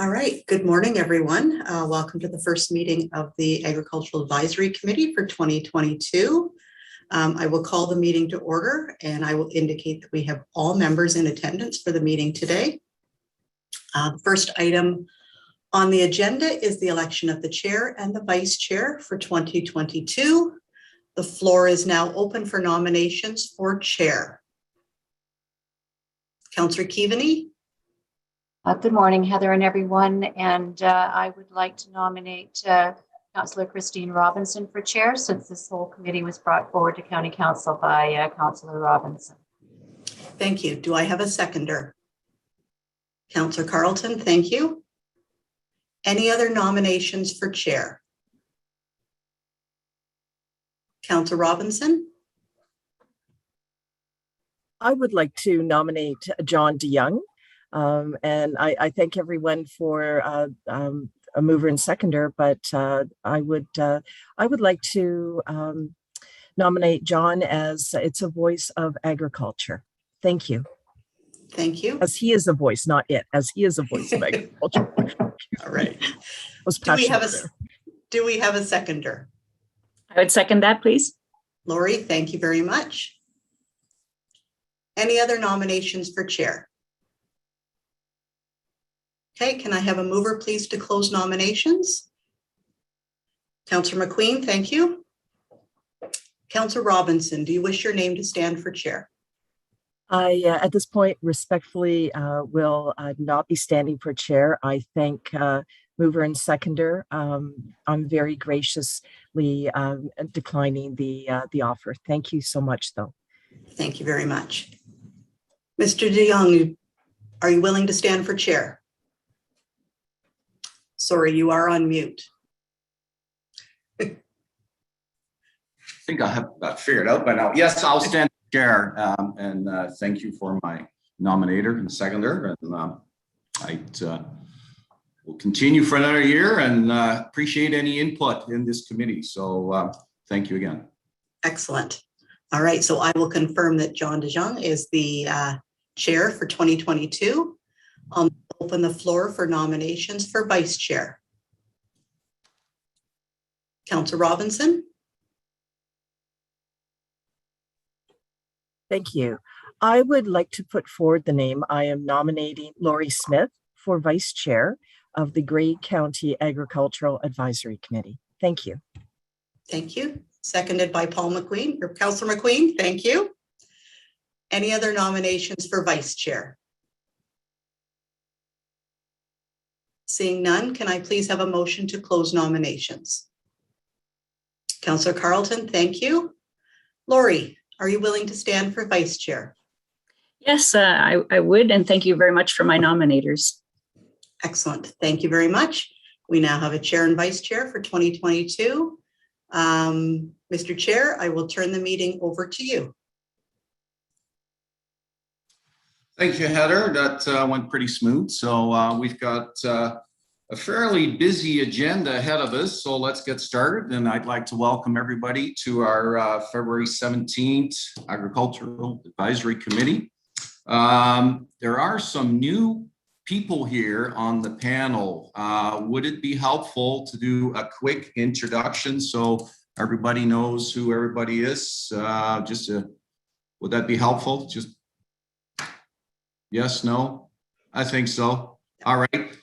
All right, good morning, everyone. Welcome to the first meeting of the Agricultural Advisory Committee for 2022. I will call the meeting to order and I will indicate that we have all members in attendance for the meeting today. The first item on the agenda is the election of the chair and the vice chair for 2022. The floor is now open for nominations for chair. Councillor Keaveney. Good morning, Heather and everyone. And I would like to nominate Councillor Christine Robinson for chair, since this whole committee was brought forward to County Council by Councillor Robinson. Thank you. Do I have a seconder? Councillor Carleton, thank you. Any other nominations for chair? Councillor Robinson? I would like to nominate John DeYoung. And I thank everyone for a mover and seconder, but I would like to nominate John as it's a voice of agriculture. Thank you. Thank you. As he is a voice, not it, as he is a voice of agriculture. All right. Do we have a seconder? I would second that, please. Lori, thank you very much. Any other nominations for chair? Okay, can I have a mover, please, to close nominations? Councillor McQueen, thank you. Councillor Robinson, do you wish your name to stand for chair? I, at this point, respectfully will not be standing for chair. I thank mover and seconder. I'm very graciously declining the offer. Thank you so much, though. Thank you very much. Mr. DeYoung, are you willing to stand for chair? Sorry, you are on mute. I think I have that figured out by now. Yes, I'll stand chair, and thank you for my nominator and seconder. And I will continue for another year and appreciate any input in this committee. So thank you again. Excellent. All right, so I will confirm that John DeYoung is the chair for 2022. I'll open the floor for nominations for vice chair. Councillor Robinson. Thank you. I would like to put forward the name. I am nominating Lori Smith for vice chair of the Grey County Agricultural Advisory Committee. Thank you. Thank you. Seconded by Paul McQueen, or Councillor McQueen. Thank you. Any other nominations for vice chair? Seeing none, can I please have a motion to close nominations? Councillor Carleton, thank you. Lori, are you willing to stand for vice chair? Yes, I would, and thank you very much for my nominators. Excellent. Thank you very much. We now have a chair and vice chair for 2022. Mr. Chair, I will turn the meeting over to you. Thank you, Heather. That went pretty smooth. So we've got a fairly busy agenda ahead of us. So let's get started. And I'd like to welcome everybody to our February 17th Agricultural Advisory Committee. There are some new people here on the panel. Would it be helpful to do a quick introduction so everybody knows who everybody is? Would that be helpful? Just yes, no? I think so. All right.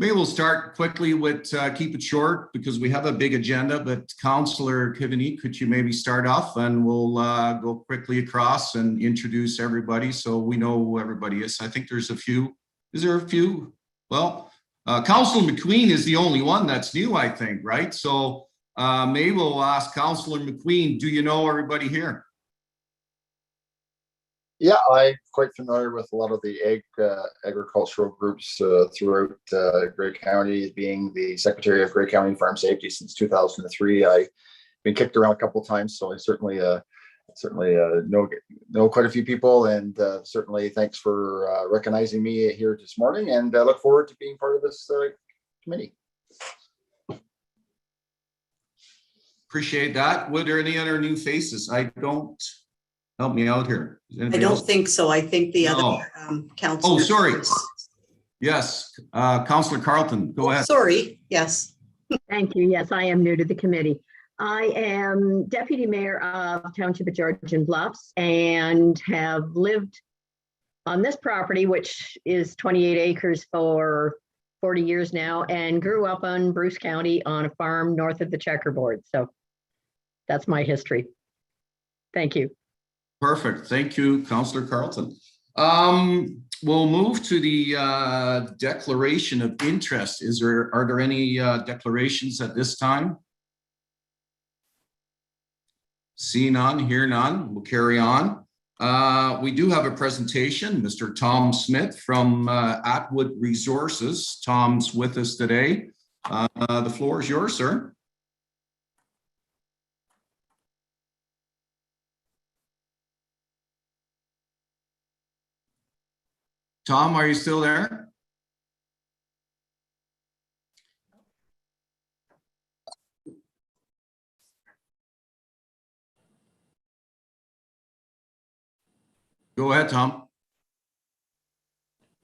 Maybe we'll start quickly with keep it short because we have a big agenda, but Councillor Keaveney, could you maybe start off and we'll go quickly across and introduce everybody so we know who everybody is. I think there's a few. Is there a few? Well, Councillor McQueen is the only one that's new, I think, right? So maybe we'll ask Councillor McQueen, do you know everybody here? Yeah, I'm quite familiar with a lot of the agricultural groups throughout Grey County, being the Secretary of Grey County Farm Safety since 2003. I've been kicked around a couple of times, so I certainly know quite a few people, and certainly thanks for recognizing me here this morning, and I look forward to being part of this committee. Appreciate that. Were there any other new faces? I don't. Help me out here. I don't think so. I think the other council. Oh, sorry. Yes, Councillor Carlton, go ahead. Sorry, yes. Thank you. Yes, I am new to the committee. I am Deputy Mayor of Township of Georgian Bluffs and have lived on this property, which is 28 acres for 40 years now, and grew up on Bruce County on a farm north of the checkerboard. So that's my history. Thank you. Perfect. Thank you, Councillor Carlton. We'll move to the declaration of interest. Are there any declarations at this time? See none, hear none. We'll carry on. We do have a presentation, Mr. Tom Smith from Atwood Resources. Tom's with us today. The floor is yours, sir. Tom, are you still there? Go ahead, Tom.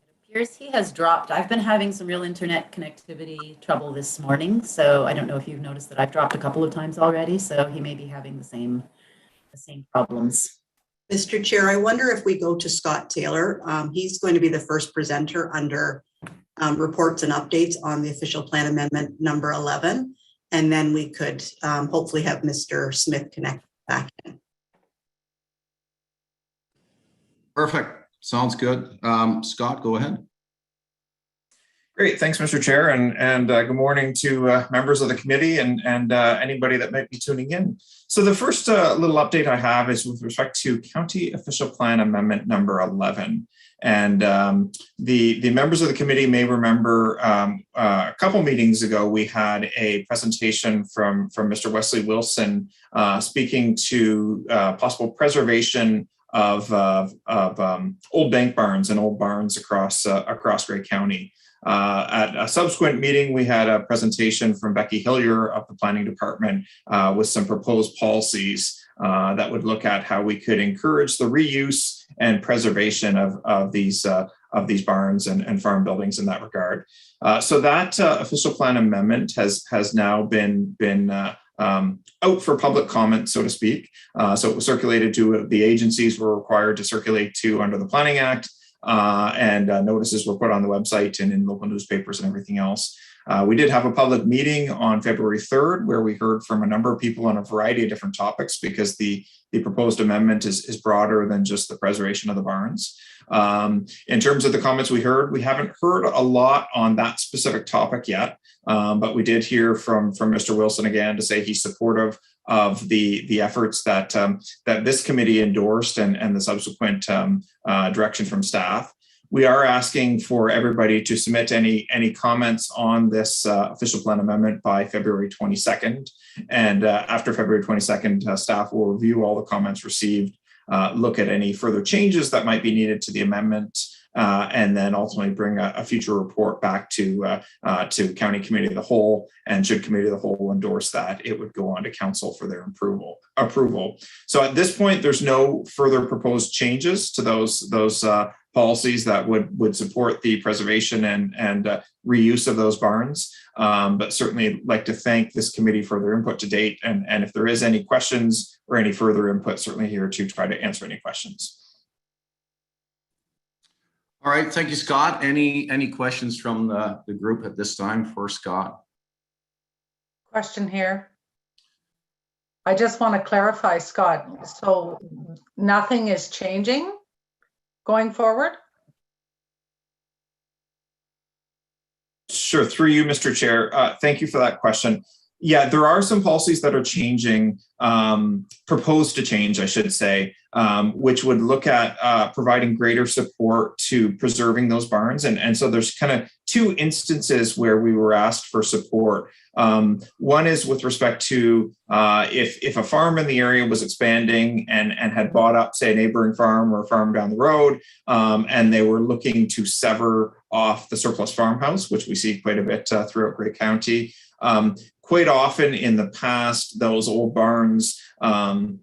It appears he has dropped. I've been having some real internet connectivity trouble this morning, so I don't know if you've noticed that I've dropped a couple of times already, so he may be having the same problems. Mr. Chair, I wonder if we go to Scott Taylor. He's going to be the first presenter under reports and updates on the official plan amendment number 11. And then we could hopefully have Mr. Smith connect back in. Perfect. Sounds good. Scott, go ahead. Great, thanks, Mr. Chair, and good morning to members of the committee and anybody that might be tuning in. So the first little update I have is with respect to County Official Plan Amendment number 11. And the members of the committee may remember a couple meetings ago, we had a presentation from Mr. Wesley Wilson speaking to possible preservation of old bank barns and old barns across Grey County. At a subsequent meeting, we had a presentation from Becky Hillier of the Planning Department with some proposed policies that would look at how we could encourage the reuse and preservation of these barns and farm buildings in that regard. So that official plan amendment has now been out for public comment, so to speak. So it was circulated to the agencies were required to circulate to under the Planning Act. And notices were put on the website and in local newspapers and everything else. We did have a public meeting on February 3rd where we heard from a number of people on a variety of different topics because the proposed amendment is broader than just the preservation of the barns. In terms of the comments we heard, we haven't heard a lot on that specific topic yet, but we did hear from Mr. Wilson again to say he's supportive of the efforts that this committee endorsed and the subsequent direction from staff. We are asking for everybody to submit any comments on this official plan amendment by February 22nd. And after February 22nd, staff will review all the comments received, look at any further changes that might be needed to the amendment, and then ultimately bring a future report back to County Committee of the Whole. And should Committee of the Whole endorse that, it would go on to Council for their approval. So at this point, there's no further proposed changes to those policies that would support the preservation and reuse of those barns. But certainly like to thank this committee for their input to date. And if there is any questions or any further input, certainly here to try to answer any questions. All right, thank you, Scott. Any questions from the group at this time for Scott? Question here. I just want to clarify, Scott. So nothing is changing going forward? Sure, through you, Mr. Chair. Thank you for that question. Yeah, there are some policies that are changing, proposed to change, I should say, which would look at providing greater support to preserving those barns. And so there's kind of two instances where we were asked for support. One is with respect to if a farm in the area was expanding and had bought up, say, a neighboring farm or a farm down the road, and they were looking to sever off the surplus farmhouse, which we see quite a bit throughout Grey County. Quite often in the past, those old barns or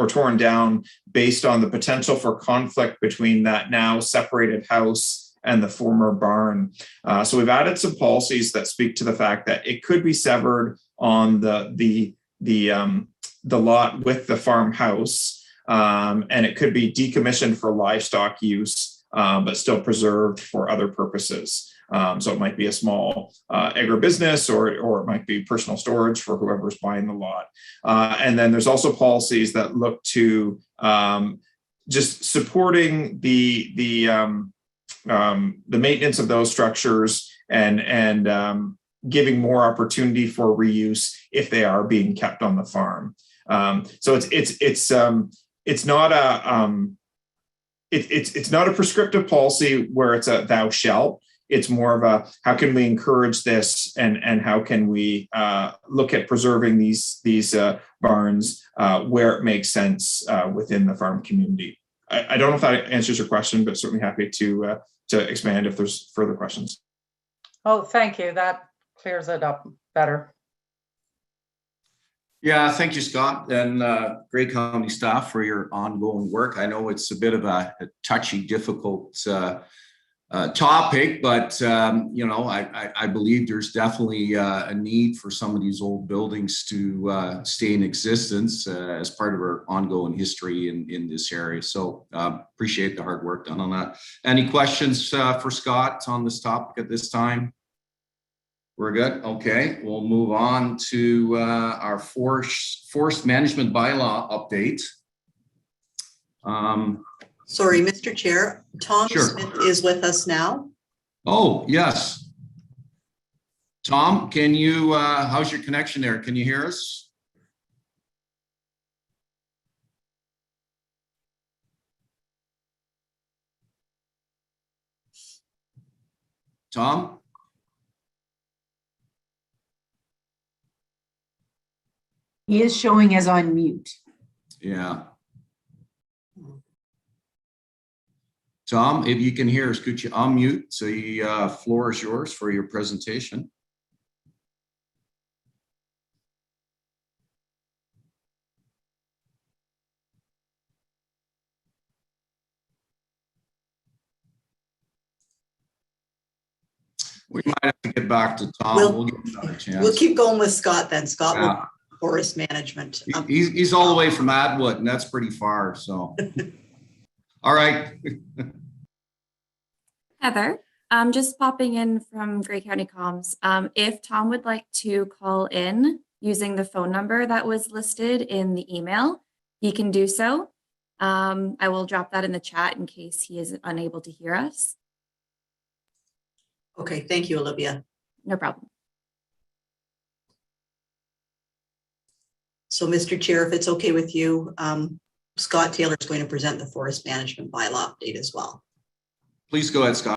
or torn down based on the potential for conflict between that now separated house and the former barn. So we've added some policies that speak to the fact that it could be severed on the lot with the farmhouse, and it could be decommissioned for livestock use, but still preserved for other purposes. So it might be a small agribusiness, or it might be personal storage for whoever's buying the lot. And then there's also policies that look to just supporting the maintenance of those structures and giving more opportunity for reuse if they are being kept on the farm. So it's not a prescriptive policy where it's a thou shalt. It's more of a how can we encourage this, and how can we look at preserving these barns where it makes sense within the farm community. I don't know if that answers your question, but certainly happy to expand if there's further questions. Oh, thank you. That clears it up better. Yeah, thank you, Scott, and Grey County staff for your ongoing work. I know it's a bit of a touchy, difficult topic, but I believe there's definitely a need for some of these old buildings to stay in existence as part of our ongoing history in this area. So appreciate the hard work done on that. Any questions for Scott on this topic at this time? We're good. Okay, we'll move on to our forest management bylaw update. Sorry, Mr. Chair, Tom Sure. Smith is with us now. Oh, yes. Tom, can you, how's your connection there? Can you hear us? Tom? He is showing as on mute. Yeah. Tom, if you can hear us, could you unmute? So the floor is yours for your presentation. We might have to get back to Tom. We'll give him another chance. We'll keep going with Scott then. Scott will forest management. He's all the way from Atwood, and that's pretty far. So, all right. Heather, I'm just popping in from Grey County Comms. If Tom would like to call in using the phone number that was listed in the email, he can do so. I will drop that in the chat in case he is unable to hear us. Okay, thank you, Olivia. No problem. So, Mr. Chair, if it's okay with you, Scott Taylor is going to present the forest management bylaw update as well. Please go ahead, Scott.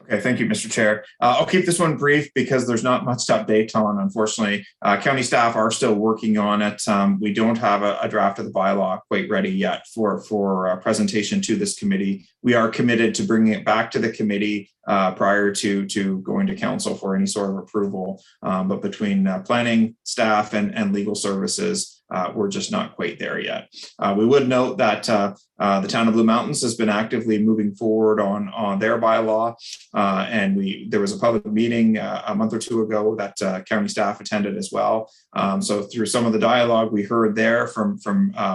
Okay, thank you, Mr. Chair. I'll keep this one brief because there's not much to update on, unfortunately. County staff are still working on it. We don't have a draft of the bylaw quite ready yet for presentation to this committee. We are committed to bringing it back to the committee prior to going to council for any sort of approval. But between planning, staff, and legal services, we're just not quite there yet. We would note that the town of Blue Mountains has been actively moving forward on their bylaw, and there was a public meeting a month or two ago that county staff attended as well. So through some of the dialogue we heard there from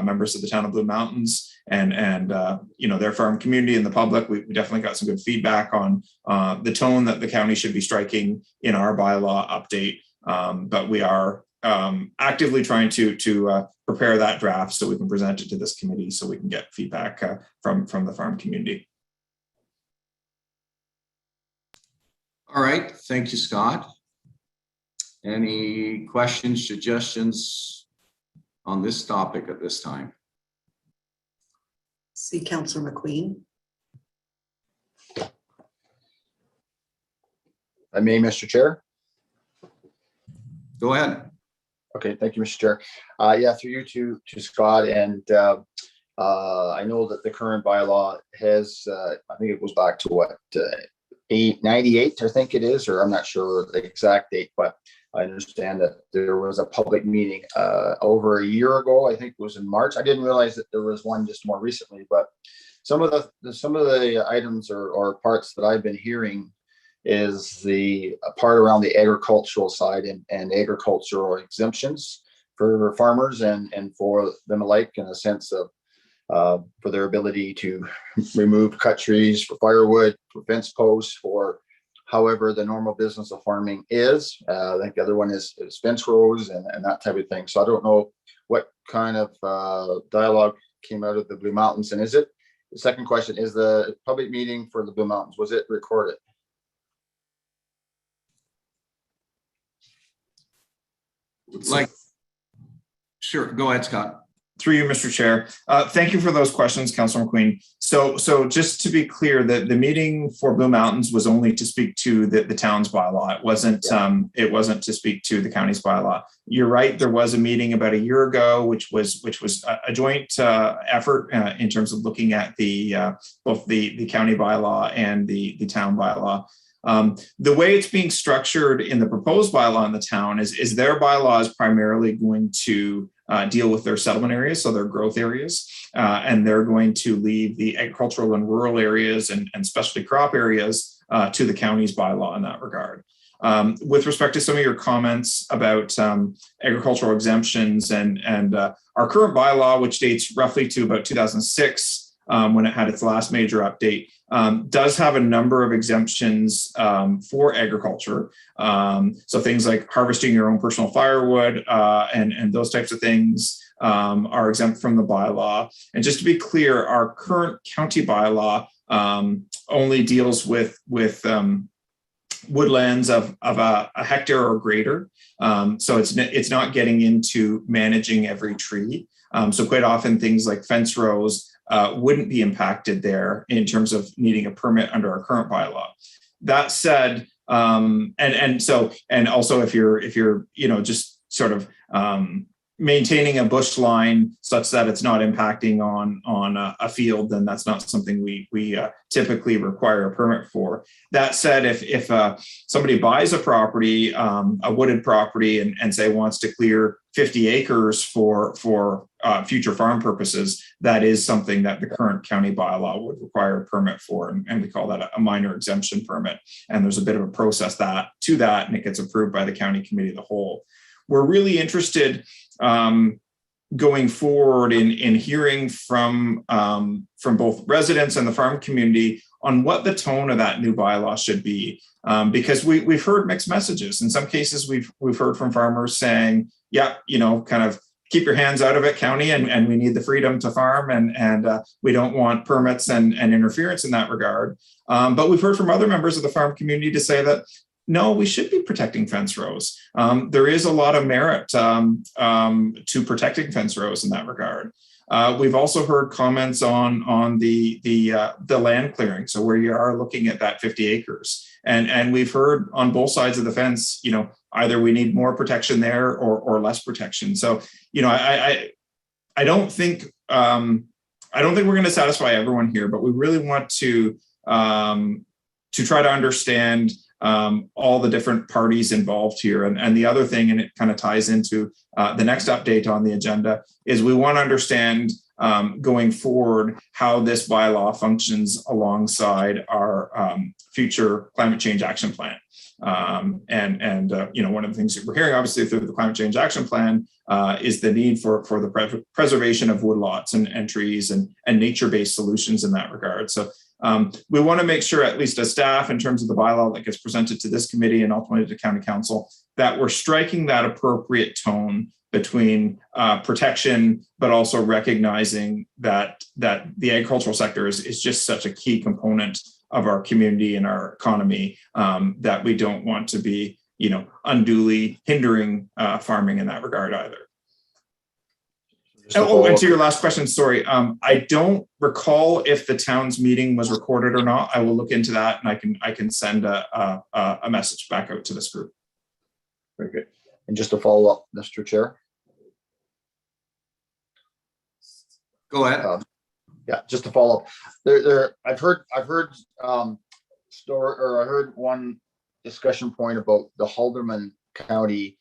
members of the town of Blue Mountains and their farm community and the public, we definitely got some good feedback on the tone that the county should be striking in our bylaw update. But we are actively trying to prepare that draft so we can present it to this committee so we can get feedback from the farm community. All right, thank you, Scott. Any questions, suggestions on this topic at this time? See Councillor McQueen. I may, Mr. Chair. Go ahead. Okay, thank you, Mr. Chair. Yeah, through you to Scott, and I know that the current bylaw has, I think it goes back to what, 98, I think it is, or I'm not sure the exact date, but I understand that there was a public meeting over a year ago. I think it was in March. I didn't realize that there was one just more recently, but some of the items or parts that I've been hearing is the part around the agricultural side and agricultural exemptions for farmers and for them alike, in a sense of for their ability to remove cut trees for firewood, for fence posts, for however the normal business of farming is. I think the other one is fence rows and that type of thing. So I don't know what kind of dialogue came out of the Blue Mountains. And the second question, is the public meeting for the Blue Mountains, was it recorded? Sure, go ahead, Scott. Through you, Mr. Chair. Thank you for those questions, Councilor McQueen. So just to be clear, the meeting for Blue Mountains was only to speak to the town's bylaw. It wasn't to speak to the county's bylaw. You're right. There was a meeting about a year ago, which was a joint effort in terms of looking at both the county bylaw and the town bylaw. The way it's being structured in the proposed bylaw in the town is their bylaw is primarily going to deal with their settlement areas, so their growth areas, and they're going to leave the agricultural and rural areas and specialty crop areas to the county's bylaw in that regard. With respect to some of your comments about agricultural exemptions and our current bylaw, which dates roughly to about 2006, when it had its last major update, does have a number of exemptions for agriculture. So things like harvesting your own personal firewood and those types of things are exempt from the bylaw. And just to be clear, our current county bylaw only deals with woodlands of a hectare or greater. So it's not getting into managing every tree. So quite often things like fence rows wouldn't be impacted there in terms of needing a permit under our current bylaw. That said, and also if you're just sort of maintaining a bush line such that it's not impacting on a field, then that's not something we typically require a permit for. That said, if somebody buys a property, a wooded property, and say wants to clear 50 acres for future farm purposes, that is something that the current county bylaw would require a permit for, and we call that a minor exemption permit. And there's a bit of a process to that, and it gets approved by the county committee of the whole. We're really interested going forward in hearing from both residents and the farm community on what the tone of that new bylaw should be, because we've heard mixed messages. In some cases, we've heard from farmers saying, yeah, kind of keep your hands out of it, county, and we need the freedom to farm, and we don't want permits and interference in that regard. But we've heard from other members of the farm community to say that no, we should be protecting fence rows. There is a lot of merit to protecting fence rows in that regard. We've also heard comments on the land clearing, so where you are looking at that 50 acres, and we've heard on both sides of the fence, either we need more protection there or less protection. So, I don't think we're going to satisfy everyone here, but we really want to try to understand all the different parties involved here. And the other thing, and it kind of ties into the next update on the agenda, is we want to understand going forward how this bylaw functions alongside our future climate change action plan. One of the things that we're hearing, obviously, through the climate change action plan is the need for the preservation of woodlots and trees and nature-based solutions in that regard. So we want to make sure, at least as staff, in terms of the bylaw that gets presented to this committee and ultimately to county council, that we're striking that appropriate tone between protection, but also recognizing that the agricultural sector is just such a key component of our community and our economy that we don't want to be, unduly hindering farming in that regard either. And to your last question, sorry, I don't recall if the town's meeting was recorded or not. I will look into that, and I can send a message back out to this group. Very good. And just to follow up, Mr. Chair. Go ahead. Yeah, just to follow up. I've heard story, or I heard one discussion point about the Halderman county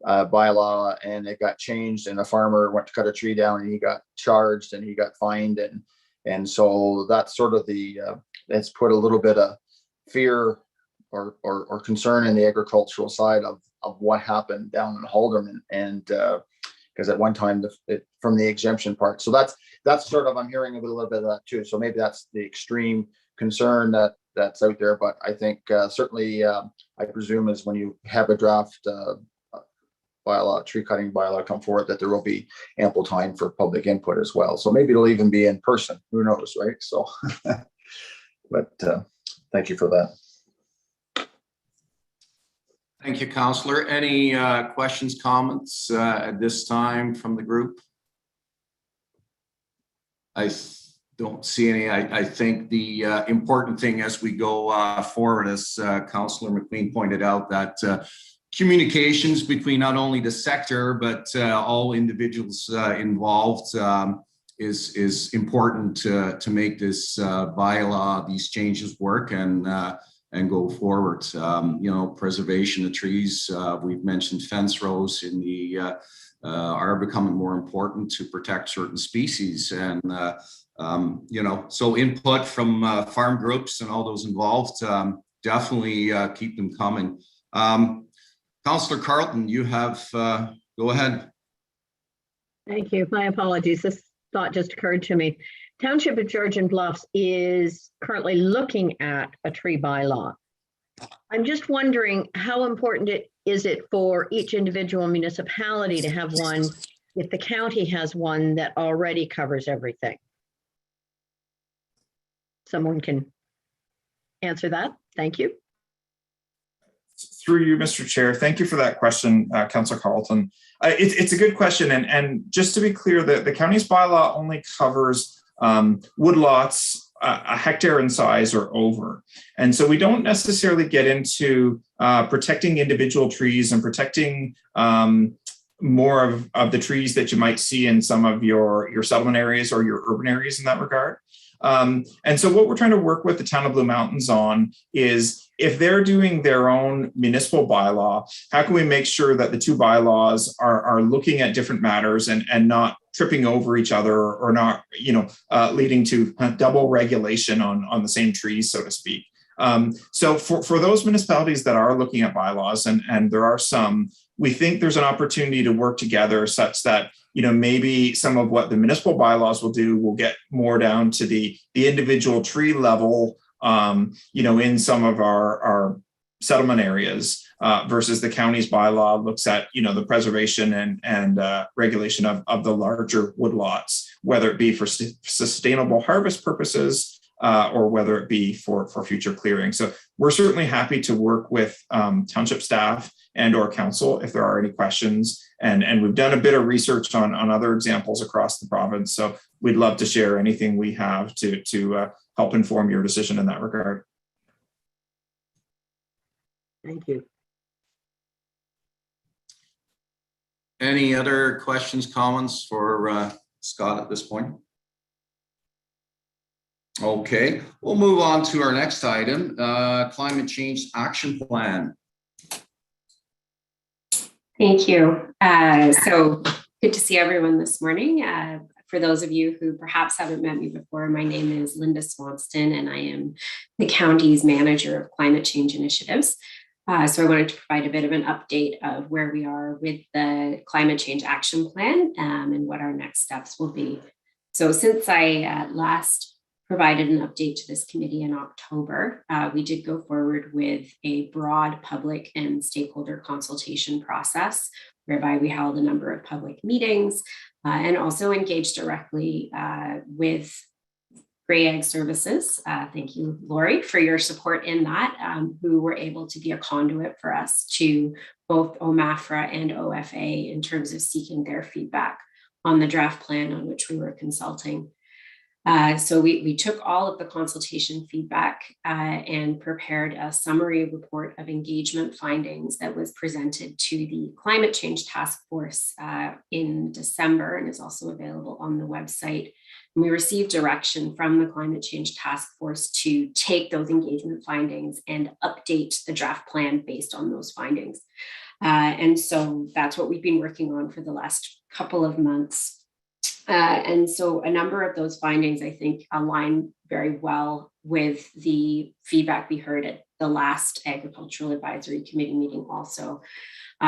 bylaw, and it got changed, and a farmer went to cut a tree down and he got charged and he got fined, and so that's sort of it's put a little bit of fear or concern in the agricultural side of what happened down in Halderman, and because at one time from the exemption part, so that's sort of, I'm hearing a little bit of that too. So maybe that's the extreme concern that's out there, but I think certainly I presume is when you have a draft bylaw, tree cutting bylaw come forward, that there will be ample time for public input as well. So maybe it'll even be in person, who knows, right? So but thank you for that. Thank you, Councillor. Any questions, comments at this time from the group? I don't see any. I think the important thing as we go forward, as Councillor McQueen pointed out, that communications between not only the sector but all individuals involved is important to make this bylaw, these changes work and go forward. You know, preservation of trees. We've mentioned fence rows in the are becoming more important to protect certain species, and you know, so input from farm groups and all those involved, definitely keep them coming. Councillor Carlton, you have, go ahead. Thank you. My apologies. This thought just occurred to me. Township of Georgian Bluffs is currently looking at a tree bylaw. I'm just wondering how important is it for each individual municipality to have one if the county has one that already covers everything? Someone can answer that. Thank you. Through you, Mr. Chair. Thank you for that question, Councillor Carlton. It's a good question. And just to be clear, the county's bylaw only covers woodlots a hectare in size or over. And so we don't necessarily get into protecting individual trees and protecting more of the trees that you might see in some of your settlement areas or your urban areas in that regard. And so what we're trying to work with the town of Blue Mountains on is, if they're doing their own municipal bylaw, how can we make sure that the two bylaws are looking at different matters and not tripping over each other, or not, you know, leading to double regulation on the same trees, so to speak. So for those municipalities that are looking at bylaws, and there are some, we think there's an opportunity to work together such that, you know, maybe some of what the municipal bylaws will do will get more down to the individual tree level, you know, in some of our settlement areas, versus the county's bylaw looks at, you know, the preservation and regulation of the larger woodlots, whether it be for sustainable harvest purposes, or whether it be for future clearing. So we're certainly happy to work with township staff and or council if there are any questions. And we've done a bit of research on other examples across the province. So we'd love to share anything we have to help inform your decision in that regard. Thank you. Any other questions, comments for Scott at this point? Okay, we'll move on to our next item, climate change action plan. Thank you. So good to see everyone this morning. For those of you who perhaps haven't met me before, my name is Linda Swanston, and I am the county's manager of climate change initiatives. So I wanted to provide a bit of an update of where we are with the climate change action plan, and what our next steps will be. So since I last provided an update to this committee in October, we did go forward with a broad public and stakeholder consultation process, whereby we held a number of public meetings and also engaged directly with Grey Egg Services. Thank you, Lori, for your support in that, who were able to be a conduit for us to both OMAFRA and OFA in terms of seeking their feedback on the draft plan on which we were consulting. So we took all of the consultation feedback and prepared a summary report of engagement findings that was presented to the Climate Change Task Force in December, and is also available on the website. And we received direction from the Climate Change Task Force to take those engagement findings and update the draft plan based on those findings. And so that's what we've been working on for the last couple of months. And so a number of those findings, I think, align very well with the feedback we heard at the last Agricultural Advisory Committee meeting also.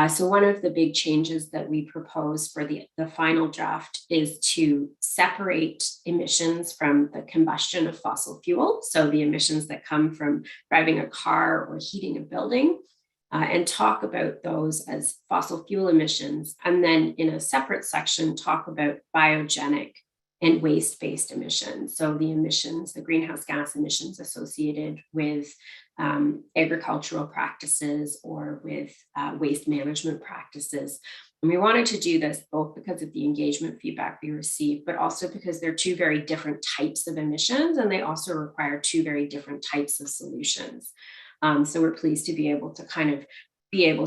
So one of the big changes that we propose for the final draft is to separate emissions from the combustion of fossil fuel. So the emissions that come from driving a car or heating a building, and talk about those as fossil fuel emissions. And then in a separate section, talk about biogenic and waste-based emissions. So the emissions, the greenhouse gas emissions associated with agricultural practices or with waste management practices. And we wanted to do this both because of the engagement feedback we received, but also because they're two very different types of emissions, and they also require two very different types of solutions. So we're pleased to be able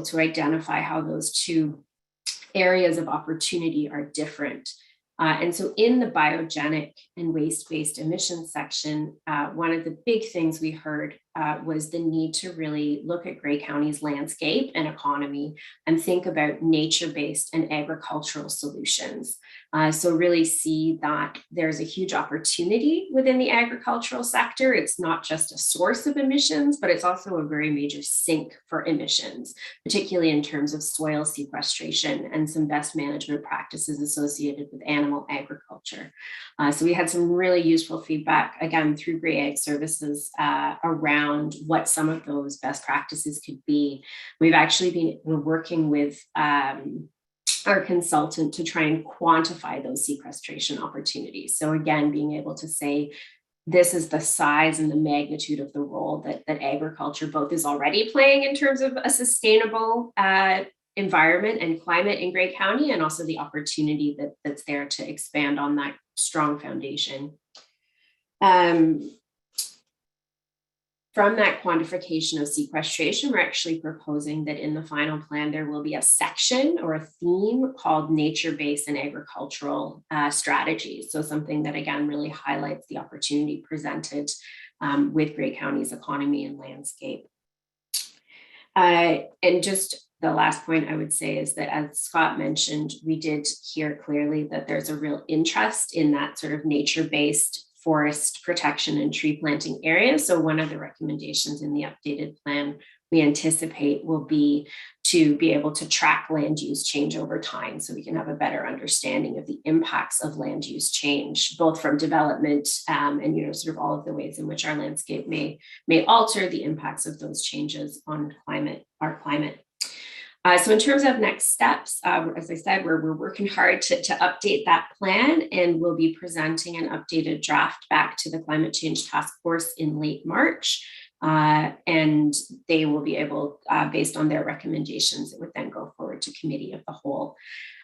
to identify how those two areas of opportunity are different. And so in the biogenic and waste-based emissions section, one of the big things we heard was the need to really look at Grey County's landscape and economy and think about nature-based and agricultural solutions. So really see that there's a huge opportunity within the agricultural sector. It's not just a source of emissions, but it's also a very major sink for emissions, particularly in terms of soil sequestration and some best management practices associated with animal agriculture. So we had some really useful feedback, again, through Grey Ag Services around what some of those best practices could be. We're working with our consultant to try and quantify those sequestration opportunities. So again, being able to say, this is the size and the magnitude of the role that agriculture both is already playing in terms of a sustainable environment and climate in Grey County, and also the opportunity that's there to expand on that strong foundation. From that quantification of sequestration, we're actually proposing that in the final plan, there will be a section or a theme called nature-based and agricultural strategies. So something that, again, really highlights the opportunity presented with Grey County's economy and landscape. And just the last point I would say is that, as Scott mentioned, we did hear clearly that there's a real interest in that sort of nature-based forest protection and tree planting areas. So one of the recommendations in the updated plan we anticipate will be to be able to track land use change over time, so we can have a better understanding of the impacts of land use change, both from development and sort of all of the ways in which our landscape may alter the impacts of those changes on our climate. So in terms of next steps, as I said, we're working hard to update that plan, and we'll be presenting an updated draft back to the Climate Change Task Force in late March. And they will be able, based on their recommendations, it would then go forward to Committee of the Whole.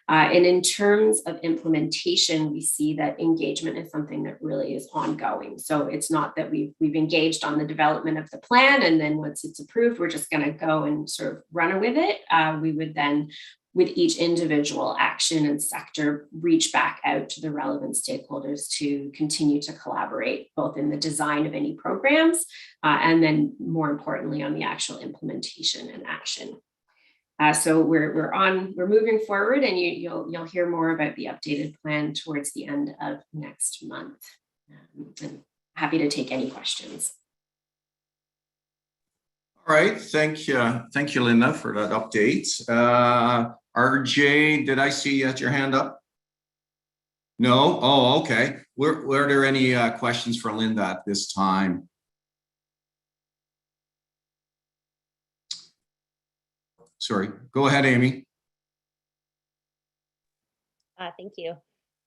And in terms of implementation, we see that engagement is something that really is ongoing. So it's not that we've engaged on the development of the plan, and then once it's approved, we're just going to go and sort of run with it. We would then, with each individual action and sector, reach back out to the relevant stakeholders to continue to collaborate, both in the design of any programs, and then more importantly, on the actual implementation and action. So we're moving forward, and you'll hear more about the updated plan towards the end of next month. And happy to take any questions. All right, thank you, Linda, for that update. RJ, did I see you had your hand up? No? Oh, okay. Were there any questions for Linda at this time? Sorry, go ahead, Amy. Thank you.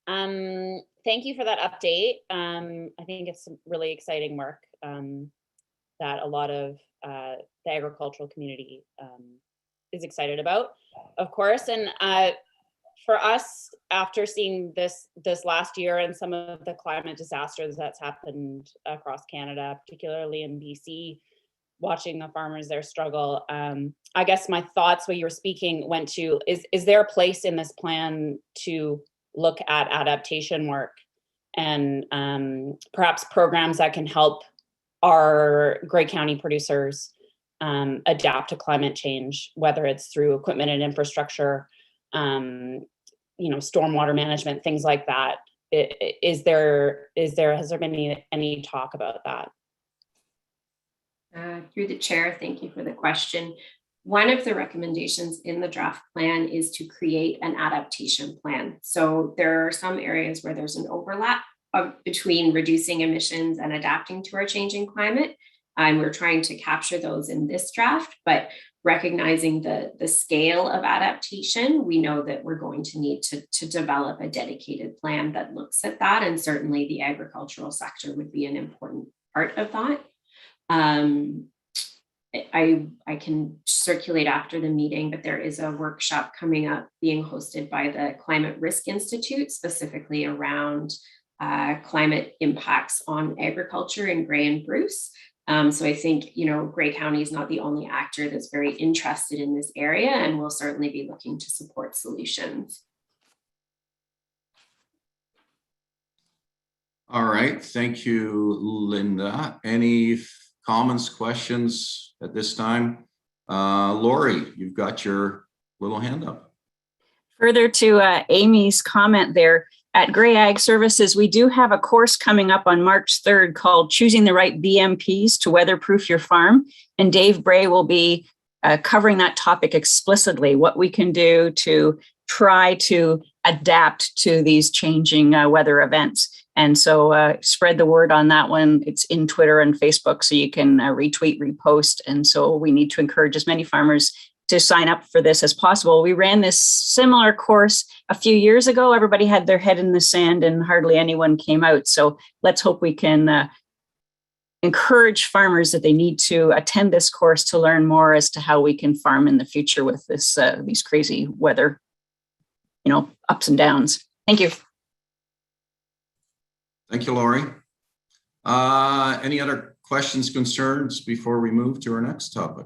Thank you for that update. I think it's some really exciting work that a lot of the agricultural community is excited about, of course. And for us, after seeing this last year and some of the climate disasters that's happened across Canada, particularly in BC, watching the farmers there struggle, I guess my thoughts while you were speaking went to, is there a place in this plan to look at adaptation work and perhaps programs that can help our Grey County producers adapt to climate change, whether it's through equipment and infrastructure, stormwater management, things like that. Has there been any talk about that? Through the chair, thank you for the question. One of the recommendations in the draft plan is to create an adaptation plan. So there are some areas where there's an overlap between reducing emissions and adapting to our changing climate. We're trying to capture those in this draft, but recognizing the scale of adaptation, we know that we're going to need to develop a dedicated plan that looks at that. And certainly the agricultural sector would be an important part of that. I can circulate after the meeting, but there is a workshop coming up being hosted by the Climate Risk Institute, specifically around climate impacts on agriculture in Grey and Bruce. So I think, Grey County is not the only actor that's very interested in this area, and we'll certainly be looking to support solutions. All right, thank you, Linda. Any comments, questions at this time? Lori, you've got your little hand up. Further to Amy's comment there, at Grey Ag Services, we do have a course coming up on March 3rd called Choosing the Right Bmps to Weatherproof Your Farm. And Dave Bray will be covering that topic explicitly, what we can do to try to adapt to these changing weather events. And so spread the word on that one. It's in Twitter and Facebook, so you can retweet, repost. And so we need to encourage as many farmers to sign up for this as possible. We ran this similar course a few years ago. Everybody had their head in the sand and hardly anyone came out. So let's hope we can encourage farmers that they need to attend this course to learn more as to how we can farm in the future with this these crazy weather, ups and downs. Thank you. Thank you, Lori. Any other questions, concerns before we move to our next topic?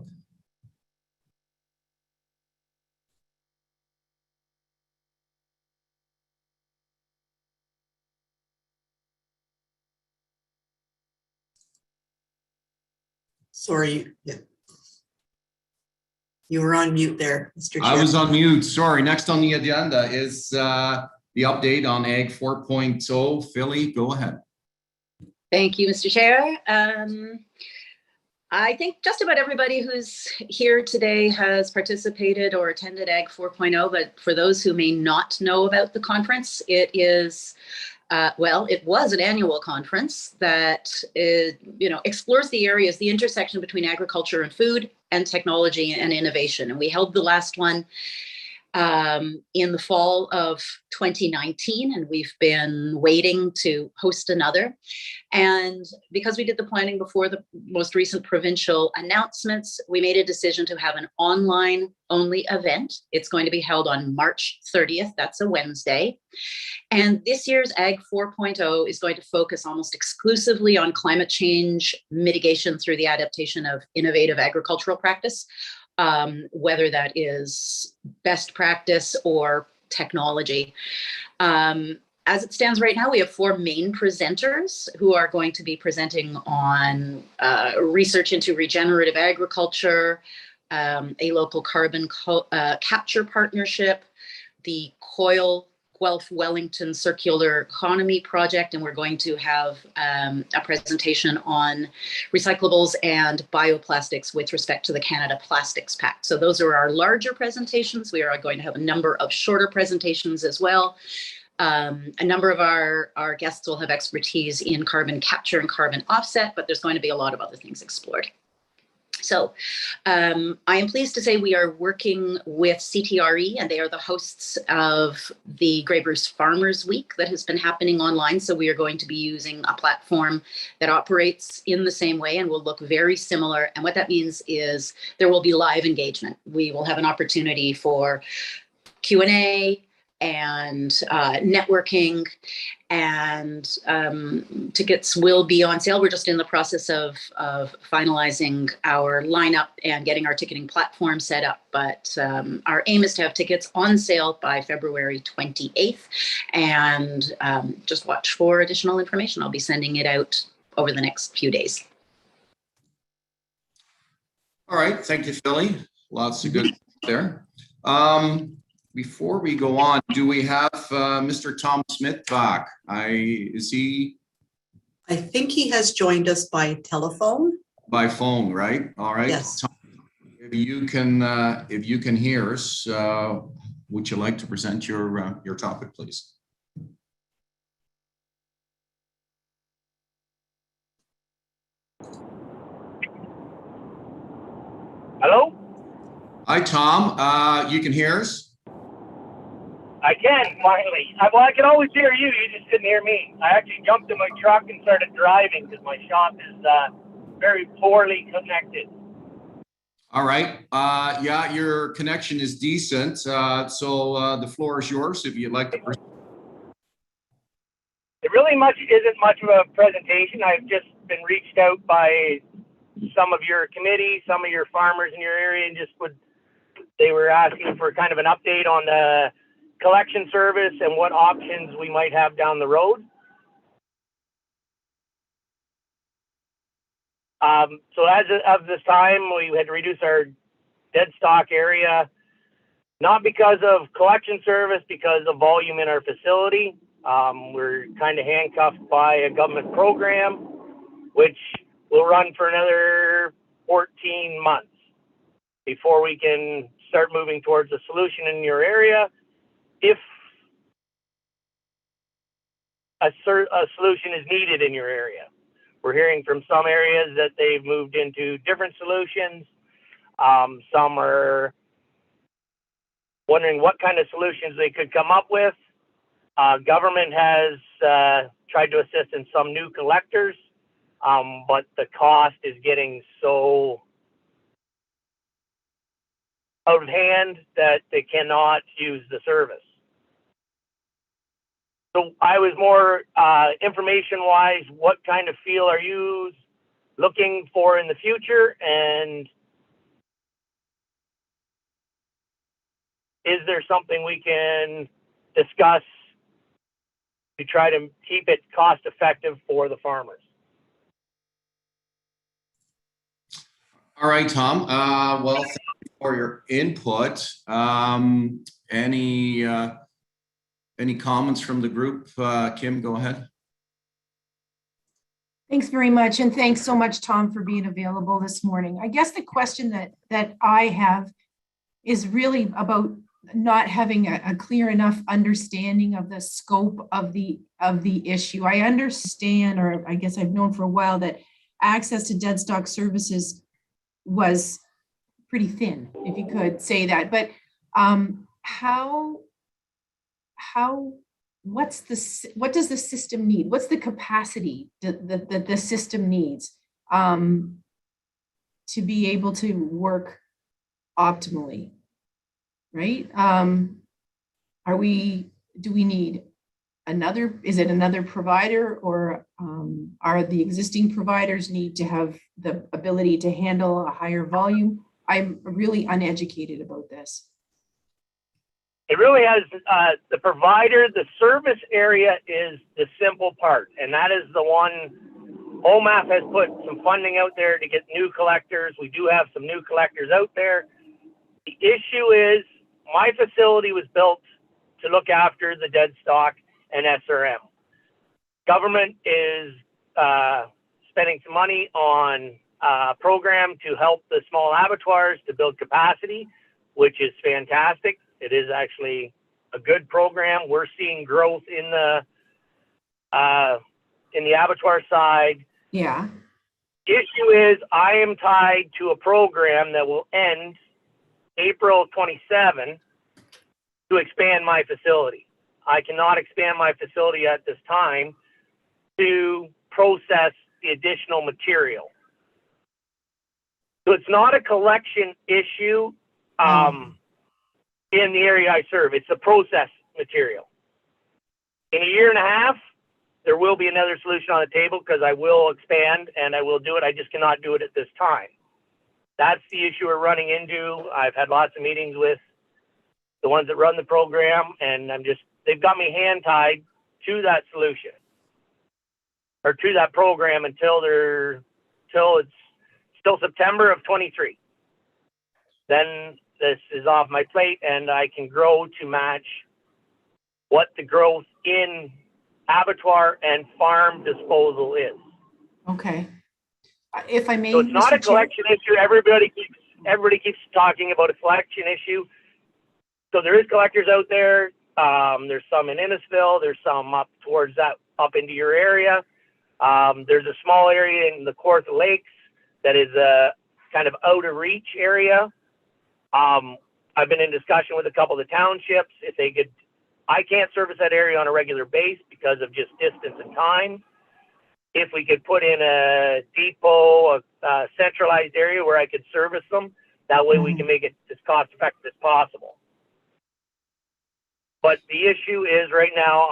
Sorry, you were on mute there, Mr. Chair. I was on mute. Sorry. Next on the agenda is the update on Ag 4.0. Philly, go ahead. Thank you, Mr. Chair. I think just about everybody who's here today has participated or attended Ag 4.0, but for those who may not know about the conference, it is it was an annual conference that explores the areas, the intersection between agriculture and food and technology and innovation. And we held the last one in the fall of 2019, and we've been waiting to host another. And because we did the planning before the most recent provincial announcements, we made a decision to have an online only event. It's going to be held on March 30th. That's a Wednesday. And this year's Ag 4.0 is going to focus almost exclusively on climate change mitigation through the adaptation of innovative agricultural practice, whether that is best practice or technology. As it stands right now, we have 4 main presenters who are going to be presenting on research into regenerative agriculture, a local carbon capture partnership, the COIL Guelph Wellington Circular Economy Project, and we're going to have a presentation on recyclables and bioplastics with respect to the Canada Plastics Pact. So those are our larger presentations. We are going to have a number of shorter presentations as well. A number of our guests will have expertise in carbon capture and carbon offset, but there's going to be a lot of other things explored. So I am pleased to say we are working with CTRE, and they are the hosts of the Grey Bruce Farmers Week that has been happening online. So we are going to be using a platform that operates in the same way and will look very similar. And what that means is there will be live engagement. We will have an opportunity for Q&A and networking, and tickets will be on sale. We're just in the process of finalizing our lineup and getting our ticketing platform set up. But our aim is to have tickets on sale by February 28th, and just watch for additional information. I'll be sending it out over the next few days. All right, thank you, Philly. Lots of good there. Before we go on, do we have Mr. Tom Smith back? Is he I think he has joined us by telephone. by phone, right? All right. Yes. Tom, if you can hear us, would you like to present your topic, please? Hello? Hi, Tom. You can hear us? I can, finally. Well, I can always hear you. You just couldn't hear me. I actually jumped in my truck and started driving because my shop is very poorly connected. All right. Yeah, your connection is decent. So the floor is yours if you'd like to present. It really isn't much of a presentation. I've just been reached out by some of your committee, some of your farmers in your area, and they were asking for kind of an update on the collection service and what options we might have down the road. So as of this time, we had to reduce our dead stock area, not because of collection service, because of volume in our facility. We're kind of handcuffed by a government program, which will run for another 14 months before we can start moving towards a solution in your area. If a solution is needed in your area. We're hearing from some areas that they've moved into different solutions. Some are wondering what kind of solutions they could come up with. Government has tried to assist in some new collectors, but the cost is getting so out of hand that they cannot use the service. So I was more information-wise, what kind of feel are you looking for in the future? And is there something we can discuss to try to keep it cost-effective for the farmers? All right, Tom. Well, thank you for your input. Any comments from the group? Kim, go ahead. Thanks very much. And thanks so much, Tom, for being available this morning. I guess the question that I have is really about not having a clear enough understanding of the scope of the issue. I understand, or I guess I've known for a while, that access to dead stock services was pretty thin, if you could say that. But what does the system need? What's the capacity that the system needs to be able to work optimally, right? Do we need is it another provider, or are the existing providers need to have the ability to handle a higher volume? I'm really uneducated about this. It really has the provider, the service area is the simple part, and that is the one. OMAP has put some funding out there to get new collectors. We do have some new collectors out there. The issue is my facility was built to look after the dead stock and SRM. Government is spending some money on a program to help the small abattoirs to build capacity, which is fantastic. It is actually a good program. We're seeing growth in the abattoir side. Yeah. Issue is I am tied to a program that will end April 27 to expand my facility. I cannot expand my facility at this time to process the additional material. So it's not a collection issue in the area I serve. It's a process material. In a year and a half, there will be another solution on the table because I will expand and I will do it. I just cannot do it at this time. That's the issue we're running into. I've had lots of meetings with the ones that run the program, and they've got me hand tied to that solution or to that program until it's still September of 23. then this is off my plate and I can grow to match what the growth in abattoir and farm disposal is. Okay. If I may, So it's not Mr. a collection issue. Everybody keeps talking about a collection issue. So there is collectors out there. There's some in Innisfil. There's some up towards that, up into your area. There's a small area in the Kawartha Lakes that is a kind of out of reach area. I've been in discussion with a couple of the townships if they could. I can't service that area on a regular basis because of just distance and time. If we could put in a depot, a centralized area where I could service them, that way we can make it as cost effective as possible. But the issue is right now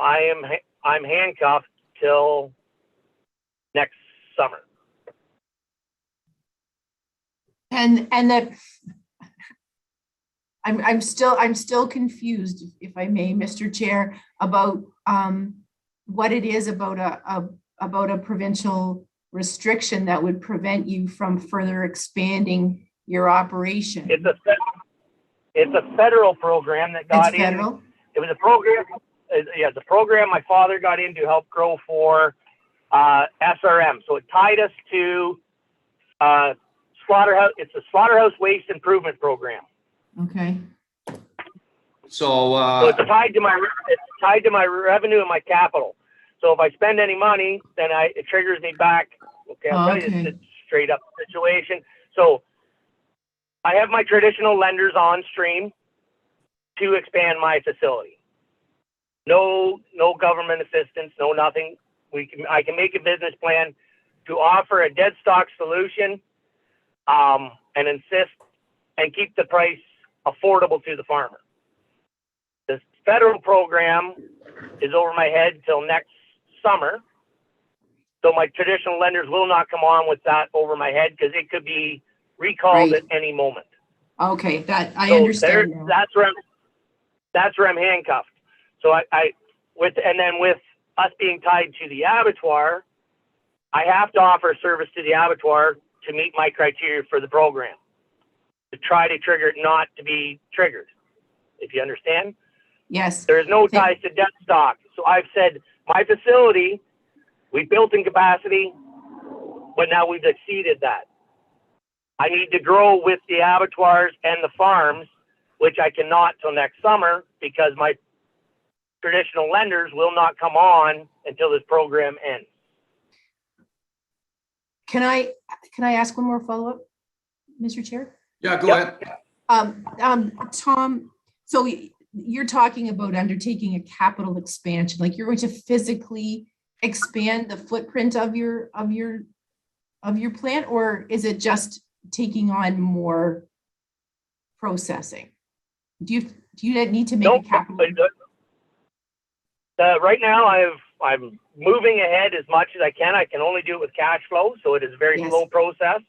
I'm handcuffed till next summer. And that I'm still confused, if I may, Mr. Chair, about what it is about a provincial restriction that would prevent you from further expanding your operation. It's a federal program that got in. Federal? It was a program. Yeah, the program my father got in to help grow for SRM. So it tied us to slaughterhouse. It's a slaughterhouse waste improvement program. Okay. So it's tied to my revenue and my capital. So if I spend any money, then it triggers me back. Okay, I'll tell you it's a straight up situation. So I have my traditional lenders on stream to expand my facility. No government assistance, no nothing. I can make a business plan to offer a dead stock solution, and insist and keep the price affordable to the farmer. This federal program is over my head till next summer. So my traditional lenders will not come on with that over my head because it could be recalled at any moment. Okay, that I understand now. That's where I'm handcuffed. So with us being tied to the abattoir, I have to offer service to the abattoir to meet my criteria for the program, to try to trigger it not to be triggered, if you understand. Yes. There is no ties to dead stock. So I've said my facility, we built in capacity, but now we've exceeded that. I need to grow with the abattoirs and the farms, which I cannot till next summer because my traditional lenders will not come on until this program ends. Can I ask one more follow-up, Mr. Chair? Yeah, go ahead. Tom, so you're talking about undertaking a capital expansion, like you're going to physically expand the footprint of your plant, or is it just taking on more processing? Do you need to make a capital? Right now, I'm moving ahead as much as I can. I can only do it with cash flow, so it is a very slow process.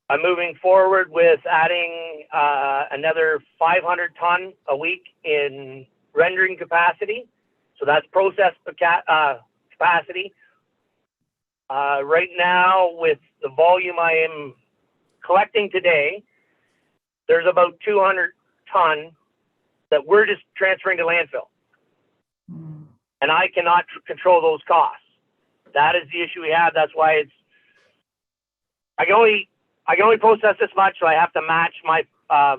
I'm moving forward with adding another 500 ton a week in rendering capacity. So that's process capacity. Right now, with the volume I am collecting today, there's about 200 ton that we're just transferring to landfill. And I cannot control those costs. That is the issue we have. That's why I can only process this much, so I have to match my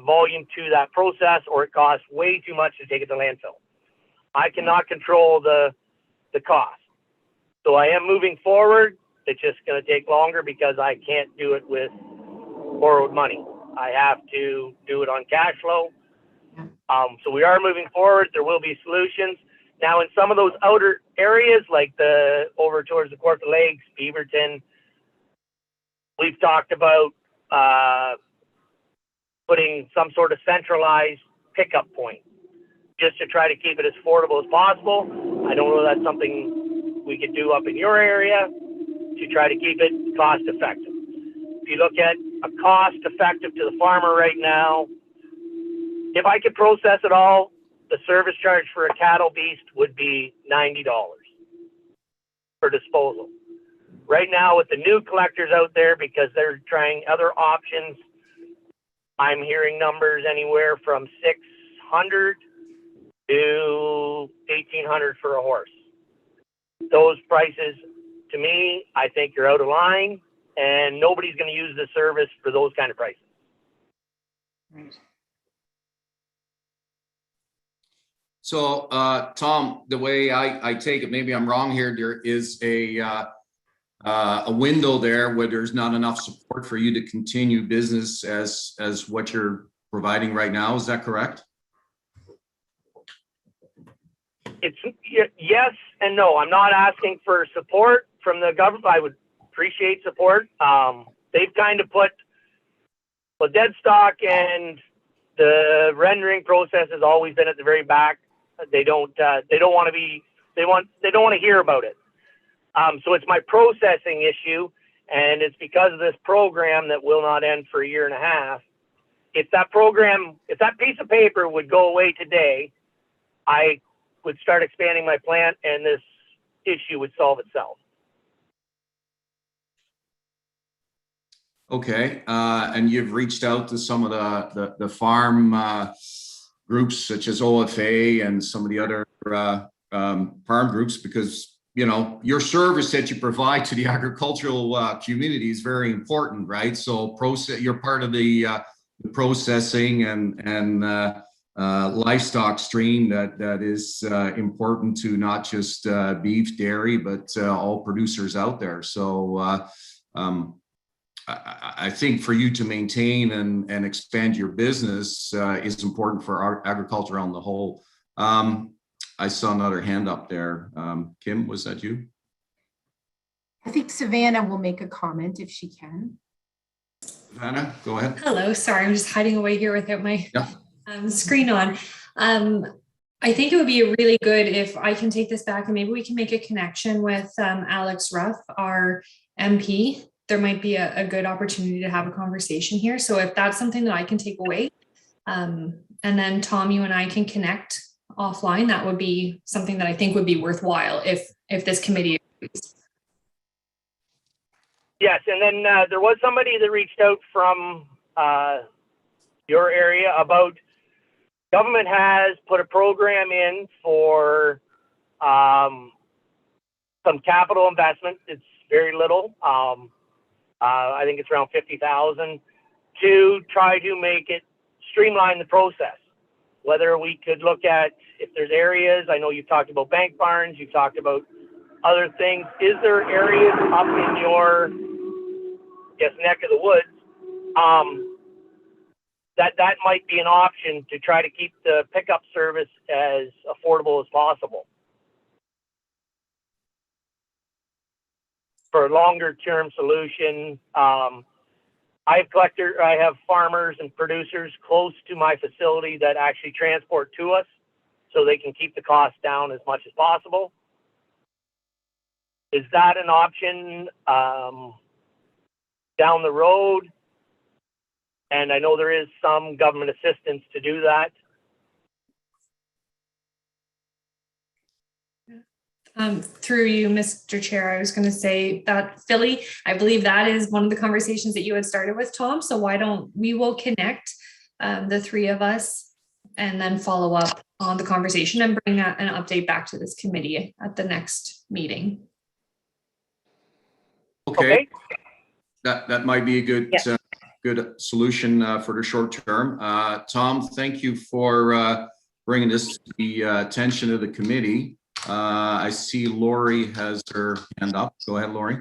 volume to that process, or it costs way too much to take it to landfill. I cannot control the cost. So I am moving forward. It's just going to take longer because I can't do it with borrowed money. I have to do it on cash flow. So we are moving forward. There will be solutions. Now, in some of those outer areas, like over towards the Kawartha Lakes, Beaverton, we've talked about putting some sort of centralized pickup point just to try to keep it as affordable as possible. I don't know if that's something we could do up in your area to try to keep it cost effective. If you look at a cost effective to the farmer right now, if I could process it all, the service charge for a cattle beast would be $90 for disposal. Right now with the new collectors out there, because they're trying other options I'm hearing numbers anywhere from 600 to 1,800 for a horse. Those prices, to me, I think you're out of line, and nobody's going to use the service for those kind of prices. Right. So, Tom, the way I take it, maybe I'm wrong here, there is a window there where there's not enough support for you to continue business as what you're providing right now. Is that correct? It's yes and no. I'm not asking for support from the government. I would appreciate support. They've kind of put the dead stock and the rendering process has always been at the very back. They don't want to be. They don't want to hear about it. So it's my processing issue, and it's because of this program that will not end for a year and a half. If that piece of paper would go away today, I would start expanding my plant, and this issue would solve itself. Okay, and you've reached out to some of the farm groups such as OFA and some of the other farm groups, because your service that you provide to the agricultural community is very important, right? So you're part of the processing and livestock stream that is important to not just beef, dairy, but all producers out there. So I think for you to maintain and expand your business is important for our agriculture on the whole. I saw another hand up there. Kim, was that you? I think Savannah will make a comment if she can. Savannah, go ahead. Hello, sorry, I'm just hiding away here without my screen on. I think it would be really good if I can take this back and maybe we can make a connection with Alex Ruff, our MP. There might be a good opportunity to have a conversation here. So if that's something that I can take away, and then Tom, you and I can connect offline, that would be something that I think would be worthwhile if this committee agrees. Yes, and then there was somebody that reached out from your area about government has put a program in for some capital investment. It's very little. I think it's around 50,000 to try to make it streamline the process. Whether we could look at if there's areas, I know you've talked about bank barns, you've talked about other things. Is there areas up in your neck of the woods that might be an option to try to keep the pickup service as affordable as possible for a longer term solution? I have farmers and producers close to my facility that actually transport to us so they can keep the cost down as much as possible. Is that an option down the road? And I know there is some government assistance to do that. Through you, Mr. Chair, I was going to say that Philly, I believe that is one of the conversations that you had started with, Tom. So why don't we will connect the three of us and then follow up on the conversation and bring an update back to this committee at the next meeting. Okay. That might be a good good solution for the short term. Tom, thank you for bringing this to the attention of the committee. I see Lori has her hand up. Go ahead, Lori.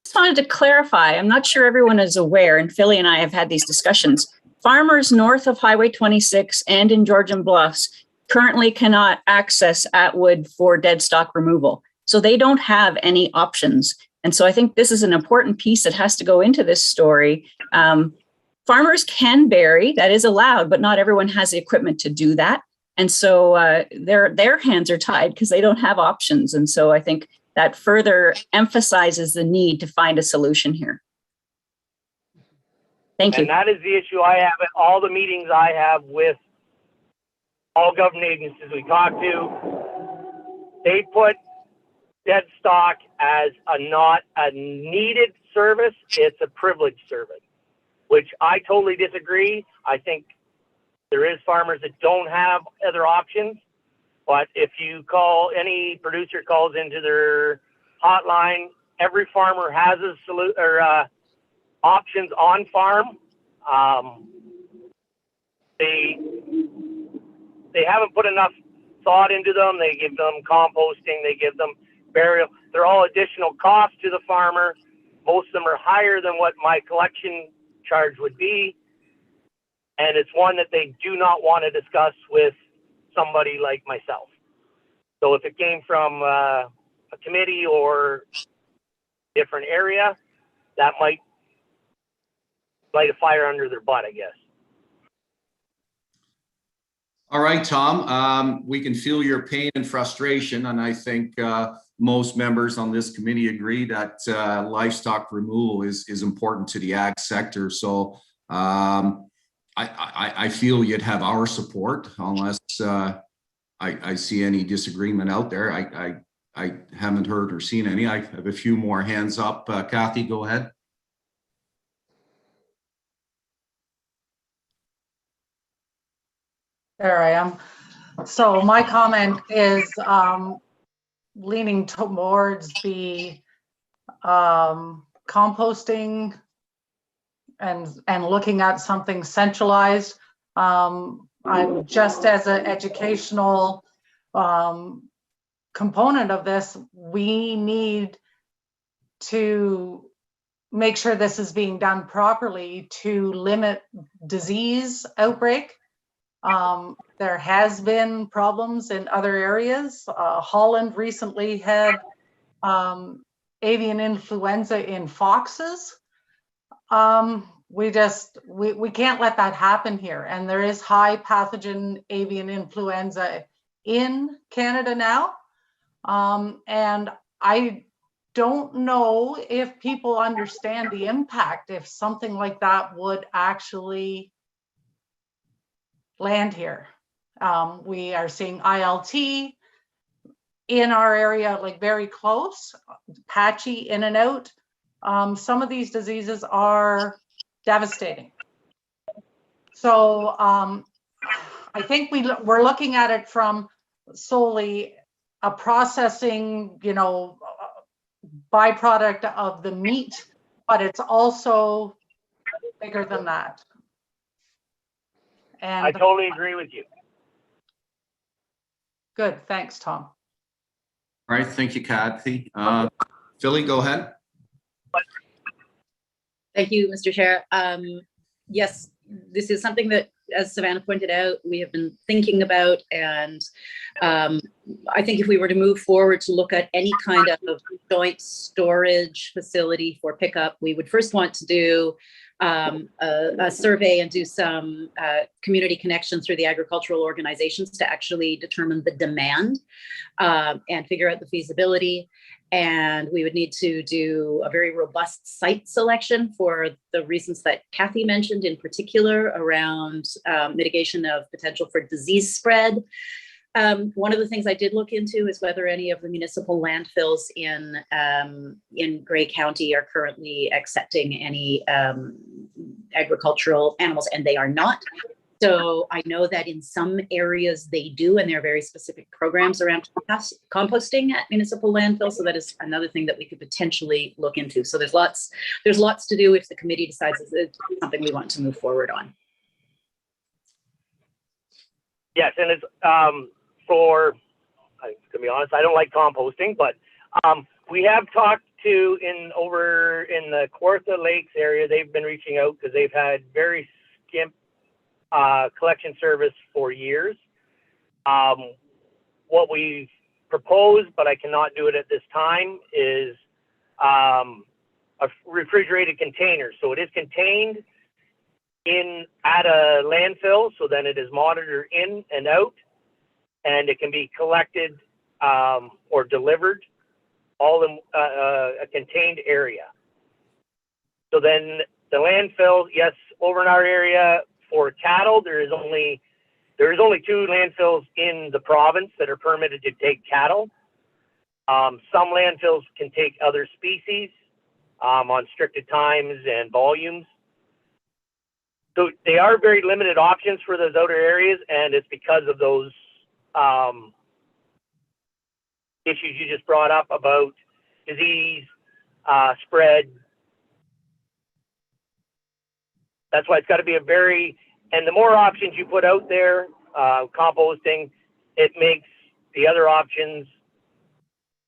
Just wanted to clarify, I'm not sure everyone is aware, and Philly and I have had these discussions. Farmers north of Highway 26 and in Georgian Bluffs currently cannot access Atwood for dead stock removal. So they don't have any options. And so I think this is an important piece that has to go into this story. Farmers can bury, that is allowed, but not everyone has the equipment to do that. And so their hands are tied because they don't have options. And so I think that further emphasizes the need to find a solution here. Thank you. And that is the issue I have at all the meetings I have with all government agencies we talk to. They put dead stock as not a needed service, it's a privileged service, which I totally disagree. I think there is farmers that don't have other options, but if you call, any producer calls into their hotline, every farmer has a options on farm. They haven't put enough thought into them. They give them composting, they give them burial. They're all additional costs to the farmer. Most of them are higher than what my collection charge would be. And it's one that they do not want to discuss with somebody like myself. So if it came from a committee or different area, that might light a fire under their butt, I guess. All right, Tom, we can feel your pain and frustration, and I think most members on this committee agree that livestock removal is important to the ag sector. So I feel you'd have our support unless I see any disagreement out there. I haven't heard or seen any. I have a few more hands up. Kathy, go ahead. There I am. So my comment is leaning towards the composting and looking at something centralized. I'm just as an educational component of this, we need to make sure this is being done properly to limit disease outbreak. There has been problems in other areas. Holland recently had avian influenza in foxes. We can't let that happen here. And there is high pathogen avian influenza in Canada now. And I don't know if people understand the impact if something like that would actually land here. We are seeing ILT in our area, like very close, patchy in and out. Some of these diseases are devastating. So I think we're looking at it from solely a processing, byproduct of the meat, but it's also bigger than that. And I totally agree with you. Good, thanks, Tom. All right, thank you, Kathy. Philly, go ahead. Thank you, Mr. Chair. Yes, this is something that, as Savannah pointed out, we have been thinking about, and I think if we were to move forward to look at any kind of joint storage facility for pickup, we would first want to do a survey and do some community connections through the agricultural organizations to actually determine the demand and figure out the feasibility. And we would need to do a very robust site selection for the reasons that Kathy mentioned, in particular around mitigation of potential for disease spread. One of the things I did look into is whether any of the municipal landfills in Grey County are currently accepting any agricultural animals, and they are not. So I know that in some areas they do, and there are very specific programs around composting at municipal landfills. So that is another thing that we could potentially look into. So there's lots to do if the committee decides it's something we want to move forward on. Yes, and it's I'm gonna be honest, I don't like composting, but we have talked to over in the Kawartha Lakes area. They've been reaching out because they've had very skimp collection service for years. What we've proposed, but I cannot do it at this time, is a refrigerated container. So it is contained at a landfill, so then it is monitored in and out, and it can be collected or delivered all in a contained area. So then the landfill, yes, over in our area for cattle, there is only 2 landfills in the province that are permitted to take cattle. Some landfills can take other species on restricted times and volumes. So they are very limited options for those outer areas, and it's because of those issues you just brought up about disease, spread. That's why it's got to be and the more options you put out there, composting, it makes the other options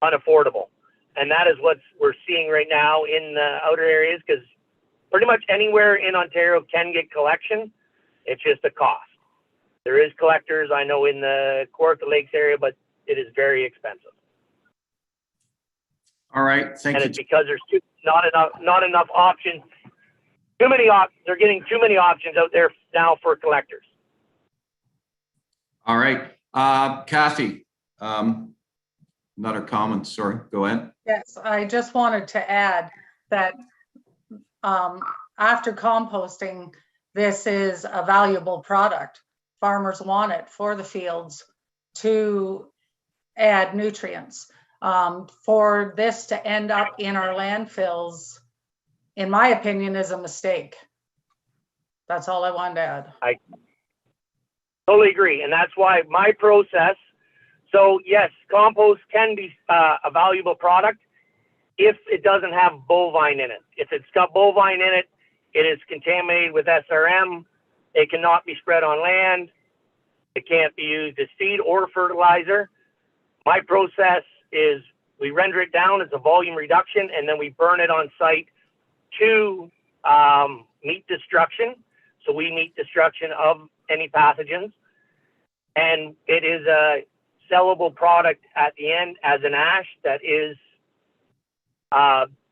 unaffordable. And that is what we're seeing right now in the outer areas, because pretty much anywhere in Ontario can get collection. It's just a cost. There is collectors, I know, in the Kawartha Lakes area, but it is very expensive. All right, thank you. And it's because there's not enough options. They're getting too many options out there now for collectors. All right, Kathy, another comment, sorry, go ahead. Yes, I just wanted to add that after composting, this is a valuable product. Farmers want it for the fields to add nutrients. For this to end up in our landfills, in my opinion, is a mistake. That's all I wanted to add. I totally agree. And that's why my process, so yes, compost can be a valuable product if it doesn't have bovine in it. If it's got bovine in it, it is contaminated with SRM. It cannot be spread on land. It can't be used as feed or fertilizer. My process is we render it down as a volume reduction, and then we burn it on site to meat destruction. So we meat destruction of any pathogens. And it is a sellable product at the end as an ash that is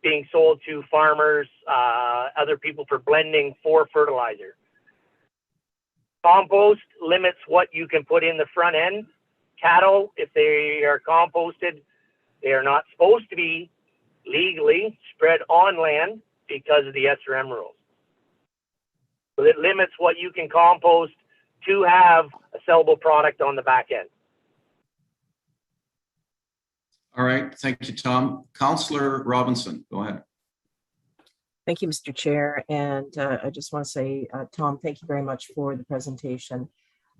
being sold to farmers, other people for blending for fertilizer. Compost limits what you can put in the front end. Cattle, if they are composted, they are not supposed to be legally spread on land because of the SRM rules. So it limits what you can compost to have a sellable product on the back end. All right, thank you, Tom. Councillor Robinson, go ahead. Thank you, Mr. Chair. And I just want to say, Tom, thank you very much for the presentation.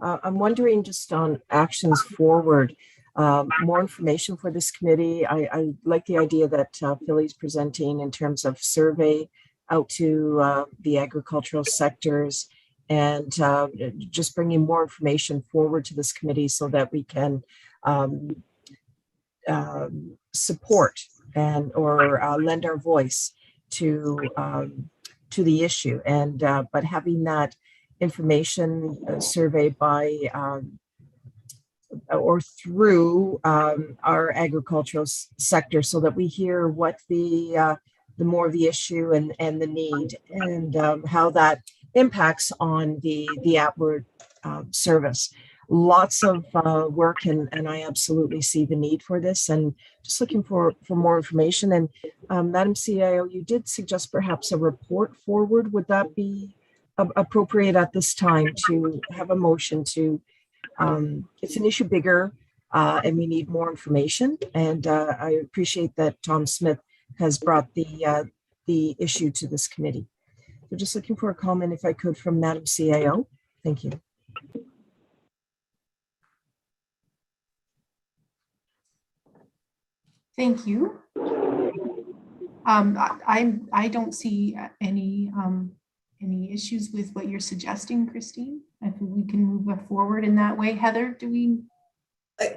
I'm wondering just on actions forward, more information for this committee. I like the idea that Philly's presenting in terms of survey out to the agricultural sectors and just bringing more information forward to this committee so that we can support and or lend our voice to the issue, and but having that information survey by or through our agricultural sector, so that we hear what the more of the issue and the need, and how that impacts on the outward service. Lots of work, and I absolutely see the need for this, and just looking for more information. And Madam CIO, you did suggest perhaps a report forward. Would that be appropriate at this time to have a motion to, it's an issue bigger and we need more information. And I appreciate that Tom Smith has brought the issue to this committee. So just looking for a comment, if I could, from Madam CIO. Thank you. Thank you. I don't see any issues with what you're suggesting, Christine. I think we can move forward in that way. Heather, do we?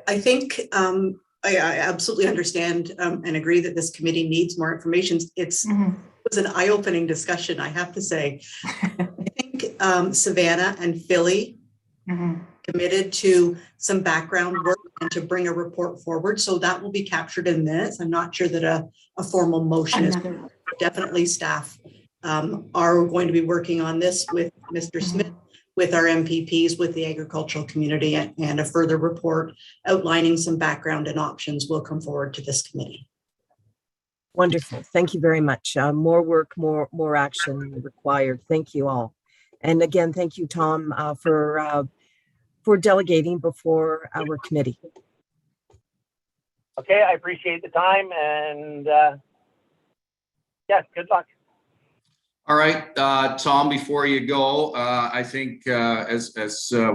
I think I absolutely understand and agree that this committee needs more information. It was an eye-opening discussion, I have to say. I think Savannah and Philly committed to some background work and to bring a report forward. So that will be captured in minutes. I'm not sure that a formal motion is definitely staff are going to be working on this with Mr. Smith, with our MPPs, with the agricultural community, and a further report outlining some background and options will come forward to this committee. Wonderful. Thank you very much. More work, more action required. Thank you all. And again, thank you, Tom, for delegating before our committee. Okay, I appreciate the time, and yeah, good luck. All right, Tom, before you go, I think as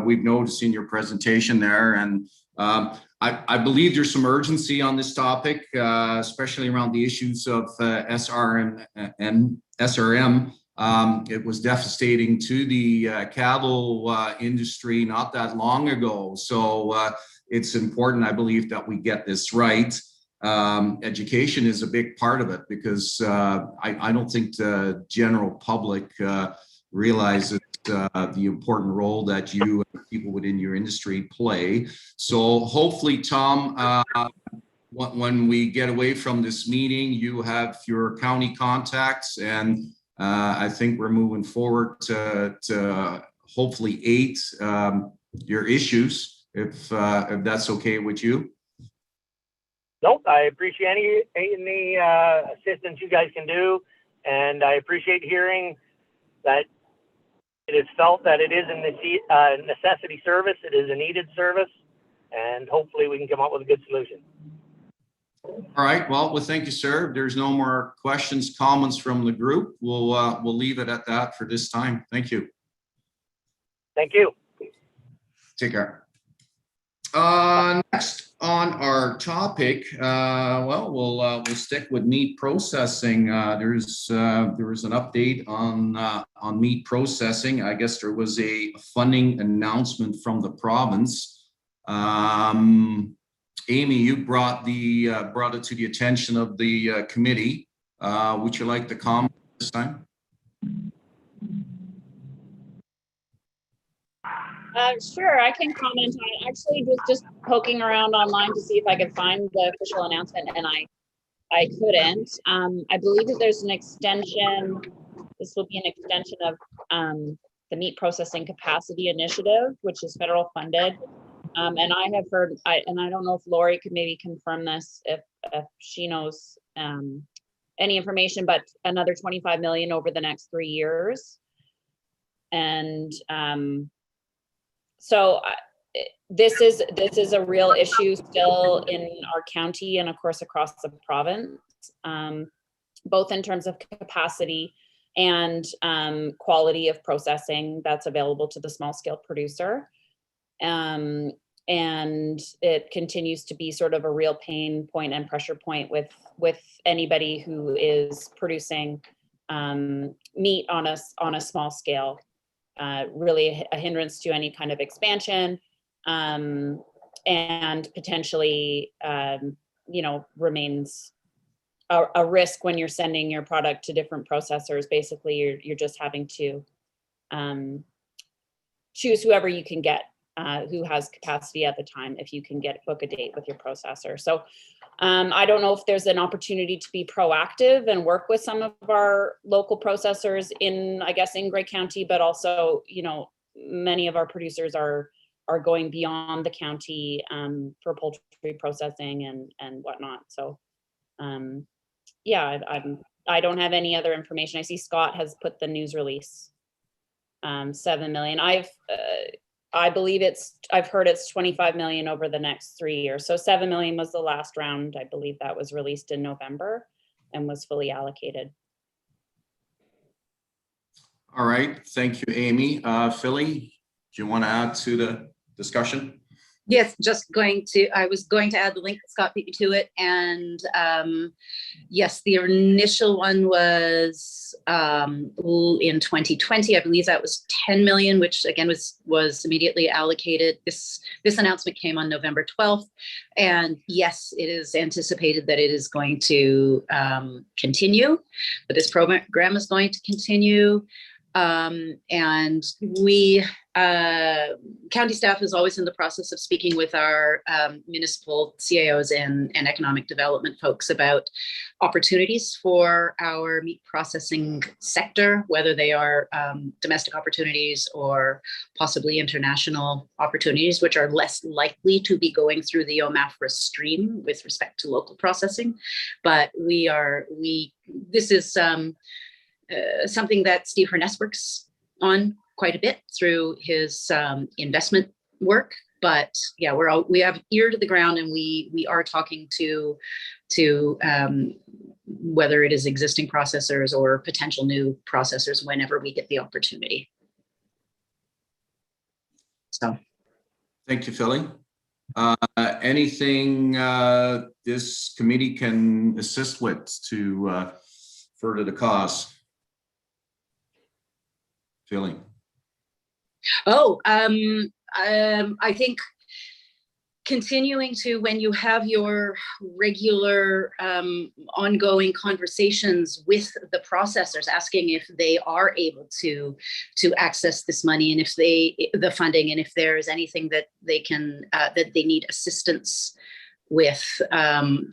we've noticed in your presentation there, and I believe there's some urgency on this topic, especially around the issues of SRM and SRM. It was devastating to the cattle industry not that long ago. So it's important, I believe, that we get this right. Education is a big part of it, because I don't think the general public realizes the important role that you and people within your industry play. So hopefully, Tom, when we get away from this meeting, you have your county contacts, and I think we're moving forward to hopefully aid your issues, if that's okay with you. Nope, I appreciate any assistance you guys can do, and I appreciate hearing that it is felt that it is a necessity service, it is a needed service, and hopefully we can come up with a good solution. All right, well, thank you, sir. If there's no more questions, comments from the group, we'll leave it at that for this time. Thank you. Thank you. Take care. Next on our topic, we'll stick with meat processing. There was an update on meat processing. I guess there was a funding announcement from the province. Amy, you brought it to the attention of the committee. Would you like to comment this time? Sure, I can comment on it. Actually, just poking around online to see if I could find the official announcement, and I couldn't. I believe that there's an extension. This will be an extension of the Meat Processing Capacity Initiative, which is federal funded. And I have heard, and I don't know if Lori could maybe confirm this if she knows any information, but another 25 million over the next 3 years. And so this is a real issue still in our county and of course across the province, both in terms of capacity and quality of processing that's available to the small scale producer. And it continues to be sort of a real pain point and pressure point with anybody who is producing meat on a small scale. Really a hindrance to any kind of expansion, and potentially, remains a risk when you're sending your product to different processors. Basically, you're just having to choose whoever you can get, who has capacity at the time, if you can book a date with your processor. So I don't know if there's an opportunity to be proactive and work with some of our local processors in Grey County, but also, many of our producers are going beyond the county for poultry processing and whatnot. So yeah, I don't have any other information. I see Scott has put the news release, 7 million. I believe I've heard it's 25 million over the next 3 years. So 7 million was the last round. I believe that was released in November and was fully allocated. All right, thank you, Amy. Philly, do you want to add to the discussion? Yes, I was going to add the link that Scott beat me to it. And yes, the initial one was in 2020. I believe that was 10 million, which again was immediately allocated. This announcement came on November 12th. And yes, it is anticipated that it is going to continue, but this program is going to continue. And we, county staff is always in the process of speaking with our municipal CAOs and economic development folks about opportunities for our meat processing sector, whether they are domestic opportunities or possibly international opportunities, which are less likely to be going through the OMAFRA stream with respect to local processing. But this is something that Steve Hurness works on quite a bit through his investment work. But yeah, we have ear to the ground, and we are talking to whether it is existing processors or potential new processors whenever we get the opportunity. So. Thank you, Philly. Anything this committee can assist with to further the cause? Philly. Oh, I think continuing to, when you have your regular ongoing conversations with the processors, asking if they are able to access this money, and if the funding, and if there is anything that they can that they need assistance with,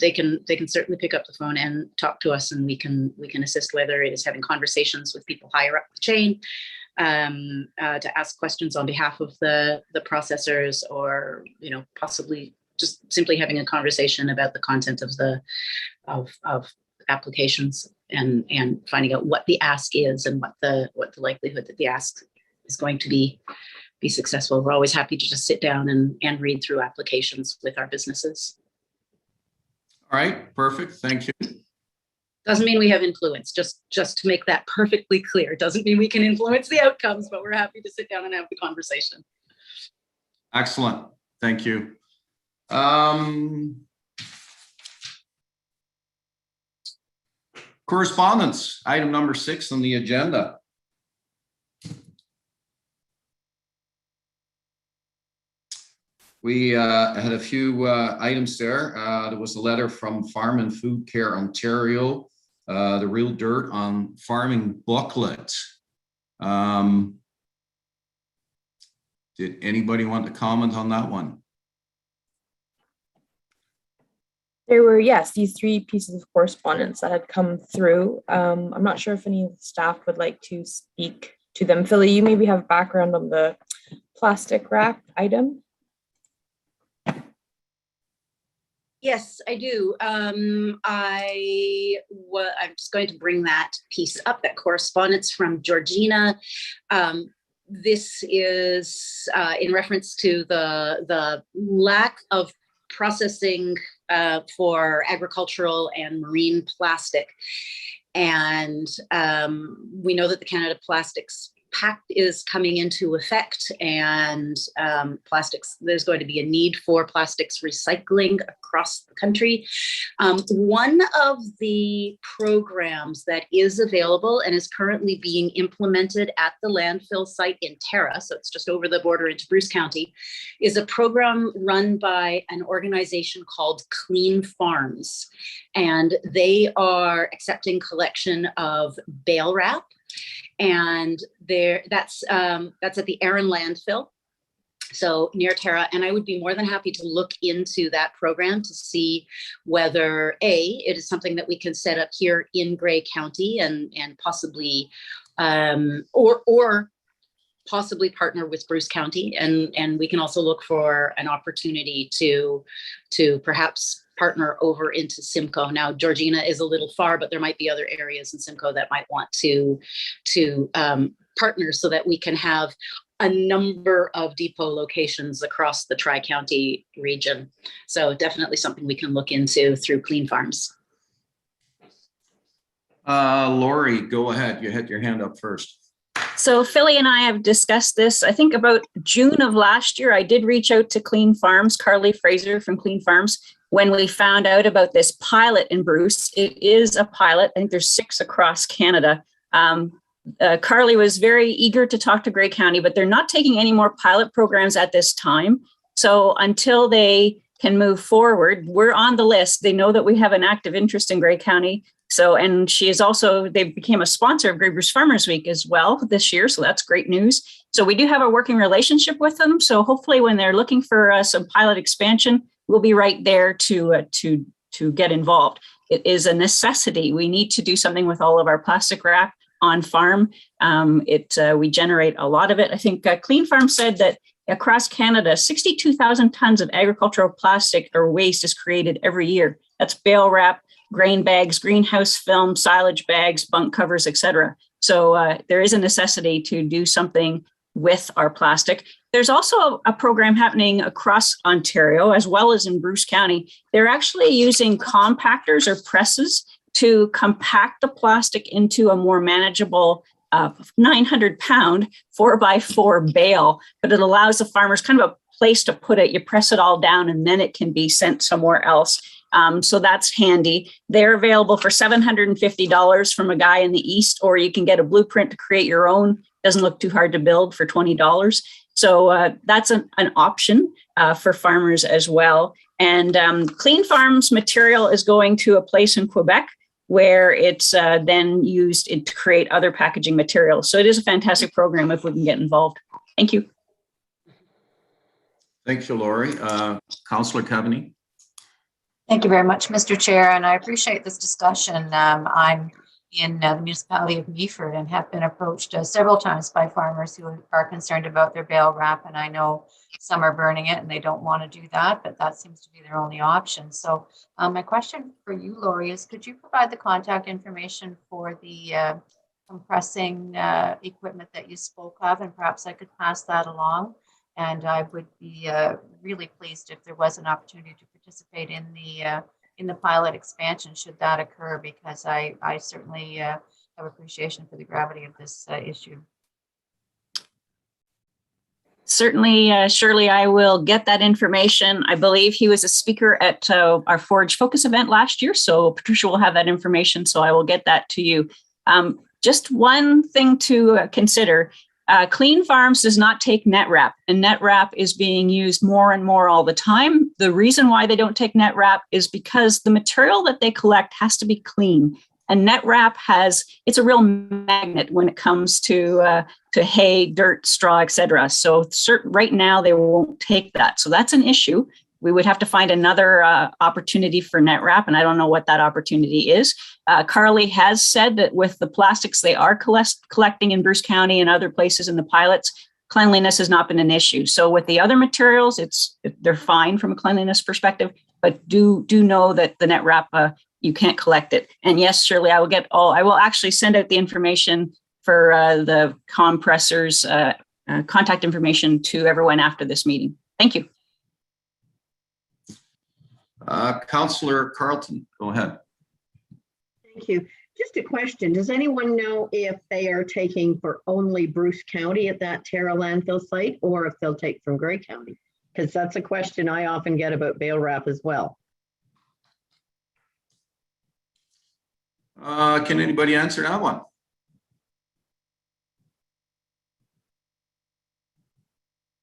they can certainly pick up the phone and talk to us, and we can assist, whether it is having conversations with people higher up the chain, to ask questions on behalf of the processors, or possibly just simply having a conversation about the content of the applications, and finding out what the ask is, and what the likelihood that the ask is going to be successful. We're always happy to just sit down and read through applications with our businesses. All right, perfect. Thank you. Doesn't mean we have influence, just to make that perfectly clear. Doesn't mean we can influence the outcomes, but we're happy to sit down and have the conversation. Excellent. Thank you. Correspondence, item number 6 on the agenda. We had a few items there. There was a letter from Farm and Food Care Ontario, the Real Dirt on Farming booklet. Did anybody want to comment on that one? There were, yes, these 3 pieces of correspondence that had come through. I'm not sure if any of the staff would like to speak to them. Philly, you maybe have background on the plastic wrap item. Yes, I do. I'm just going to bring that piece up, that correspondence from Georgina. This is in reference to the lack of processing for agricultural and marine plastic. And we know that the Canada Plastics Pact is coming into effect, and there's going to be a need for plastics recycling across the country. One of the programs that is available and is currently being implemented at the landfill site in Tara, so it's just over the border into Bruce County, is a program run by an organization called Clean Farms. And they are accepting collection of bale wrap, and that's at the Erin landfill, so near Tara. And I would be more than happy to look into that program to see whether it is something that we can set up here in Grey County, and possibly or possibly partner with Bruce County, and we can also look for an opportunity to perhaps partner over into Simcoe. Now, Georgina is a little far, but there might be other areas in Simcoe that might want to partner, so that we can have a number of depot locations across the Tri-County region. So definitely something we can look into through Clean Farms. Lori, go ahead. You had your hand up first. So Philly and I have discussed this, I think about June of last year. I did reach out to Clean Farms, Carly Fraser from Clean Farms, when we found out about this pilot in Bruce. It is a pilot. I think there's 6 across Canada. Carly was very eager to talk to Grey County, but they're not taking any more pilot programs at this time. So until they can move forward, we're on the list. They know that we have an active interest in Grey County. So, and she is also, they became a sponsor of Grey Bruce Farmers Week as well this year. So that's great news. So we do have a working relationship with them. So hopefully when they're looking for some pilot expansion, we'll be right there to get involved. It is a necessity. We need to do something with all of our plastic wrap on farm. We generate a lot of it. I think Clean Farm said that across Canada, 62,000 tons of agricultural plastic or waste is created every year. That's bale wrap, grain bags, greenhouse film, silage bags, bunk covers, etc. So there is a necessity to do something with our plastic. There's also a program happening across Ontario, as well as in Bruce County. They're actually using compactors or presses to compact the plastic into a more manageable 900-pound 4x4 bale, but it allows the farmers kind of a place to put it. You press it all down and then it can be sent somewhere else. So that's handy. They're available for $750 from a guy in the East, or you can get a blueprint to create your own. Doesn't look too hard to build for $20. So that's an option for farmers as well. And Clean Farms material is going to a place in Quebec where it's then used to create other packaging materials. So it is a fantastic program if we can get involved. Thank you. Thank you, Lori. Councillor Cavaney. Thank you very much, Mr. Chair, and I appreciate this discussion. I'm in the municipality of Meaford and have been approached several times by farmers who are concerned about their bale wrap, and I know some are burning it and they don't want to do that, but that seems to be their only option. So my question for you, Lori, is could you provide the contact information for the compressing equipment that you spoke of, and perhaps I could pass that along? And I would be really pleased if there was an opportunity to participate in the pilot expansion should that occur, because I certainly have appreciation for the gravity of this issue. Certainly, Shirley, I will get that information. I believe he was a speaker at our Forage Focus event last year, so Patricia will have that information, so I will get that to you. Just one thing to consider. Clean Farms does not take net wrap, and net wrap is being used more and more all the time. The reason why they don't take net wrap is because the material that they collect has to be clean. And net wrap it's a real magnet when it comes to hay, dirt, straw, etc. So right now they won't take that. So that's an issue. We would have to find another opportunity for net wrap, and I don't know what that opportunity is. Carly has said that with the plastics they are collecting in Bruce County and other places in the pilots, cleanliness has not been an issue. So with the other materials, they're fine from a cleanliness perspective, but do know that the net wrap, you can't collect it. And yes, Shirley, I will actually send out the information for the compressors, contact information to everyone after this meeting. Thank you. Councillor Carlton, go ahead. Thank you. Just a question. Does anyone know if they are taking for only Bruce County at that Terra landfill site, or if they'll take from Grey County? Because that's a question I often get about bale wrap as well. Can anybody answer that one?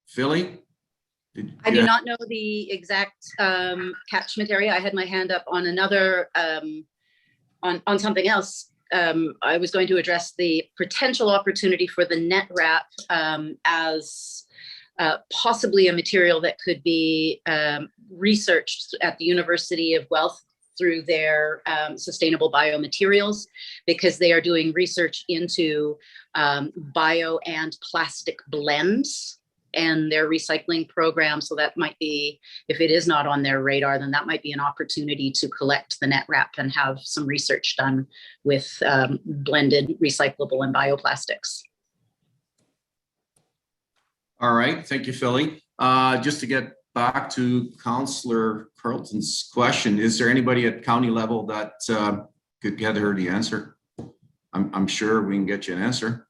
Philly? I do not know the exact catchment area. I had my hand up on another, on something else. I was going to address the potential opportunity for the net wrap as possibly a material that could be researched at the University of Guelph through their sustainable biomaterials, because they are doing research into bio and plastic blends and their recycling program. So that might be, if it is not on their radar, then that might be an opportunity to collect the net wrap and have some research done with blended recyclable and bioplastics. All right, thank you, Philly. Just to get back to Councillor Carlton's question, is there anybody at county level that could get her the answer? I'm sure we can get you an answer.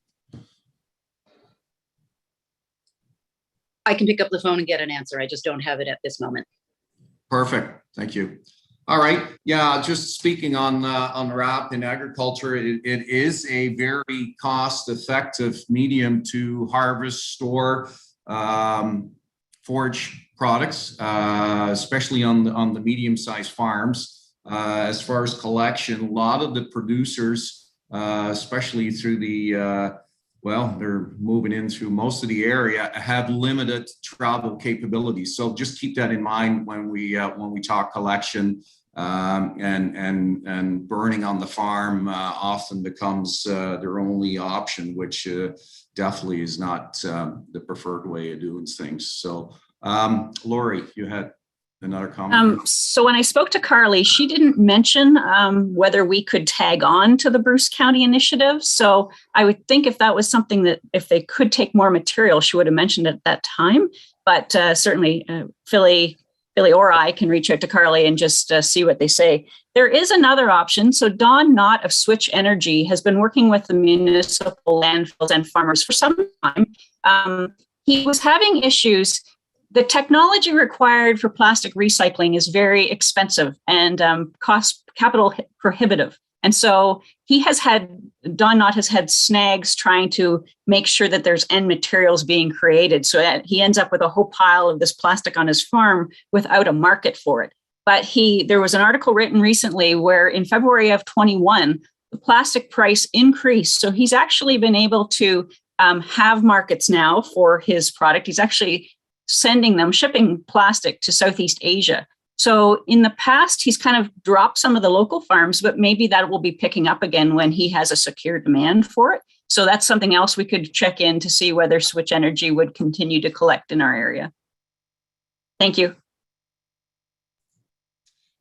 I can pick up the phone and get an answer. I just don't have it at this moment. Perfect. Thank you. All right. Yeah, just speaking on wrap in agriculture, it is a very cost-effective medium to harvest, store, forage products, especially on the medium-sized farms. As far as collection, a lot of the producers, especially through the they're moving in through most of the area, have limited travel capabilities. So just keep that in mind when we talk collection, and burning on the farm often becomes their only option, which definitely is not the preferred way of doing things. So Lori, you had another comment. So when I spoke to Carly, she didn't mention whether we could tag on to the Bruce County initiative. So I would think if that was something that if they could take more material, she would have mentioned it at that time. But certainly, Philly, Billy or I can reach out to Carly and just see what they say. There is another option. So Don Knott of Switch Energy has been working with the municipal landfills and farmers for some time. He was having issues. The technology required for plastic recycling is very expensive and capital prohibitive. And so Don Knott has had snags trying to make sure that there's end materials being created, so that he ends up with a whole pile of this plastic on his farm without a market for it. But there was an article written recently where in February of 21, the plastic price increased. So he's actually been able to have markets now for his product. He's actually shipping plastic to Southeast Asia. So in the past, he's kind of dropped some of the local farms, but maybe that will be picking up again when he has a secure demand for it. So that's something else we could check in to see whether Switch Energy would continue to collect in our area. Thank you.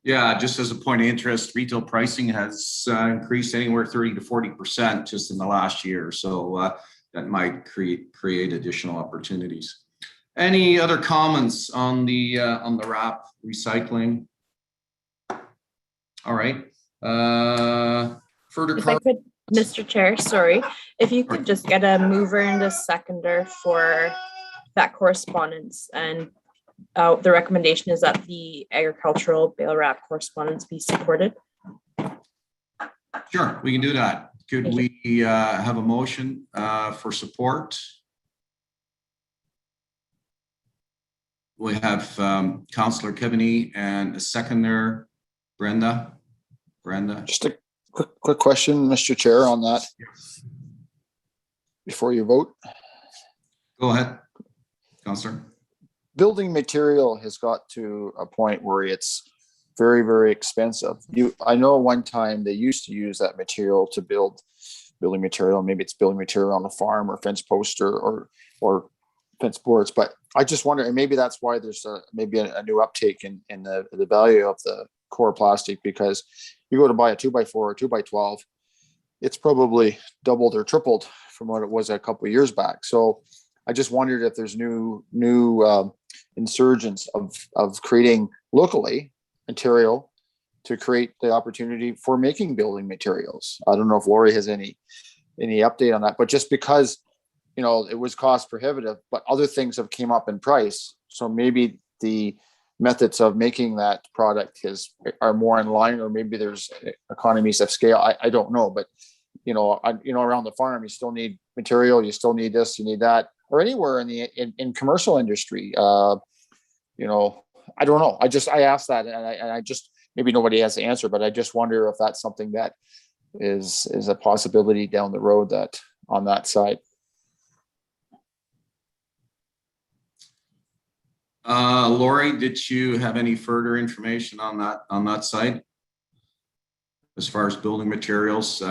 Yeah, just as a point of interest, retail pricing has increased anywhere 30 to 40% just in the last year. So that might create additional opportunities. Any other comments on the wrap recycling? All right. Further if I could, Mr. Chair, sorry, if you could just get a mover and a seconder for that correspondence, and the recommendation is that the agricultural bale wrap correspondence be supported. Sure, we can do that. Could we have a motion for support? We have Councillor Kevany and a seconder, Brenda. Just a quick question, Mr. Chair, on that before you vote. Go ahead, Councillor. Building material has got to a point where it's very, very expensive. I know one time they used to use that material to build building material. Maybe it's building material on a farm or fence poster or fence boards, but I just wonder, and maybe that's why there's maybe a new uptake in the value of the core plastic, because you go to buy a 2x4 or 2x12, it's probably doubled or tripled from what it was a couple of years back. So I just wondered if there's new insurgents of creating locally material to create the opportunity for making building materials. I don't know if Lori has any update on that, but just because it was cost prohibitive, but other things have came up in price. So maybe the methods of making that product are more in line, or maybe there's economies of scale. I don't know, but around the farm, you still need material, you still need this, you need that, or anywhere in commercial industry. I don't know. I asked that, and I just, maybe nobody has the answer, but I just wonder if that's something that is a possibility down the road that on that side. Lori, did you have any further information on that site as far as building materials?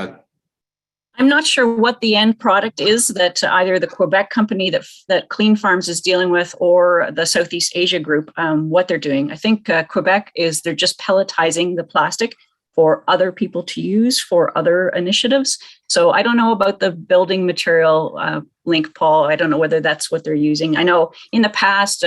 I'm not sure what the end product is that either the Quebec company that Clean Farms is dealing with or the Southeast Asia group, what they're doing. I think Quebec they're just pelletizing the plastic for other people to use for other initiatives. So I don't know about the building material link, Paul. I don't know whether that's what they're using. I know in the past,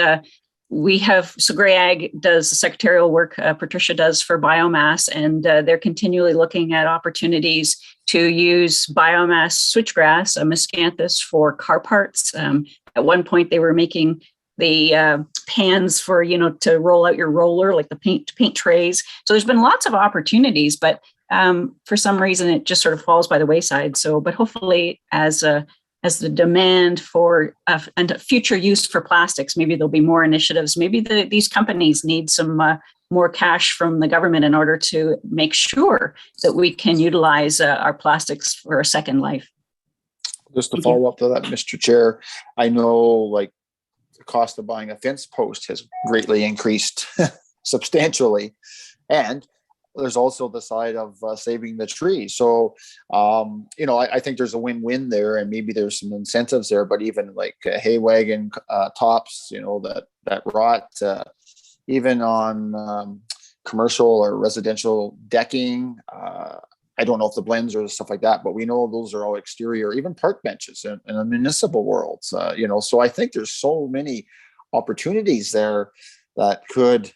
Grey Ag does the secretarial work, Patricia does for biomass, and they're continually looking at opportunities to use biomass switchgrass, miscanthus, for car parts. At one point, they were making the pans for, to roll out your roller, like the paint trays. So there's been lots of opportunities, but for some reason, it just sort of falls by the wayside. So, but hopefully as the demand for and future use for plastics, maybe there'll be more initiatives. Maybe these companies need some more cash from the government in order to make sure that we can utilize our plastics for a second life. Just to follow up to that, Mr. Chair, I know the cost of buying a fence post has greatly increased substantially, and there's also the side of saving the tree. So, I think there's a win-win there, and maybe there's some incentives there, but even like hay wagon tops, that rot, even on commercial or residential decking. I don't know if the blends or stuff like that, but we know those are all exterior, even park benches in the municipal world. So I think there's so many opportunities there that could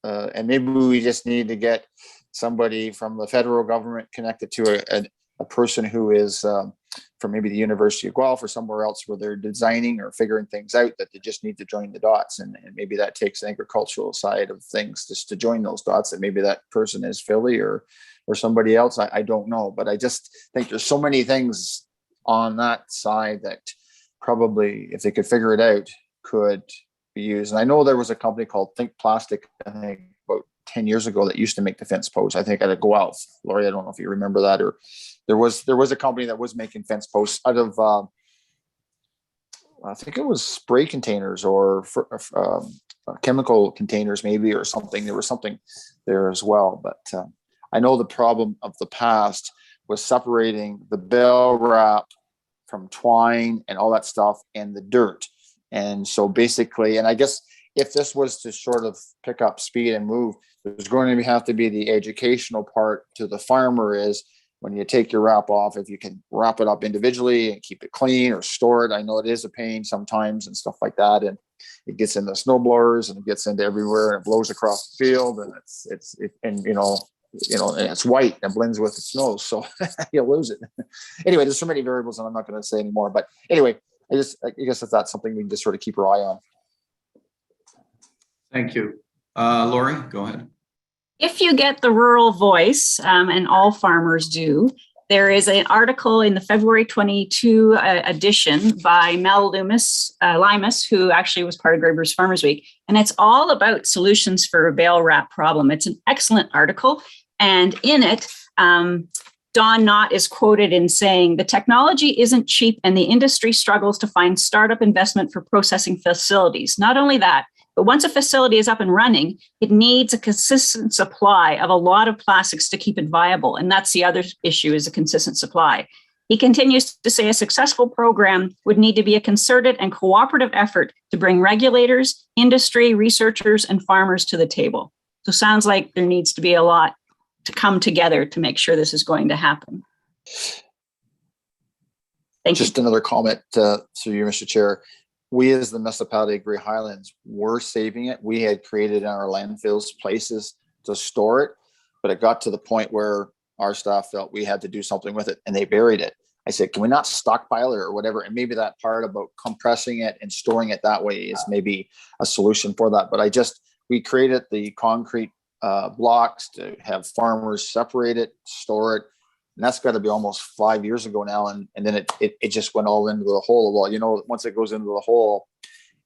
and maybe we just need to get somebody from the federal government connected to a person who is from maybe the University of Guelph or somewhere else where they're designing or figuring things out, that they just need to join the dots. And maybe that takes the agricultural side of things just to join those dots. And maybe that person is Philly or somebody else. I don't know, but I just think there's so many things on that side that probably, if they could figure it out, could be used. And I know there was a company called Think Plastic, I think about 10 years ago, that used to make the fence posts. I think at a Guelph. Laurie, I don't know if you remember that, or there was a company that was making fence posts out of I think it was spray containers or chemical containers maybe, or something. There was something there as well. But I know the problem of the past was separating the bale wrap from twine and all that stuff and the dirt. And so basically, and I guess if this was to sort of pick up speed and move, there's going to have to be the educational part to the farmer is, when you take your wrap off, if you can wrap it up individually and keep it clean or store it. I know it is a pain sometimes and stuff like that. And it gets into snow blowers and it gets into everywhere and it blows across the field, and and and it's white and blends with the snow. So you'll lose it. Anyway, there's so many variables and I'm not going to say anymore, but anyway, I guess if that's something we can just sort of keep our eye on. Thank you. Laurie, go ahead. If you get the rural voice, and all farmers do, there is an article in the February 22 edition by Mel Limas, who actually was part of Grey Bruce Farmers Week. And it's all about solutions for a bale wrap problem. It's an excellent article. And in it, Don Knott is quoted in saying, "The technology isn't cheap and the industry struggles to find startup investment for processing facilities. Not only that, but once a facility is up and running, it needs a consistent supply of a lot of plastics to keep it viable." And that's the other issue, is a consistent supply. He continues to say a successful program would need to be a concerted and cooperative effort to bring regulators, industry, researchers, and farmers to the table. So sounds like there needs to be a lot to come together to make sure this is going to happen. Just another comment through you, Mr. Chair. We as the municipality of Grey Highlands were saving it. We had created in our landfills places to store it, but it got to the point where our staff felt we had to do something with it and they buried it. I said, can we not stockpile it or whatever? And maybe that part about compressing it and storing it that way is maybe a solution for that. But we created the concrete blocks to have farmers separate it, store it. And that's got to be almost 5 years ago now. And then it just went all into the hole. Well, once it goes into the hole,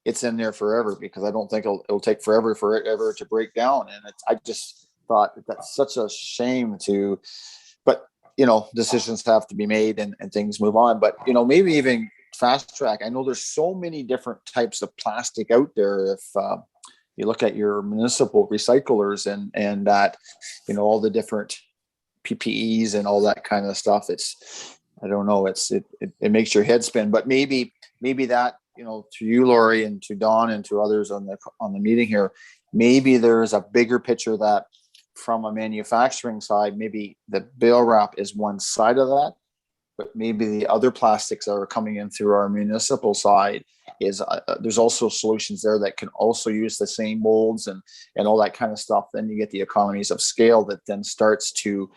it's in there forever, because I don't think it'll take forever for it ever to break down. And I just thought that's such a shame but decisions have to be made and things move on. But, maybe even fast track. I know there's so many different types of plastic out there. If you look at your municipal recyclers and that, all the different PPEs and all that kind of stuff. I don't know. It makes your head spin, but maybe that, to you, Laurie, and to Don and to others on the meeting here, maybe there's a bigger picture that from a manufacturing side, maybe the bale wrap is one side of that, but maybe the other plastics that are coming in through our municipal side is there's also solutions there that can also use the same molds and all that kind of stuff. Then you get the economies of scale that then starts to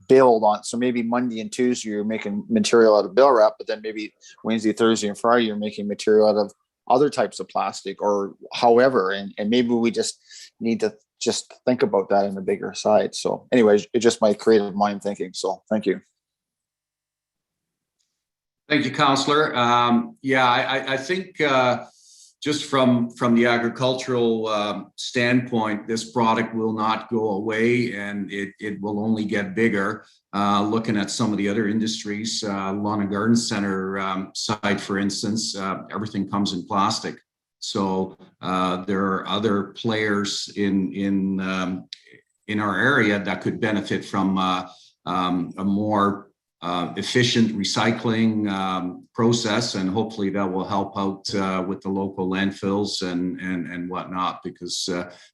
build on. So maybe Monday and Tuesday you're making material out of bale wrap, but then maybe Wednesday, Thursday, and Friday you're making material out of other types of plastic or however. And maybe we just need to just think about that in a bigger side. So anyways, it's just my creative mind thinking. So thank you. Thank you, Councillor. I think just from the agricultural standpoint, this product will not go away, and it will only get bigger. Looking at some of the other industries, lawn and garden center side, for instance, everything comes in plastic. So there are other players in our area that could benefit from a more efficient recycling process, and hopefully that will help out with the local landfills and whatnot, because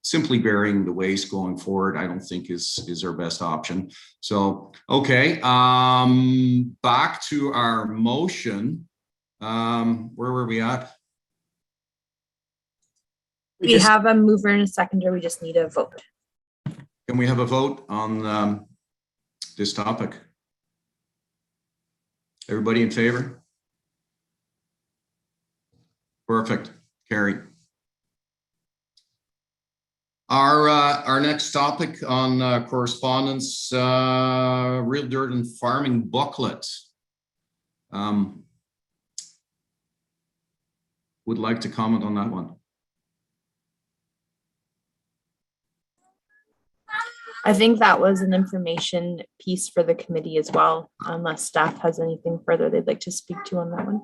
simply burying the waste going forward, I don't think is our best option. So, okay, back to our motion. Where were we at? We have a mover and a seconder. We just need a vote. Can we have a vote on this topic? Everybody in favor? Perfect. Carried. Our next topic on correspondence, Real Dirt and Farming booklet. Would like to comment on that one. I think that was an information piece for the committee as well, unless staff has anything further they'd like to speak to on that one.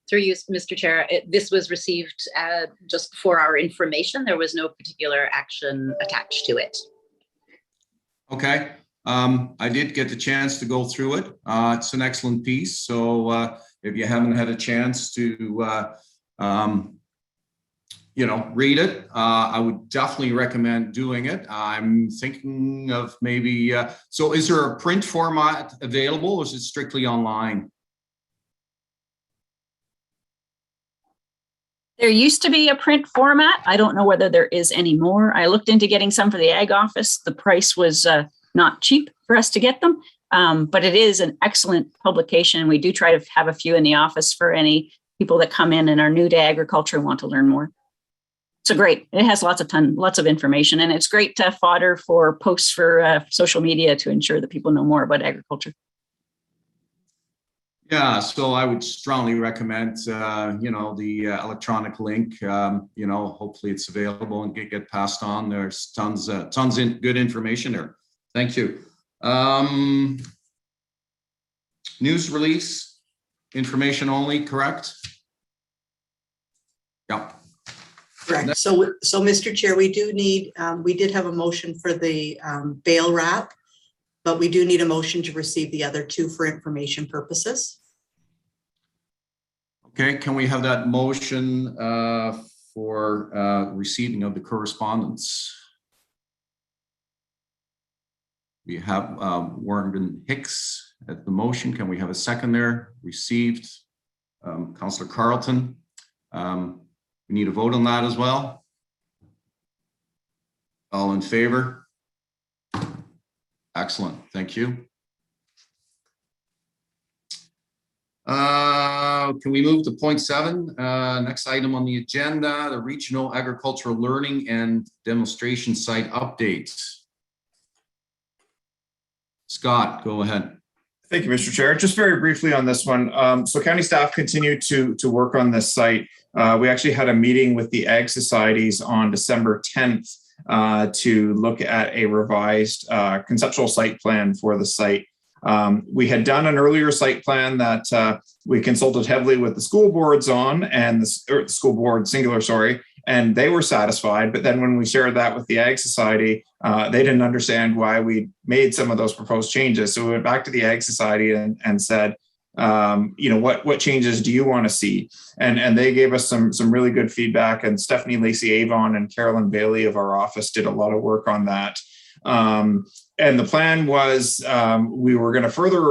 Through you, Mr. Chair, this was received just for our information. There was no particular action attached to it. Okay. I did get the chance to go through it. It's an excellent piece. So if you haven't had a chance to, read it, I would definitely recommend doing it. I'm thinking of maybe, so is there a print format available or is it strictly online? There used to be a print format. I don't know whether there is anymore. I looked into getting some for the Ag office. The price was not cheap for us to get them, but it is an excellent publication. We do try to have a few in the office for any people that come in and are new to agriculture and want to learn more. So great. It has lots of information, and it's great fodder for posts for social media to ensure that people know more about agriculture. Yeah, so I would strongly recommend, the electronic link. Hopefully it's available and get passed on. There's tons of good information there. Thank you. News release, information only, correct? Yeah. Correct. So Mr. Chair, we do need, we did have a motion for the bail wrap, but we do need a motion to receive the other two for information purposes. Okay, can we have that motion for receiving of the correspondence? We have Warren Hicks at the motion. Can we have a second there? Received. Councillor Carleton. We need a vote on that as well. All in favor? Excellent, thank you. Can we move to point 7? Next item on the agenda, the Regional Agricultural Learning and Demonstration Site updates. Scott, go ahead. Thank you, Mr. Chair. Just very briefly on this one. So county staff continue to work on this site. We actually had a meeting with the Ag Societies on December 10th to look at a revised conceptual site plan for the site. We had done an earlier site plan that we consulted heavily with the school boards on, and the school board singular, sorry, and they were satisfied. But then when we shared that with the Ag Society, they didn't understand why we made some of those proposed changes. So we went back to the Ag Society and said, what changes do you want to see? And they gave us some really good feedback. And Stephanie Lacey Avon and Carolyn Bailey of our office did a lot of work on that. And the plan was we were going to further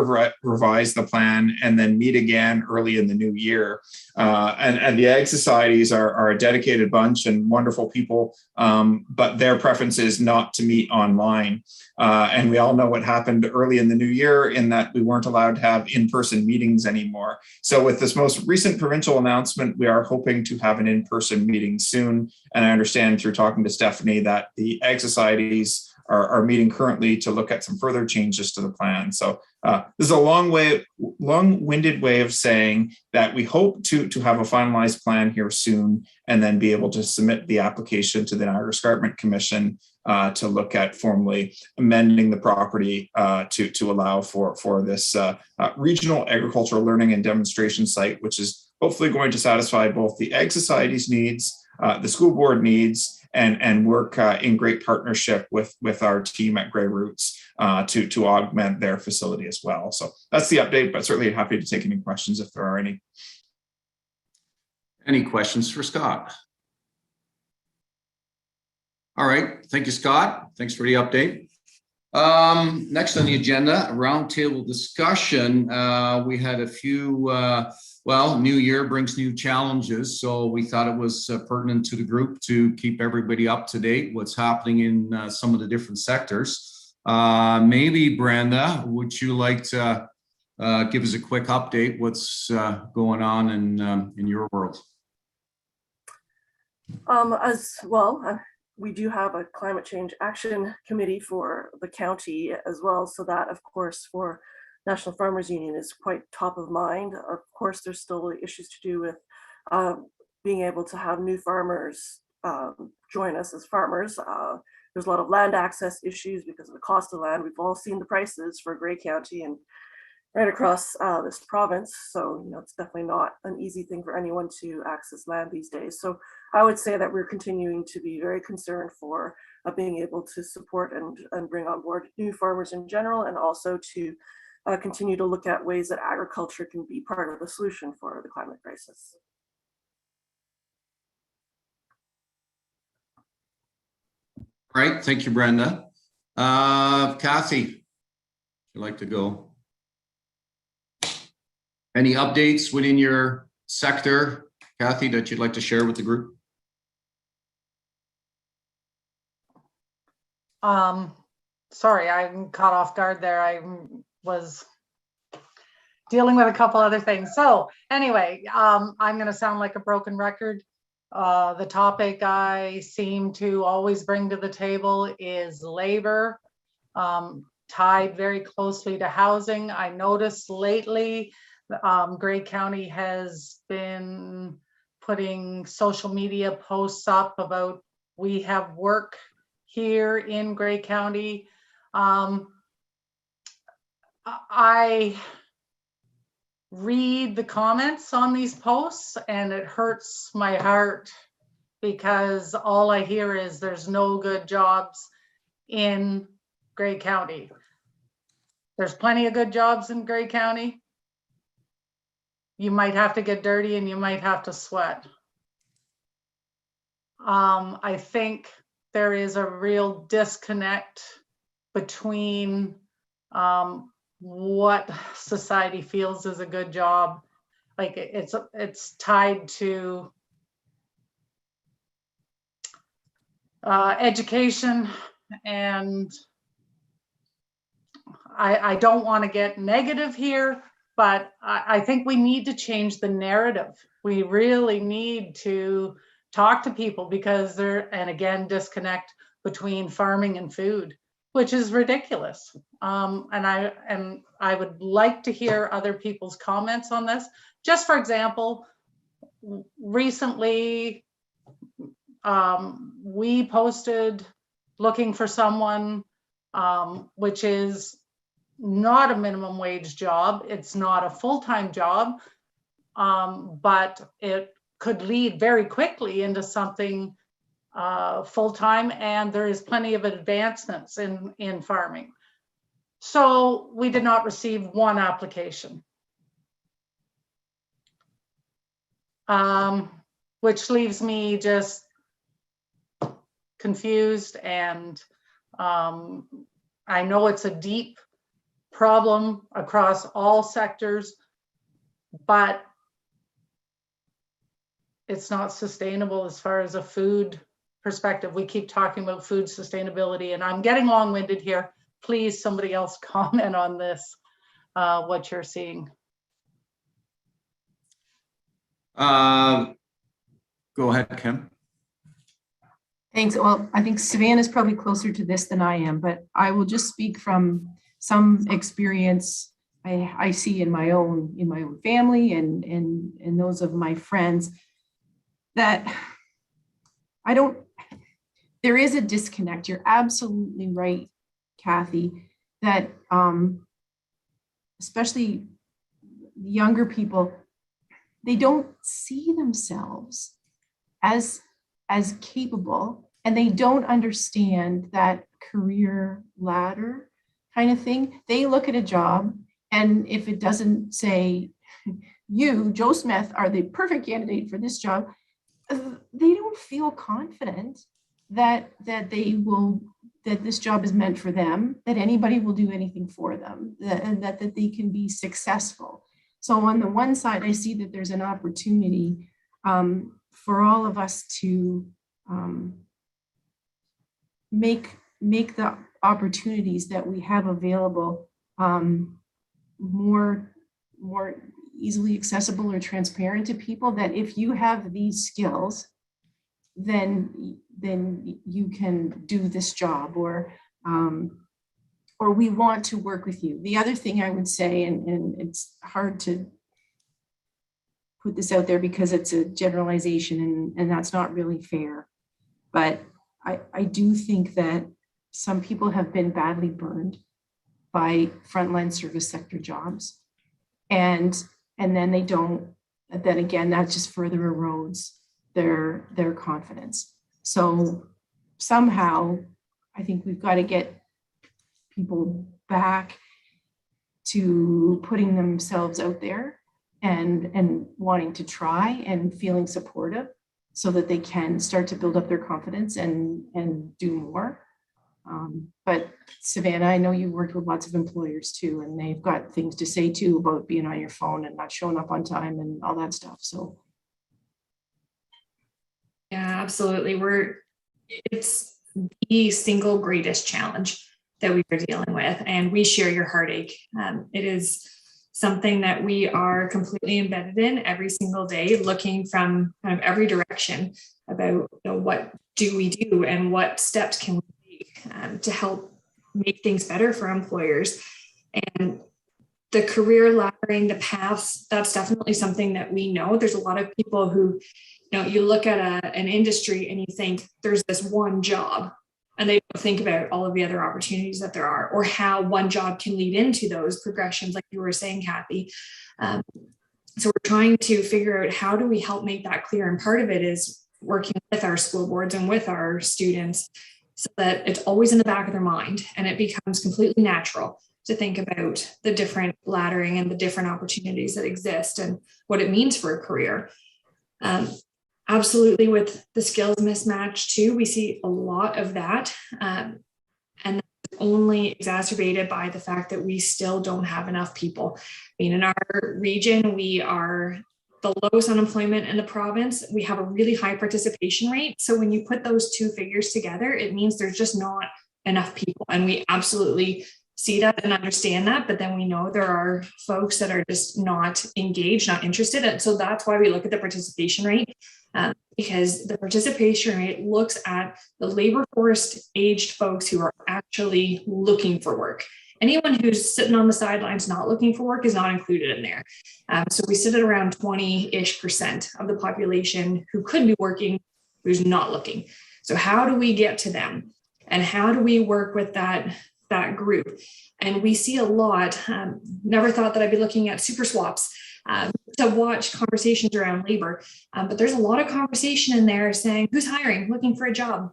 revise the plan and then meet again early in the new year. And the Ag Societies are a dedicated bunch and wonderful people, but their preference is not to meet online. And we all know what happened early in the new year in that we weren't allowed to have in-person meetings anymore. So with this most recent provincial announcement, we are hoping to have an in-person meeting soon. And I understand through talking to Stephanie that the Ag Societies are meeting currently to look at some further changes to the plan. So this is a long-winded way of saying that we hope to have a finalized plan here soon and then be able to submit the application to the Niagara Escarpment Commission to look at formally amending the property to allow for this regional agricultural learning and demonstration site, which is hopefully going to satisfy both the Ag Society's needs, the school board needs, and work in great partnership with our team at Grey Roots to augment their facility as well. So that's the update, but certainly happy to take any questions if there are any. Any questions for Scott? All right, thank you, Scott. Thanks for the update. Next on the agenda, a roundtable discussion. We had a few, well, new year brings new challenges. So we thought it was pertinent to the group to keep everybody up to date, what's happening in some of the different sectors. Maybe Brenda, would you like to give us a quick update? What's going on in your world? As well, we do have a climate change action committee for the county as well. So that, of course, for National Farmers Union is quite top of mind. Of course, there's still issues to do with being able to have new farmers join us as farmers. There's a lot of land access issues because of the cost of land. We've all seen the prices for Grey County and right across this province. So, you know, it's definitely not an easy thing for anyone to access land these days. So I would say that we're continuing to be very concerned for being able to support and bring on board new farmers in general, and also to continue to look at ways that agriculture can be part of the solution for the climate crisis. All right, thank you, Brenda. Kathy, would you like to go? Any updates within your sector, Kathy, that you'd like to share with the group? Sorry, I'm caught off guard there. I was dealing with a couple other things. So anyway, I'm going to sound like a broken record. The topic I seem to always bring to the table is labor, tied very closely to housing. I noticed lately Grey County has been putting social media posts up about we have work here in Grey County. I read the comments on these posts and it hurts my heart because all I hear is there's no good jobs in Grey County. There's plenty of good jobs in Grey County. You might have to get dirty and you might have to sweat. I think there is a real disconnect between what society feels is a good job. Like it's tied to education, and I don't want to get negative here, but I think we need to change the narrative. We really need to talk to people because and again, disconnect between farming and food, which is ridiculous. And I would like to hear other people's comments on this. Just for example, recently we posted looking for someone, which is not a minimum wage job. It's not a full-time job, but it could lead very quickly into something full-time, and there is plenty of advancements in farming. So we did not receive one application, which leaves me just confused. And I know it's a deep problem across all sectors, but it's not sustainable as far as a food perspective. We keep talking about food sustainability, and I'm getting long-winded here. Please, somebody else comment on this, what you're seeing. Go ahead, Kim. Thanks. Well, I think Savannah's probably closer to this than I am, but I will just speak from some experience I see in my own family and those of my friends, that there is a disconnect. You're absolutely right, Kathy, that especially younger people, they don't see themselves as capable, and they don't understand that career ladder kind of thing. They look at a job, and if it doesn't say, you, Joe Smith, are the perfect candidate for this job, they don't feel confident that they will that this job is meant for them, that anybody will do anything for them, and that they can be successful. So on the one side, I see that there's an opportunity for all of us to make the opportunities that we have available more easily accessible or transparent to people, that if you have these skills, then you can do this job, or we want to work with you. The other thing I would say, and it's hard to put this out there because it's a generalization and that's not really fair, but I do think that some people have been badly burned by frontline service sector jobs, and then they don't, then again, that just further erodes their confidence. So somehow I think we've got to get people back to putting themselves out there and wanting to try and feeling supportive so that they can start to build up their confidence and do more. But Savannah, I know you worked with lots of employers too, and they've got things to say too about being on your phone and not showing up on time and all that stuff. So yeah, absolutely. It's the single greatest challenge that we are dealing with, and we share your heartache. It is something that we are completely embedded in every single day, looking from kind of every direction about what do we do and what steps can we take to help make things better for employers. And the career laddering, the paths, that's definitely something that we know. There's a lot of people who, you look at an industry and you think there's this one job, and they don't think about all of the other opportunities that there are, or how one job can lead into those progressions, like you were saying, Kathy. So we're trying to figure out how do we help make that clear. And part of it is working with our school boards and with our students so that it's always in the back of their mind and it becomes completely natural to think about the different laddering and the different opportunities that exist and what it means for a career. Absolutely, with the skills mismatch too, we see a lot of that, and that's only exacerbated by the fact that we still don't have enough people. I mean, in our region, we are the lowest unemployment in the province. We have a really high participation rate. So when you put those two figures together, it means there's just not enough people, and we absolutely see that and understand that, but then we know there are folks that are just not engaged, not interested. And so that's why we look at the participation rate, because the participation rate looks at the labor force aged folks who are actually looking for work. Anyone who's sitting on the sidelines not looking for work is not included in there. So we sit at around 20-ish% of the population who could be working, who's not looking. So how do we get to them? And how do we work with that group? And we see a lot, never thought that I'd be looking at super swaps to watch conversations around labor, but there's a lot of conversation in there saying, who's hiring, looking for a job?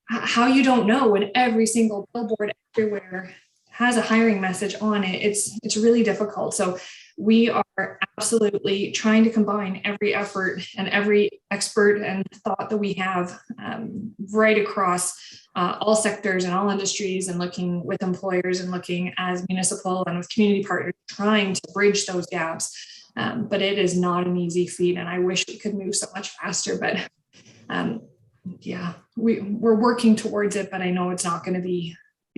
How you don't know when every single billboard everywhere has a hiring message on it. It's really difficult. So we are absolutely trying to combine every effort and every expert and thought that we have right across all sectors and all industries, and looking with employers and looking as municipal and with community partners, trying to bridge those gaps. But it is not an easy feat, and I wish we could move so much faster, but yeah, we're working towards it, but I know it's not going to be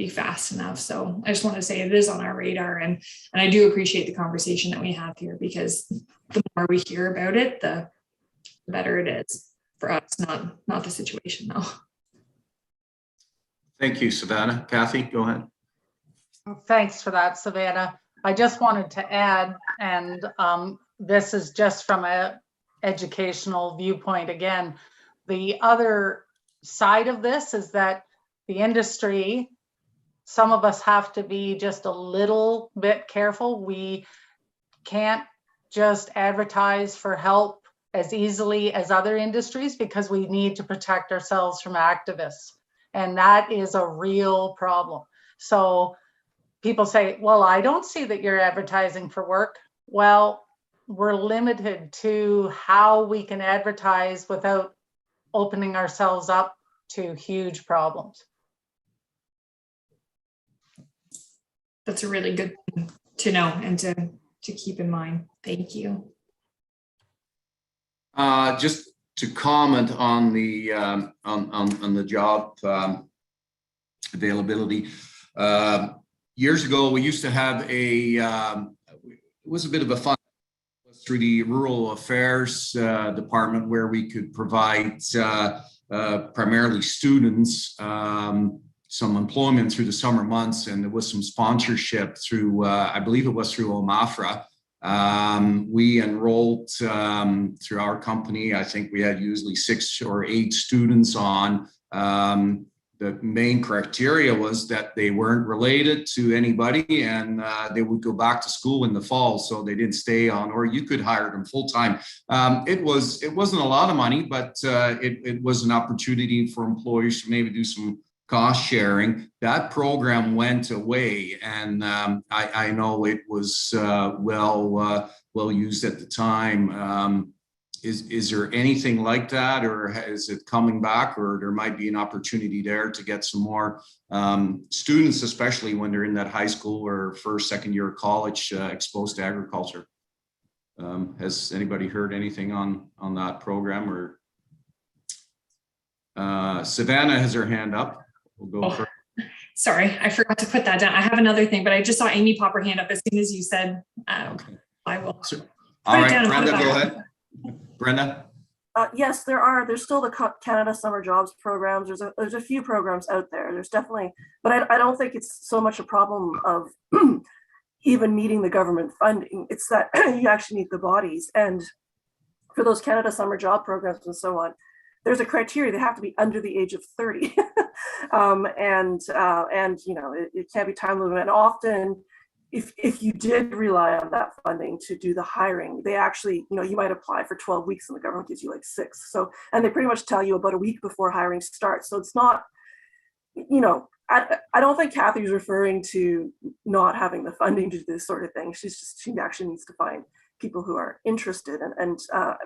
fast enough. So I just want to say it is on our radar, and I do appreciate the conversation that we have here, because the more we hear about it, the better it is for us, not the situation though. Thank you, Savannah. Kathy, go ahead. Thanks for that, Savannah. I just wanted to add, and this is just from an educational viewpoint again, the other side of this is that the industry, some of us have to be just a little bit careful. We can't just advertise for help as easily as other industries, because we need to protect ourselves from activists. And that is a real problem. So people say, well, I don't see that you're advertising for work. Well, we're limited to how we can advertise without opening ourselves up to huge problems. That's a really good thing to know and to keep in mind. Thank you. Just to comment on the on the job availability. Years ago, we used to have a it was a bit of a fun through the Rural Affairs Department, where we could provide primarily students some employment through the summer months, and there was some sponsorship through I believe it was through OMAFRA. We enrolled through our company. I think we had usually 6 or 8 students on. The main criteria was that they weren't related to anybody, and they would go back to school in the fall, so they didn't stay on, or you could hire them full time. It wasn't a lot of money, but it was an opportunity for employers to maybe do some cost sharing. That program went away, and I know it was well used at the time. Is there anything like that, or is it coming back, or there might be an opportunity there to get some more students, especially when they're in that high school or first, second year of college, exposed to agriculture? Has anybody heard anything on that program? Or Savannah has her hand up. We'll go first. Sorry, I forgot to put that down. I have another thing, but I just saw Amy pop her hand up as soon as you said. Okay. I will. All right, Brenda, go ahead. Brenda? Yes, there's still the Canada Summer Jobs programs. There's a few programs out there. There's definitely, but I don't think it's so much a problem of even meeting the government funding. It's that you actually need the bodies. And for those Canada Summer Job programs and so on, there's a criteria. They have to be under the age of 30. And you know, it can't be time limited. And often, if you did rely on that funding to do the hiring, they actually, you know, you might apply for 12 weeks and the government gives you like 6. So, and they pretty much tell you about a week before hiring starts. So it's not, you know, I don't think Kathy's referring to not having the funding to do this sort of thing. She actually needs to find people who are interested, and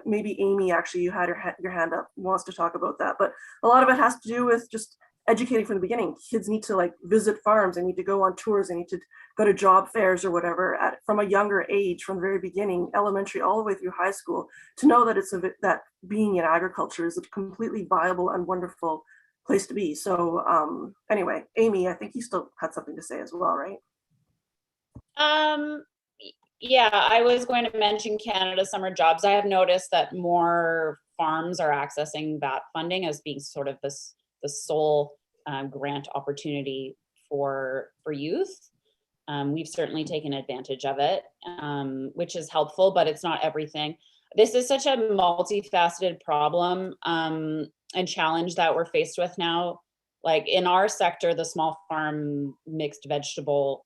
maybe Amy, actually, you had your hand up, wants to talk about that. But a lot of it has to do with just educating from the beginning. Kids need to like visit farms, they need to go on tours, they need to go to job fairs or whatever from a younger age, from the very beginning, elementary all the way through high school, to know that that being in agriculture is a completely viable and wonderful place to be. So anyway, Amy, I think you still had something to say as well, right? Yeah, I was going to mention Canada Summer Jobs. I have noticed that more farms are accessing that funding as being sort of the sole grant opportunity for youth. We've certainly taken advantage of it, which is helpful, but it's not everything. This is such a multifaceted problem and challenge that we're faced with now. Like in our sector, the small farm mixed vegetable,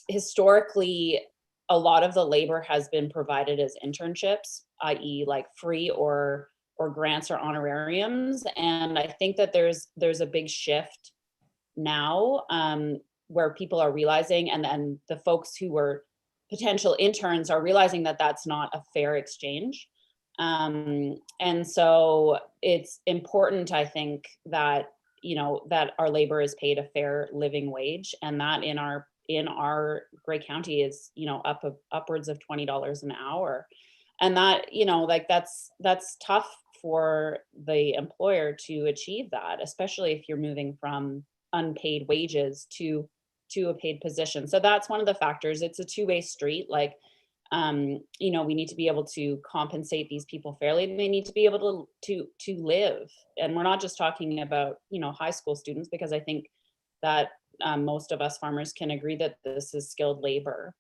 historically, a lot of the labor has been provided as internships, i.e. like free or grants or honorariums. And I think that there's a big shift now where people are realizing, and then the folks who were potential interns are realizing that that's not a fair exchange. And so it's important, I think, that, you know, that our labor is paid a fair living wage, and that in our Grey County is, you know, upwards of $20 an hour. And that, you know, like that's tough for the employer to achieve that, especially if you're moving from unpaid wages to a paid position. So that's one of the factors. It's a two-way street. Like, you know, we need to be able to compensate these people fairly. They need to be able to live. And we're not just talking about, you know, high school students, because I think that most of us farmers can agree that this is skilled labor.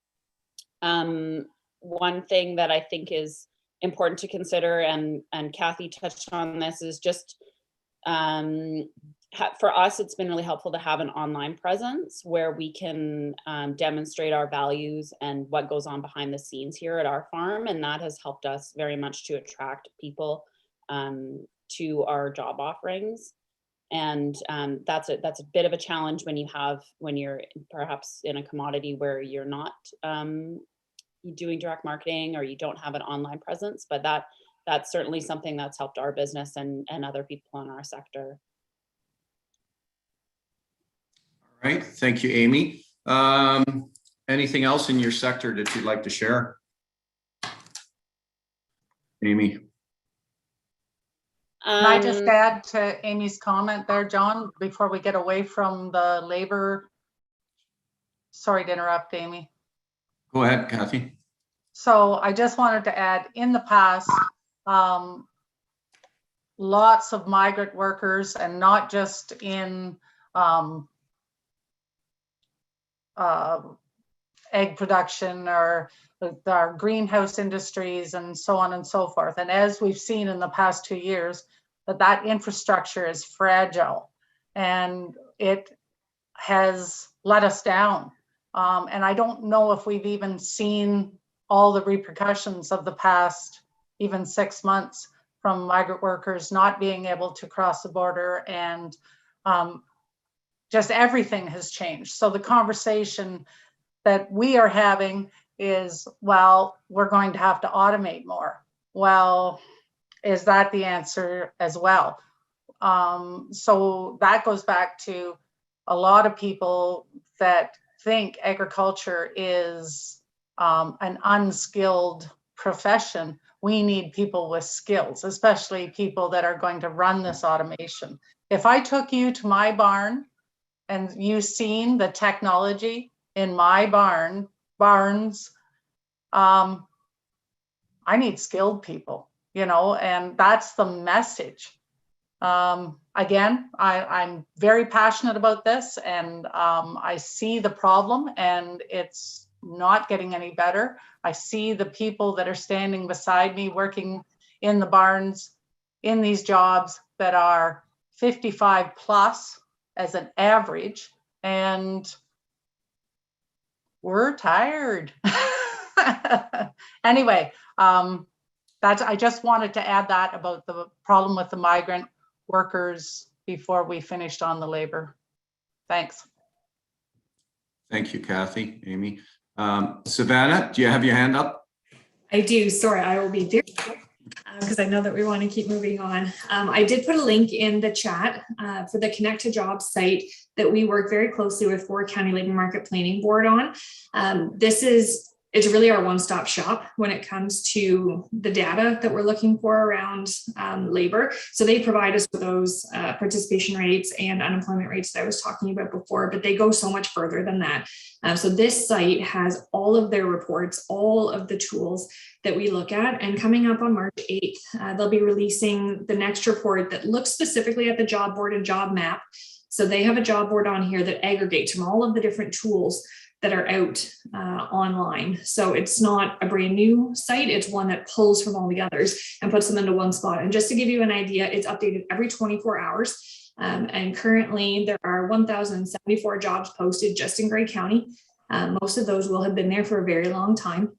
One thing that I think is important to consider, and Kathy touched on this, is just for us, it's been really helpful to have an online presence where we can demonstrate our values and what goes on behind the scenes here at our farm. And that has helped us very much to attract people to our job offerings. And that's a bit of a challenge when you're perhaps in a commodity where you're not doing direct marketing or you don't have an online presence, but that that's certainly something that's helped our business and other people in our sector. All right, thank you, Amy. Anything else in your sector that you'd like to share? Amy. Can I just add to Amy's comment there, John, before we get away from the labor? Sorry to interrupt, Amy. Go ahead, Kathy. So I just wanted to add, in the past, lots of migrant workers, and not just in egg production or our greenhouse industries and so on and so forth. And as we've seen in the past 2 years, that infrastructure is fragile and it has let us down. And I don't know if we've even seen all the repercussions of the past even 6 months from migrant workers not being able to cross the border, and just everything has changed. So the conversation that we are having is, well, we're going to have to automate more. Well, is that the answer as well? So that goes back to a lot of people that think agriculture is an unskilled profession. We need people with skills, especially people that are going to run this automation. If I took you to my barn and you seen the technology in my barns, I need skilled people, you know, and that's the message. Again, I'm very passionate about this, and I see the problem, and it's not getting any better. I see the people that are standing beside me working in the barns in these jobs that are 55 plus as an average, and we're tired. Anyway, I just wanted to add that about the problem with the migrant workers before we finished on the labor. Thanks. Thank you, Kathy. Amy. Savannah, do you have your hand up? I do. Sorry, I will be very quick because I know that we want to keep moving on. I did put a link in the chat for the Connect to Jobs site that we work very closely with Fort County Labor Market Planning Board on. It's really our one-stop shop when it comes to the data that we're looking for around labor. So they provide us with those participation rates and unemployment rates that I was talking about before, but they go so much further than that. So this site has all of their reports, all of the tools that we look at, and coming up on March 8th, they'll be releasing the next report that looks specifically at the job board and job map. So they have a job board on here that aggregates from all of the different tools that are out online. So it's not a brand new site, it's one that pulls from all the others and puts them into one spot. And just to give you an idea, it's updated every 24 hours. And currently there are 1,074 jobs posted just in Grey County. Most of those will have been there for a very long time.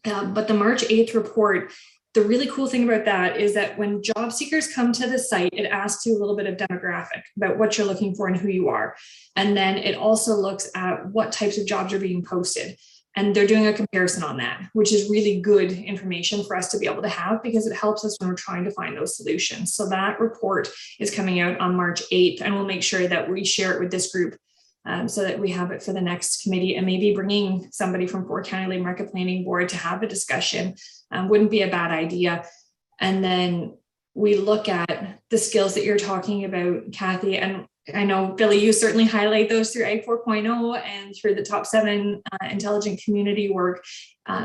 But the March 8th report, the really cool thing about that is that when job seekers come to the site, it asks you a little bit of demographic about what you're looking for and who you are. And then it also looks at what types of jobs are being posted. And they're doing a comparison on that, which is really good information for us to be able to have because it helps us when we're trying to find those solutions. So that report is coming out on March 8th, and we'll make sure that we share it with this group so that we have it for the next committee, and maybe bringing somebody from Fort County Labor Market Planning Board to have a discussion wouldn't be a bad idea. And then we look at the skills that you're talking about, Kathy, and I know, Billy, you certainly highlight those through Ag 4.0 and through the top 7 intelligent community work.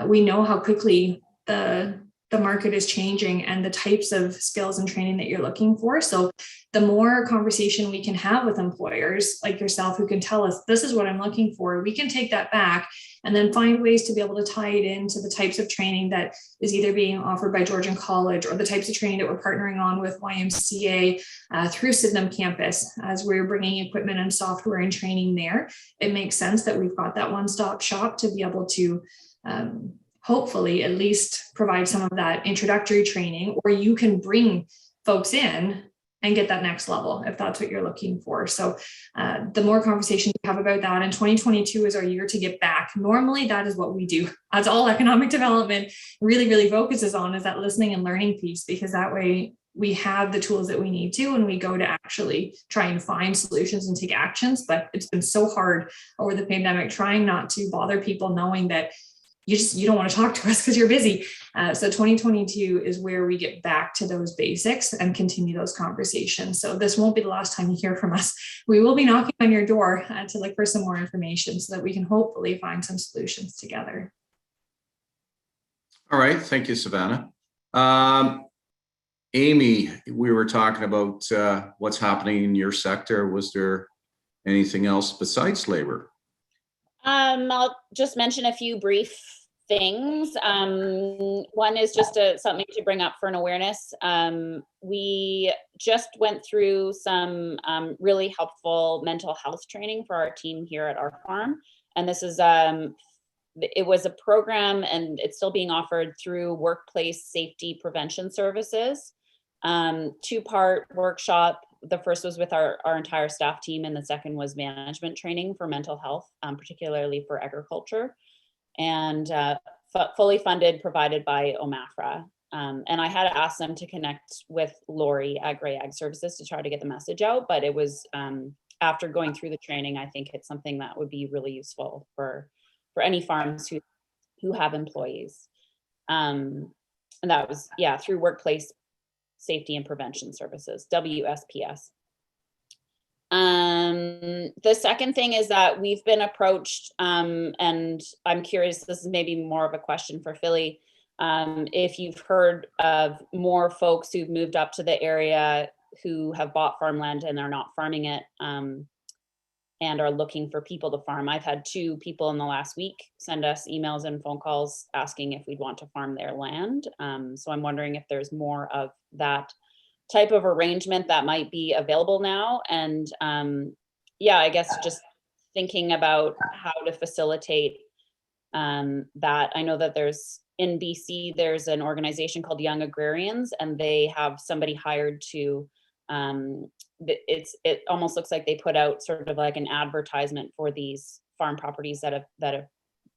We know how quickly the market is changing and the types of skills and training that you're looking for. So the more conversation we can have with employers like yourself who can tell us, this is what I'm looking for, we can take that back and then find ways to be able to tie it into the types of training that is either being offered by Georgian College or the types of training that we're partnering on with YMCA through Sydenham campus. As we're bringing equipment and software and training there, it makes sense that we've got that one-stop shop to be able to hopefully at least provide some of that introductory training, or you can bring folks in and get that next level if that's what you're looking for. So the more conversation you have about that, and 2022 is our year to get back. Normally that is what we do. That's all economic development really focuses on, is that listening and learning piece, because that way we have the tools that we need to when we go to actually try and find solutions and take actions. But it's been so hard over the pandemic trying not to bother people, knowing that you don't want to talk to us because you're busy. So 2022 is where we get back to those basics and continue those conversations. So this won't be the last time you hear from us. We will be knocking on your door to look for some more information so that we can hopefully find some solutions together. All right, thank you, Savannah. Amy, we were talking about what's happening in your sector. Was there anything else besides labor? I'll just mention a few brief things. One is just something to bring up for an awareness. We just went through some really helpful mental health training for our team here at our farm. And this is, it was a program, and it's still being offered through Workplace Safety Prevention Services. Two-part workshop. The first was with our entire staff team, and the second was management training for mental health, particularly for agriculture, and fully funded, provided by OMAFRA. And I had asked them to connect with Lori at Gray Ag Services to try to get the message out, but it was, after going through the training, I think it's something that would be really useful for any farms who have employees. And that was, yeah, through Workplace Safety and Prevention Services, WSPS. The second thing is that we've been approached, and I'm curious, this is maybe more of a question for Philly, if you've heard of more folks who've moved up to the area who have bought farmland and are not farming it, and are looking for people to farm. I've had 2 people in the last week send us emails and phone calls asking if we'd want to farm their land. So I'm wondering if there's more of that type of arrangement that might be available now. And yeah, I guess just thinking about how to facilitate that. I know that in BC, there's an organization called Young Agrarians, and they have somebody hired to, it almost looks like they put out sort of like an advertisement for these farm properties that have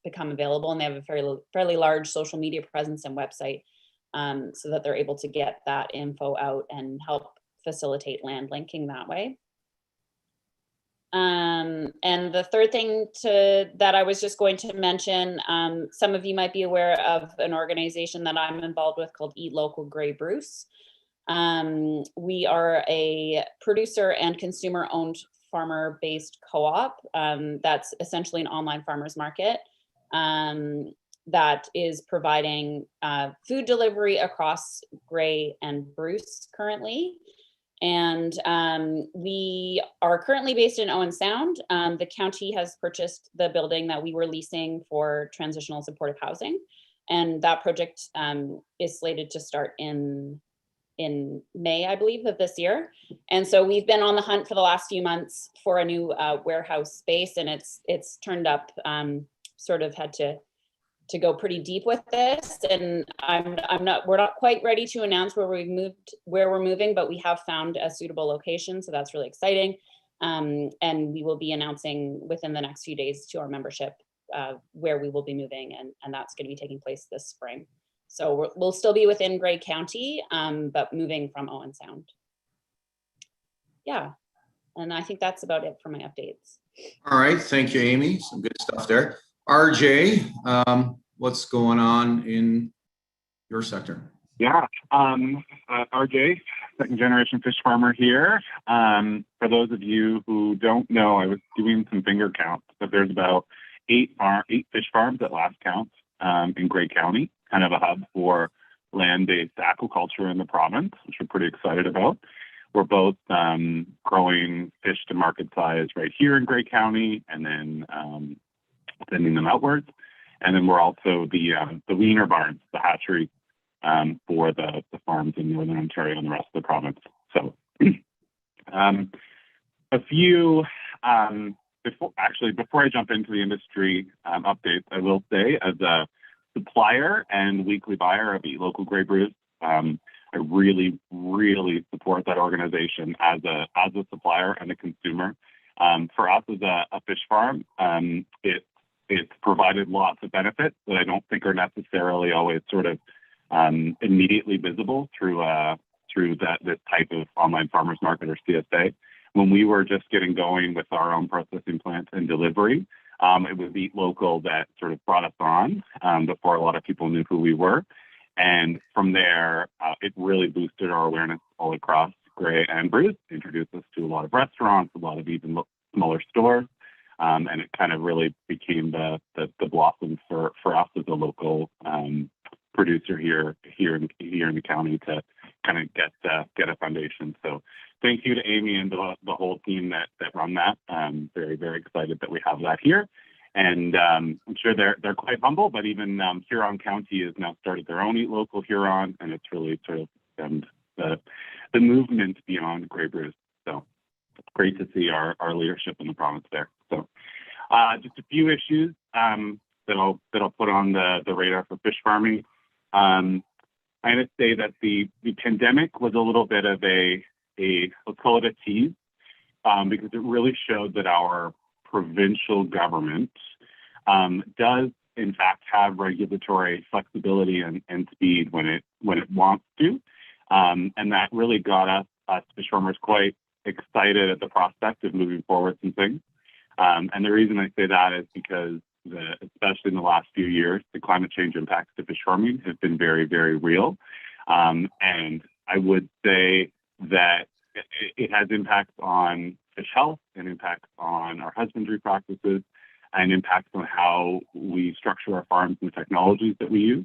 become available, and they have a fairly large social media presence and website, so that they're able to get that info out and help facilitate land linking that way. And the third thing that I was just going to mention, some of you might be aware of an organization that I'm involved with called Eat Local Grey Bruce. We are a producer and consumer owned farmer based co-op that's essentially an online farmers market that is providing food delivery across Grey and Bruce currently. And we are currently based in Owen Sound. The county has purchased the building that we were leasing for transitional supportive housing. And that project is slated to start in May, I believe, of this year. And so we've been on the hunt for the last few months for a new warehouse space, and it's turned up, sort of had to go pretty deep with this. And we're not quite ready to announce where we're moving, but we have found a suitable location. So that's really exciting. And we will be announcing within the next few days to our membership where we will be moving, and that's going to be taking place this spring. So we'll still be within Grey County, but moving from Owen Sound. Yeah, and I think that's about it for my updates. All right, thank you, Amy. Some good stuff there. RJ, what's going on in your sector? Yeah, RJ, second generation fish farmer here. For those of you who don't know, I was doing some finger counts, but there's about 8 fish farms at last count in Grey County, kind of a hub for land-based aquaculture in the province, which we're pretty excited about. We're both growing fish to market size right here in Grey County, and then sending them outwards. And then we're also the weaner barns, the hatchery for the farms in Northern Ontario and the rest of the province. So a few, before I jump into the industry updates, I will say, as a supplier and weekly buyer of Eat Local Grey Bruce, I I really, really support that organization as a supplier and a consumer. For us as a fish farm, it's provided lots of benefits that I don't think are necessarily always sort of immediately visible through this type of online farmers market or CSA. When we were just getting going with our own processing plant and delivery, it was Eat Local that sort of brought us on before a lot of people knew who we were. And from there, it really boosted our awareness all across Grey and Bruce, introduced us to a lot of restaurants, a lot of even smaller stores. And it kind of really became the blossom for us as a local producer here in the county to kind of get a foundation. So thank you to Amy and the whole team that run that. Very, very excited that we have that here. And I'm sure they're quite humble, but even Huron County has now started their own Eat Local Huron, and it's really sort of the movement beyond Grey Bruce. So it's great to see our leadership in the province there. So just a few issues that I'll put on the radar for fish farming. I'm going to say that the pandemic was a little bit of a let's call it a tease, because it really showed that our provincial government does in fact have regulatory flexibility and speed when it wants to, and that really got us fish farmers quite excited at the prospect of moving forward some things. And the reason I say that is because especially in the last few years, the climate change impacts to fish farming have been very, very real. And I would say that it has impacts on fish health and impacts on our husbandry practices and impacts on how we structure our farms and the technologies that we use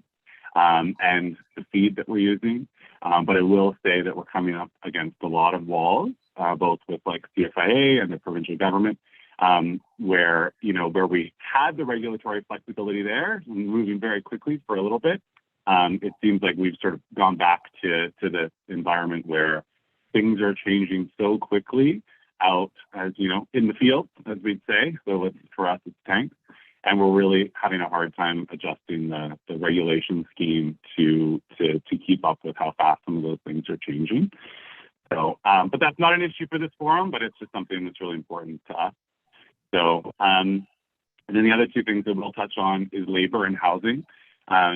and the feed that we're using. But I will say that we're coming up against a lot of walls, both with like CFIA and the provincial government, where we had the regulatory flexibility there, moving very quickly for a little bit. It seems like we've sort of gone back to the environment where things are changing so quickly out, as you know, in the field, as we'd say. So for us, it's tanks. And we're really having a hard time adjusting the regulation scheme to keep up with how fast some of those things are changing. So, but that's not an issue for this forum, but it's just something that's really important to us. So, and then the other two things that we'll touch on is labor and housing,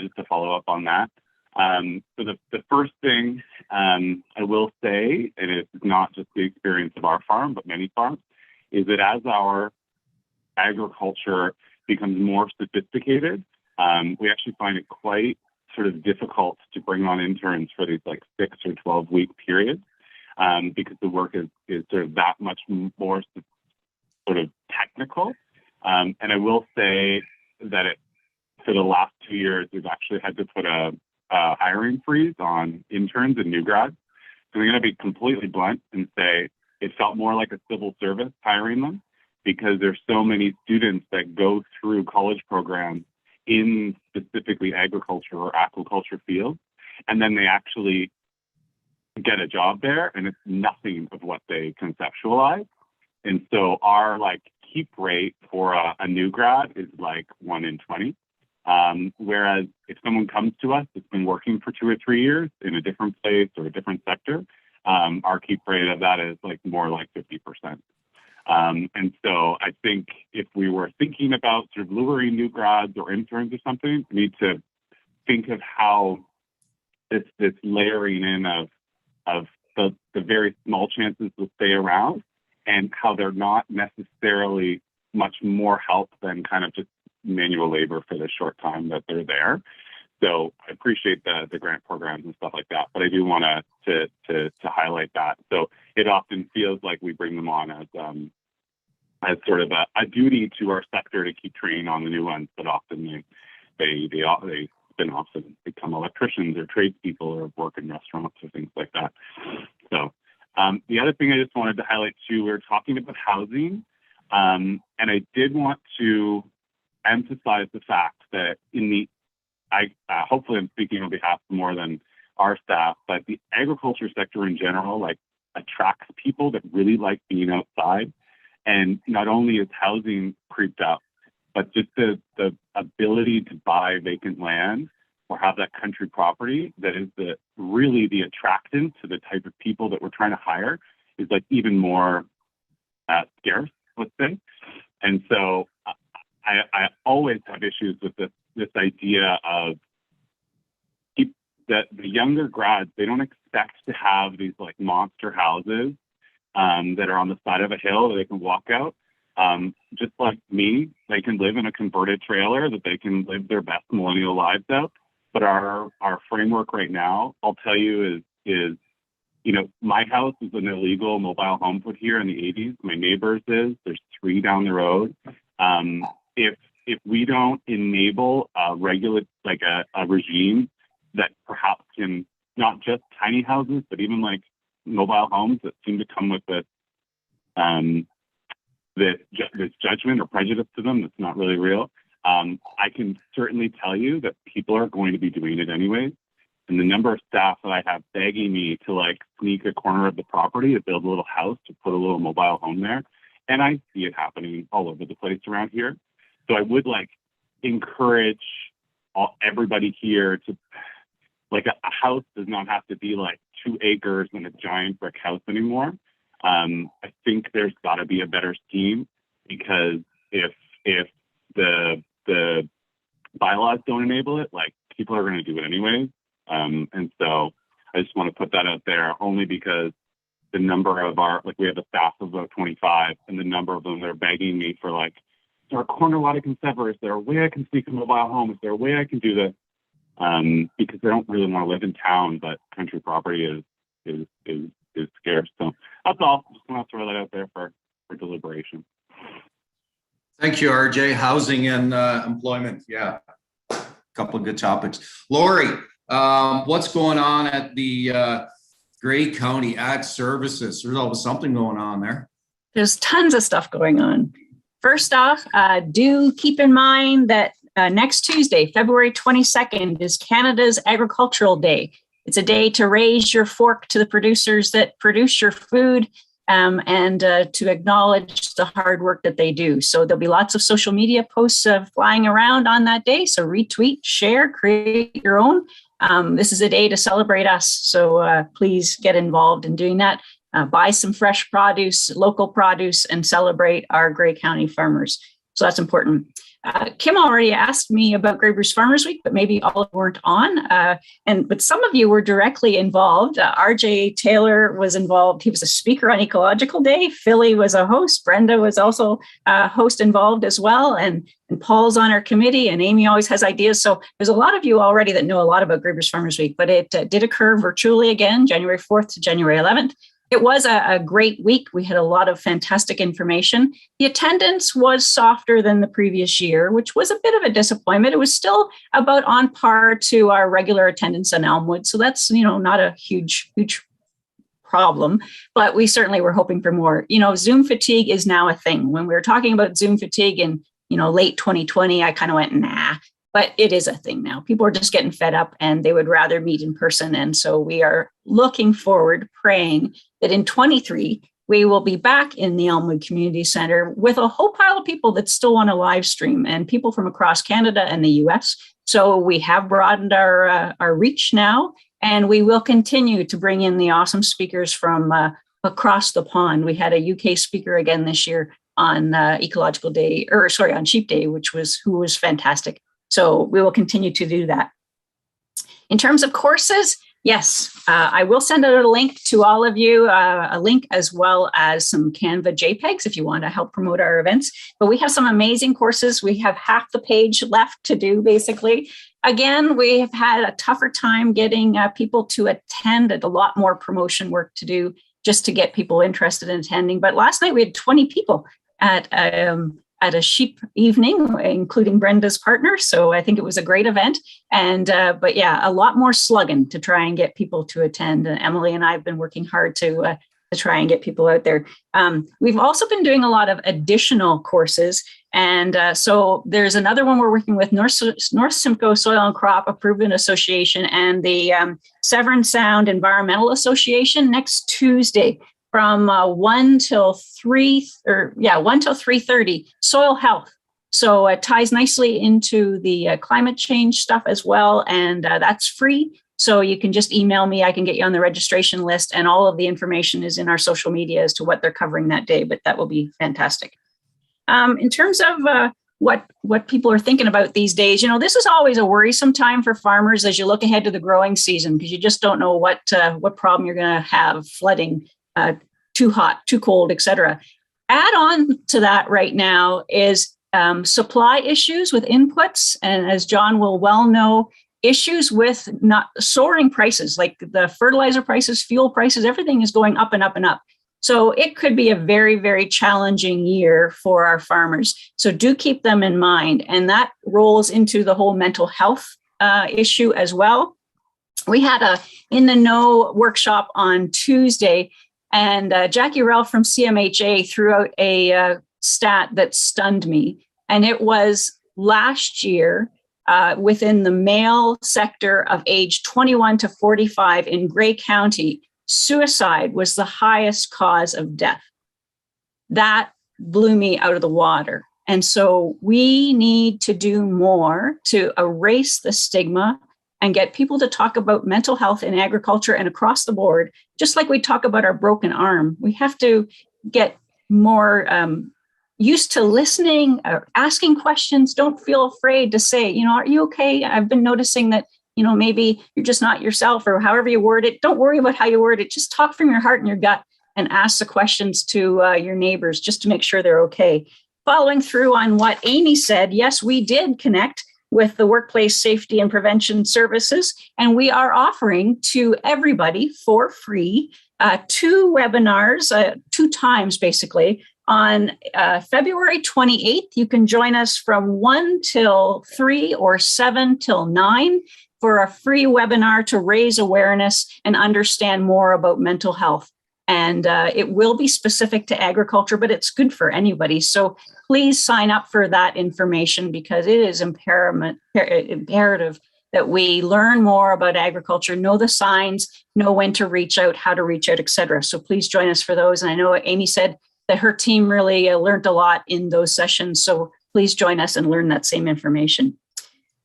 just to follow up on that. So the first thing I will say, and it's not just the experience of our farm, but many farms, is that as our agriculture becomes more sophisticated, we actually find it quite sort of difficult to bring on interns for these like 6 or 12-week periods, because the work is sort of that much more sort of technical. And I will say that for the last 2 years, we've actually had to put a hiring freeze on interns and new grads. So I'm going to be completely blunt and say it felt more like a civil service hiring them, because there's so many students that go through college programs in specifically agriculture or aquaculture fields, and then they actually get a job there, and it's nothing of what they conceptualize. And so our like keep rate for a new grad is like 1 in 20. Whereas if someone comes to us that's been working for 2 or 3 years in a different place or a different sector, our keep rate of that is like more like 50%. And so I think if we were thinking about sort of luring new grads or interns or something, we need to think of how this layering in of the very small chances to stay around, and how they're not necessarily much more help than kind of just manual labor for the short time that they're there. So I appreciate the grant programs and stuff like that, but I do want to highlight that. So it often feels like we bring them on as sort of a duty to our sector to keep training on the new ones, but often they spin off and become electricians or tradespeople or work in restaurants or things like that. So the other thing I just wanted to highlight too, we were talking about housing, and I did want to emphasize the fact that hopefully I'm speaking on behalf of more than our staff, but the agriculture sector in general, like, attracts people that really like being outside. And not only is housing creeped up, but just the ability to buy vacant land or have that country property that is really the attractant to the type of people that we're trying to hire is like even more scarce, let's say. And so I always have issues with this idea of that the younger grads, they don't expect to have these like monster houses that are on the side of a hill that they can walk out. Just like me, they can live in a converted trailer that they can live their best millennial lives out. But our framework right now, I'll tell you, is my house is an illegal mobile home put here in the 80s. My neighbor's is. There's 3 down the road. If we don't enable a regime that perhaps can not just tiny houses, but even like mobile homes that seem to come with this judgment or prejudice to them that's not really real. I can certainly tell you that people are going to be doing it anyways. And the number of staff that I have begging me to like sneak a corner of the property to build a little house, to put a little mobile home there. And I see it happening all over the place around here. So I would like encourage everybody here to, like, a house does not have to be like 2 acres and a giant brick house anymore. I think there's got to be a better scheme, because if the bylaws don't enable it, like, people are going to do it anyways. And so I just want to put that out there, only because the number of we have a staff of about 25, and the number of them that are begging me for like, is there a corner lot I can sever? Is there a way I can sneak a mobile home? Is there a way I can do this? Because they don't really want to live in town, but country property is scarce. So that's all. Just want to throw that out there for deliberation. Thank you, RJ. Housing and employment. Yeah, a couple of good topics. Lori, what's going on at the Grey County Ag Services? There's always something going on there. There's tons of stuff going on. First off, do keep in mind that next Tuesday, February 22nd, is Canada's Agricultural Day. It's a day to raise your fork to the producers that produce your food, and to acknowledge the hard work that they do. So there'll be lots of social media posts flying around on that day. So retweet, share, create your own. This is a day to celebrate us. So please get involved in doing that. Buy some fresh produce, local produce, and celebrate our Grey County farmers. So that's important. Kim already asked me about Grey Bruce Farmers Week, but maybe all weren't on. But some of you were directly involved. RJ Taylor was involved. He was a speaker on Ecological Day. Philly was a host. Brenda was also a host involved as well. And Paul's on our committee, and Amy always has ideas. So there's a lot of you already that know a lot about Grey Bruce Farmers Week, but it did occur virtually again, January 4th to January 11th. It was a great week. We had a lot of fantastic information. The attendance was softer than the previous year, which was a bit of a disappointment. It was still about on par to our regular attendance in Elmwood. So that's, not a huge problem, but we certainly were hoping for more. Zoom fatigue is now a thing. When we were talking about Zoom fatigue in, late 2020, I kind of went, nah. But it is a thing now. People are just getting fed up and they would rather meet in person. And so we are looking forward, praying that in 23, we will be back in the Elmwood Community Center with a whole pile of people that still want to live stream, and people from across Canada and the US. So we have broadened our reach now, and we will continue to bring in the awesome speakers from across the pond. We had a UK speaker again this year on Ecological Day, on Sheep Day, who was fantastic. So we will continue to do that. In terms of courses, yes, I will send out a link to all of you, a link as well as some Canva JPEGs if you want to help promote our events. But we have some amazing courses. We have half the page left to do, basically. Again, we have had a tougher time getting people to attend, and a lot more promotion work to do just to get people interested in attending. But last night we had 20 people at a sheep evening, including Brenda's partner. So I think it was a great event. And, but yeah, a lot more slugging to try and get people to attend. And Emily and I have been working hard to try and get people out there. We've also been doing a lot of additional courses. And so there's another one we're working with North Simcoe Soil and Crop Improvement Association and the Severn Sound Environmental Association next Tuesday. From 1 till 3:30, soil health. So it ties nicely into the climate change stuff as well. And that's free. So you can just email me. I can get you on the registration list, and all of the information is in our social media as to what they're covering that day, but that will be fantastic. In terms of what people are thinking about these days, this is always a worrisome time for farmers as you look ahead to the growing season, because you just don't know what problem you're going to have: flooding, too hot, too cold, etc. Add on to that right now is supply issues with inputs, and as John will well know, issues with not soaring prices, like the fertilizer prices, fuel prices, everything is going up and up and up. So it could be a very, very challenging year for our farmers. So do keep them in mind. And that rolls into the whole mental health issue as well. We had a In the Know workshop on Tuesday, and Jackie Rell from CMHA threw out a stat that stunned me. And it was last year, within the male sector of age 21 to 45 in Grey County, suicide was the highest cause of death. That blew me out of the water. And so we need to do more to erase the stigma and get people to talk about mental health in agriculture and across the board, just like we talk about our broken arm. We have to get more used to listening, asking questions. Don't feel afraid to say, are you okay? I've been noticing that, maybe you're just not yourself, or however you word it. Don't worry about how you word it. Just talk from your heart and your gut and ask the questions to your neighbors just to make sure they're okay. Following through on what Amy said, yes, we did connect with the Workplace Safety and Prevention Services, and we are offering to everybody for free 2 webinars, 2 times basically. On February 28th, you can join us from 1 till 3 or 7 till 9 for a free webinar to raise awareness and understand more about mental health. And it will be specific to agriculture, but it's good for anybody. So please sign up for that information, because it is imperative that we learn more about agriculture, know the signs, know when to reach out, how to reach out, etc. So please join us for those. And I know Amy said that her team really learned a lot in those sessions. So please join us and learn that same information.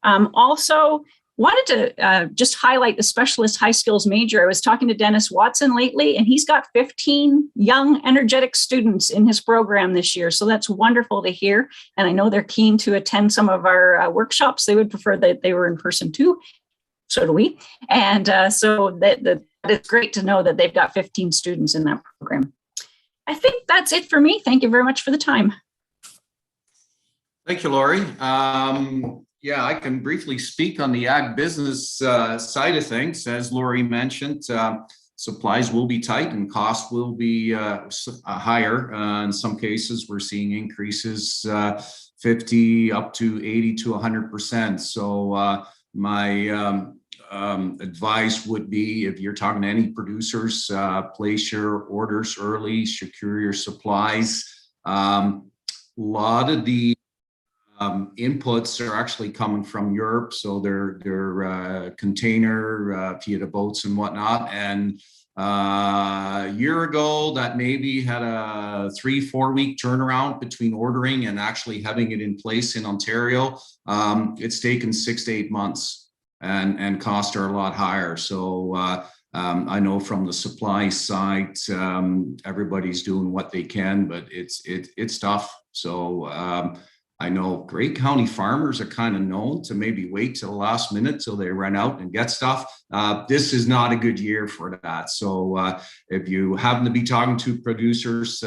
Also, wanted to just highlight the specialist high skills major. I was talking to Dennis Watson lately, and he's got 15 young, energetic students in his program this year. So that's wonderful to hear. And I know they're keen to attend some of our workshops. They would prefer that they were in person too. So do we. And so that it's great to know that they've got 15 students in that program. I think that's it for me. Thank you very much for the time. Thank you, Lori. Yeah, I can briefly speak on the ag business side of things. As Lori mentioned, supplies will be tight and costs will be higher. In some cases, we're seeing increases 50 up to 80 to 100%. So my advice would be, if you're talking to any producers, place your orders early, secure your supplies. A lot of the inputs are actually coming from Europe, so they're container via the boats and whatnot. And a year ago, that maybe had a 3-4 week turnaround between ordering and actually having it in place in Ontario. It's taken 6 to 8 months, and costs are a lot higher. So I know from the supply side, everybody's doing what they can, but it's tough. So I know Grey County farmers are kind of known to maybe wait till the last minute till they run out and get stuff. This is not a good year for that. So if you happen to be talking to producers,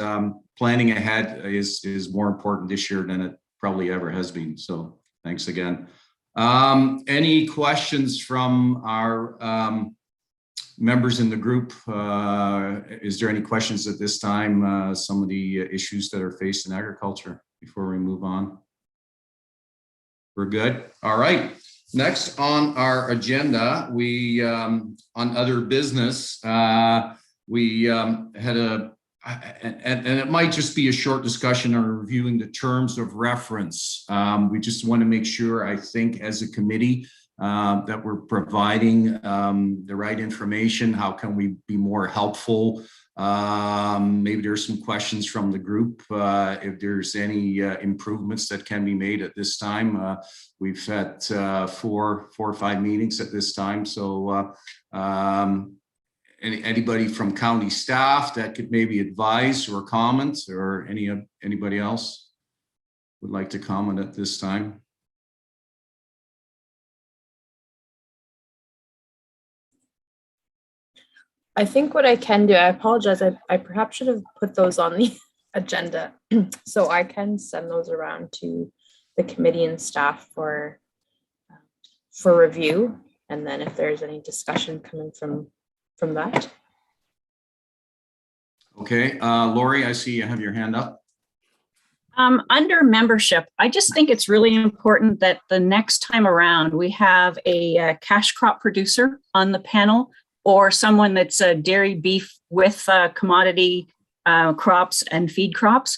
planning ahead is more important this year than it probably ever has been. So thanks again. Any questions from our members in the group? Is there any questions at this time? Some of the issues that are faced in agriculture before we move on? We're good. All right. Next on our agenda, we on other business, we had and it might just be a short discussion on reviewing the terms of reference. We just want to make sure, I think, as a committee, that we're providing the right information. How can we be more helpful Maybe there's some questions from the group. If there's any improvements that can be made at this time. We've had four or five meetings at this time. So anybody from county staff that could maybe advise or comment, or anybody else would like to comment at this time? I think what I can do, I apologize, I perhaps should have put those on the agenda. So I can send those around to the committee and staff for review. And then if there's any discussion coming from that. Okay, Lori, I see you have your hand up. Under membership, I just think it's really important that the next time around we have a cash crop producer on the panel, or someone that's dairy beef with commodity crops and feed crops.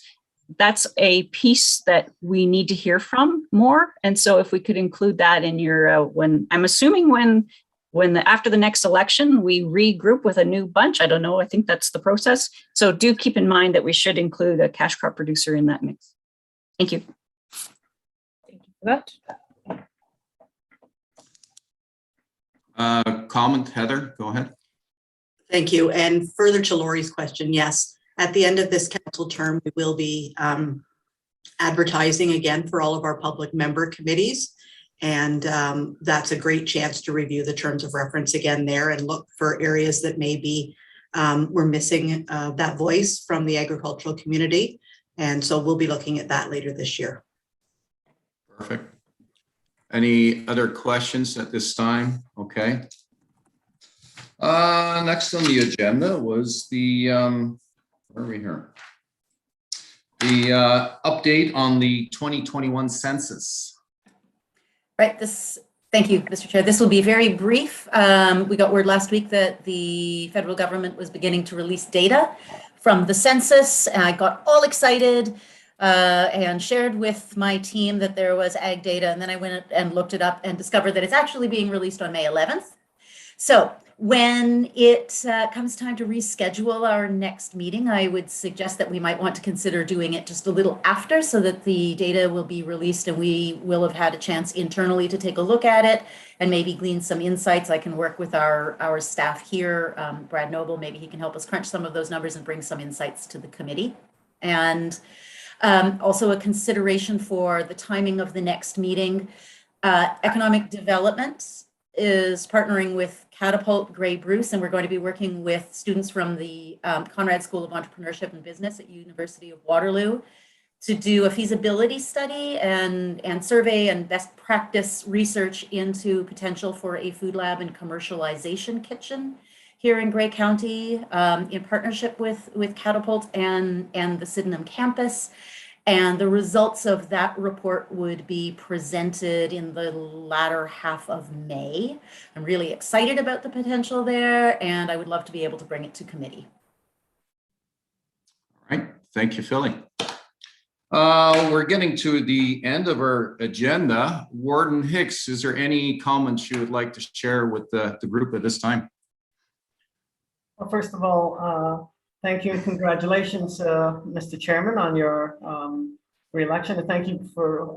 That's a piece that we need to hear from more. And so if we could include that in your, I'm assuming after the next election, we regroup with a new bunch. I don't know, I think that's the process. So do keep in mind that we should include a cash crop producer in that mix. Thank you. Thank you for that. Comment, Heather, go ahead. Thank you. And further to Lori's question, yes, at the end of this council term, we will be advertising again for all of our public member committees. And that's a great chance to review the terms of reference again there and look for areas that maybe we're missing that voice from the agricultural community. And so we'll be looking at that later this year. Perfect. Any other questions at this time? Okay. Next on the agenda was the, where are we here? The update on the 2021 census. Right, thank you, Mr. Chair. This will be very brief. We got word last week that the federal government was beginning to release data from the census. I got all excited and shared with my team that there was ag data, and then I went and looked it up and discovered that it's actually being released on May 11th. So when it comes time to reschedule our next meeting, I would suggest that we might want to consider doing it just a little after, so that the data will be released and we will have had a chance internally to take a look at it and maybe glean some insights. I can work with our staff here, Brad Noble, maybe he can help us crunch some of those numbers and bring some insights to the committee. And also a consideration for the timing of the next meeting. Economic Development is partnering with Catapult Grey Bruce, and we're going to be working with students from the Conrad School of Entrepreneurship and Business at University of Waterloo to do a feasibility study and survey and best practice research into potential for a food lab and commercialization kitchen here in Grey County, in partnership with Catapult and the Sydenham campus. And the results of that report would be presented in the latter half of May. I'm really excited about the potential there, and I would love to be able to bring it to committee. All right, thank you, Philly. We're getting to the end of our agenda. Warden Hicks, is there any comments you would like to share with the group at this time? Well, first of all, thank you and congratulations, Mr. Chairman, on your re-election, and thank you for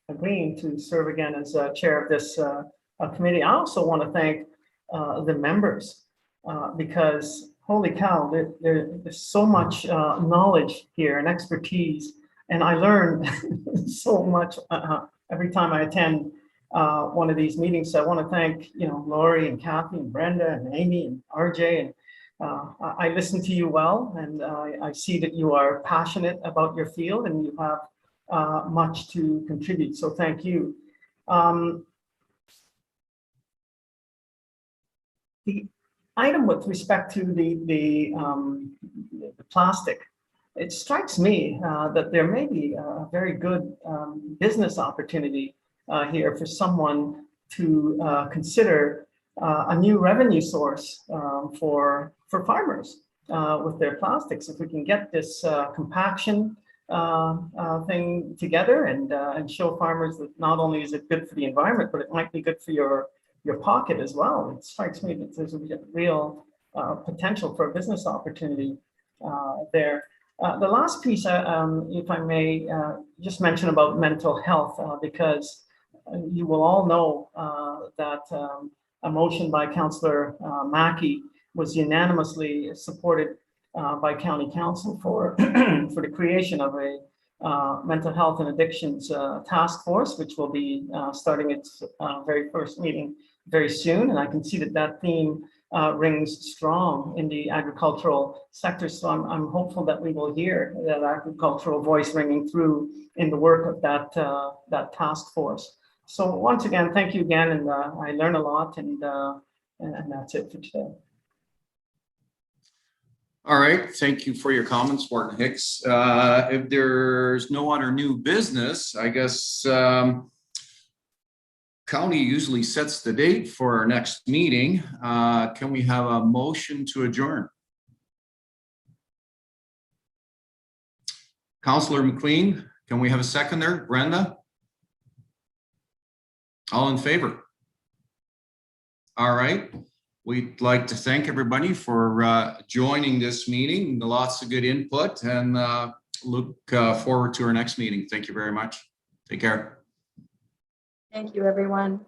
agreeing to serve again as chair of this committee. I also want to thank the members because holy cow, there's so much knowledge here and expertise, and I learn so much every time I attend one of these meetings. So I want to thank Lori and Kathy and Brenda and Amy and RJ, and I listen to you well, and I see that you are passionate about your field and you have much to contribute. So thank you. The item with respect to the plastic, it strikes me that there may be a very good business opportunity here for someone to consider a new revenue source for farmers with their plastics. If we can get this compaction thing together and show farmers that not only is it good for the environment, but it might be good for your pocket as well. It strikes me that there's a real potential for a business opportunity there. The last piece, if I may just mention about mental health, because you will all know that a motion by Councillor Mackey was unanimously supported by County Council for for the creation of a mental health and addictions task force, which will be starting its very first meeting very soon. And I can see that that theme rings strong in the agricultural sector. So I'm hopeful that we will hear that agricultural voice ringing through in the work of that task force. So once again, thank you again, and I learned a lot, and that's it for today. All right, thank you for your comments, Martin Hicks. If there's no other new business, I guess county usually sets the date for our next meeting. Can we have a motion to adjourn? Councillor McQueen, can we have a second there? Brenda? All in favor? All right. We'd like to thank everybody for joining this meeting. Lots of good input, and look forward to our next meeting. Thank you very much. Take care. Thank you, everyone.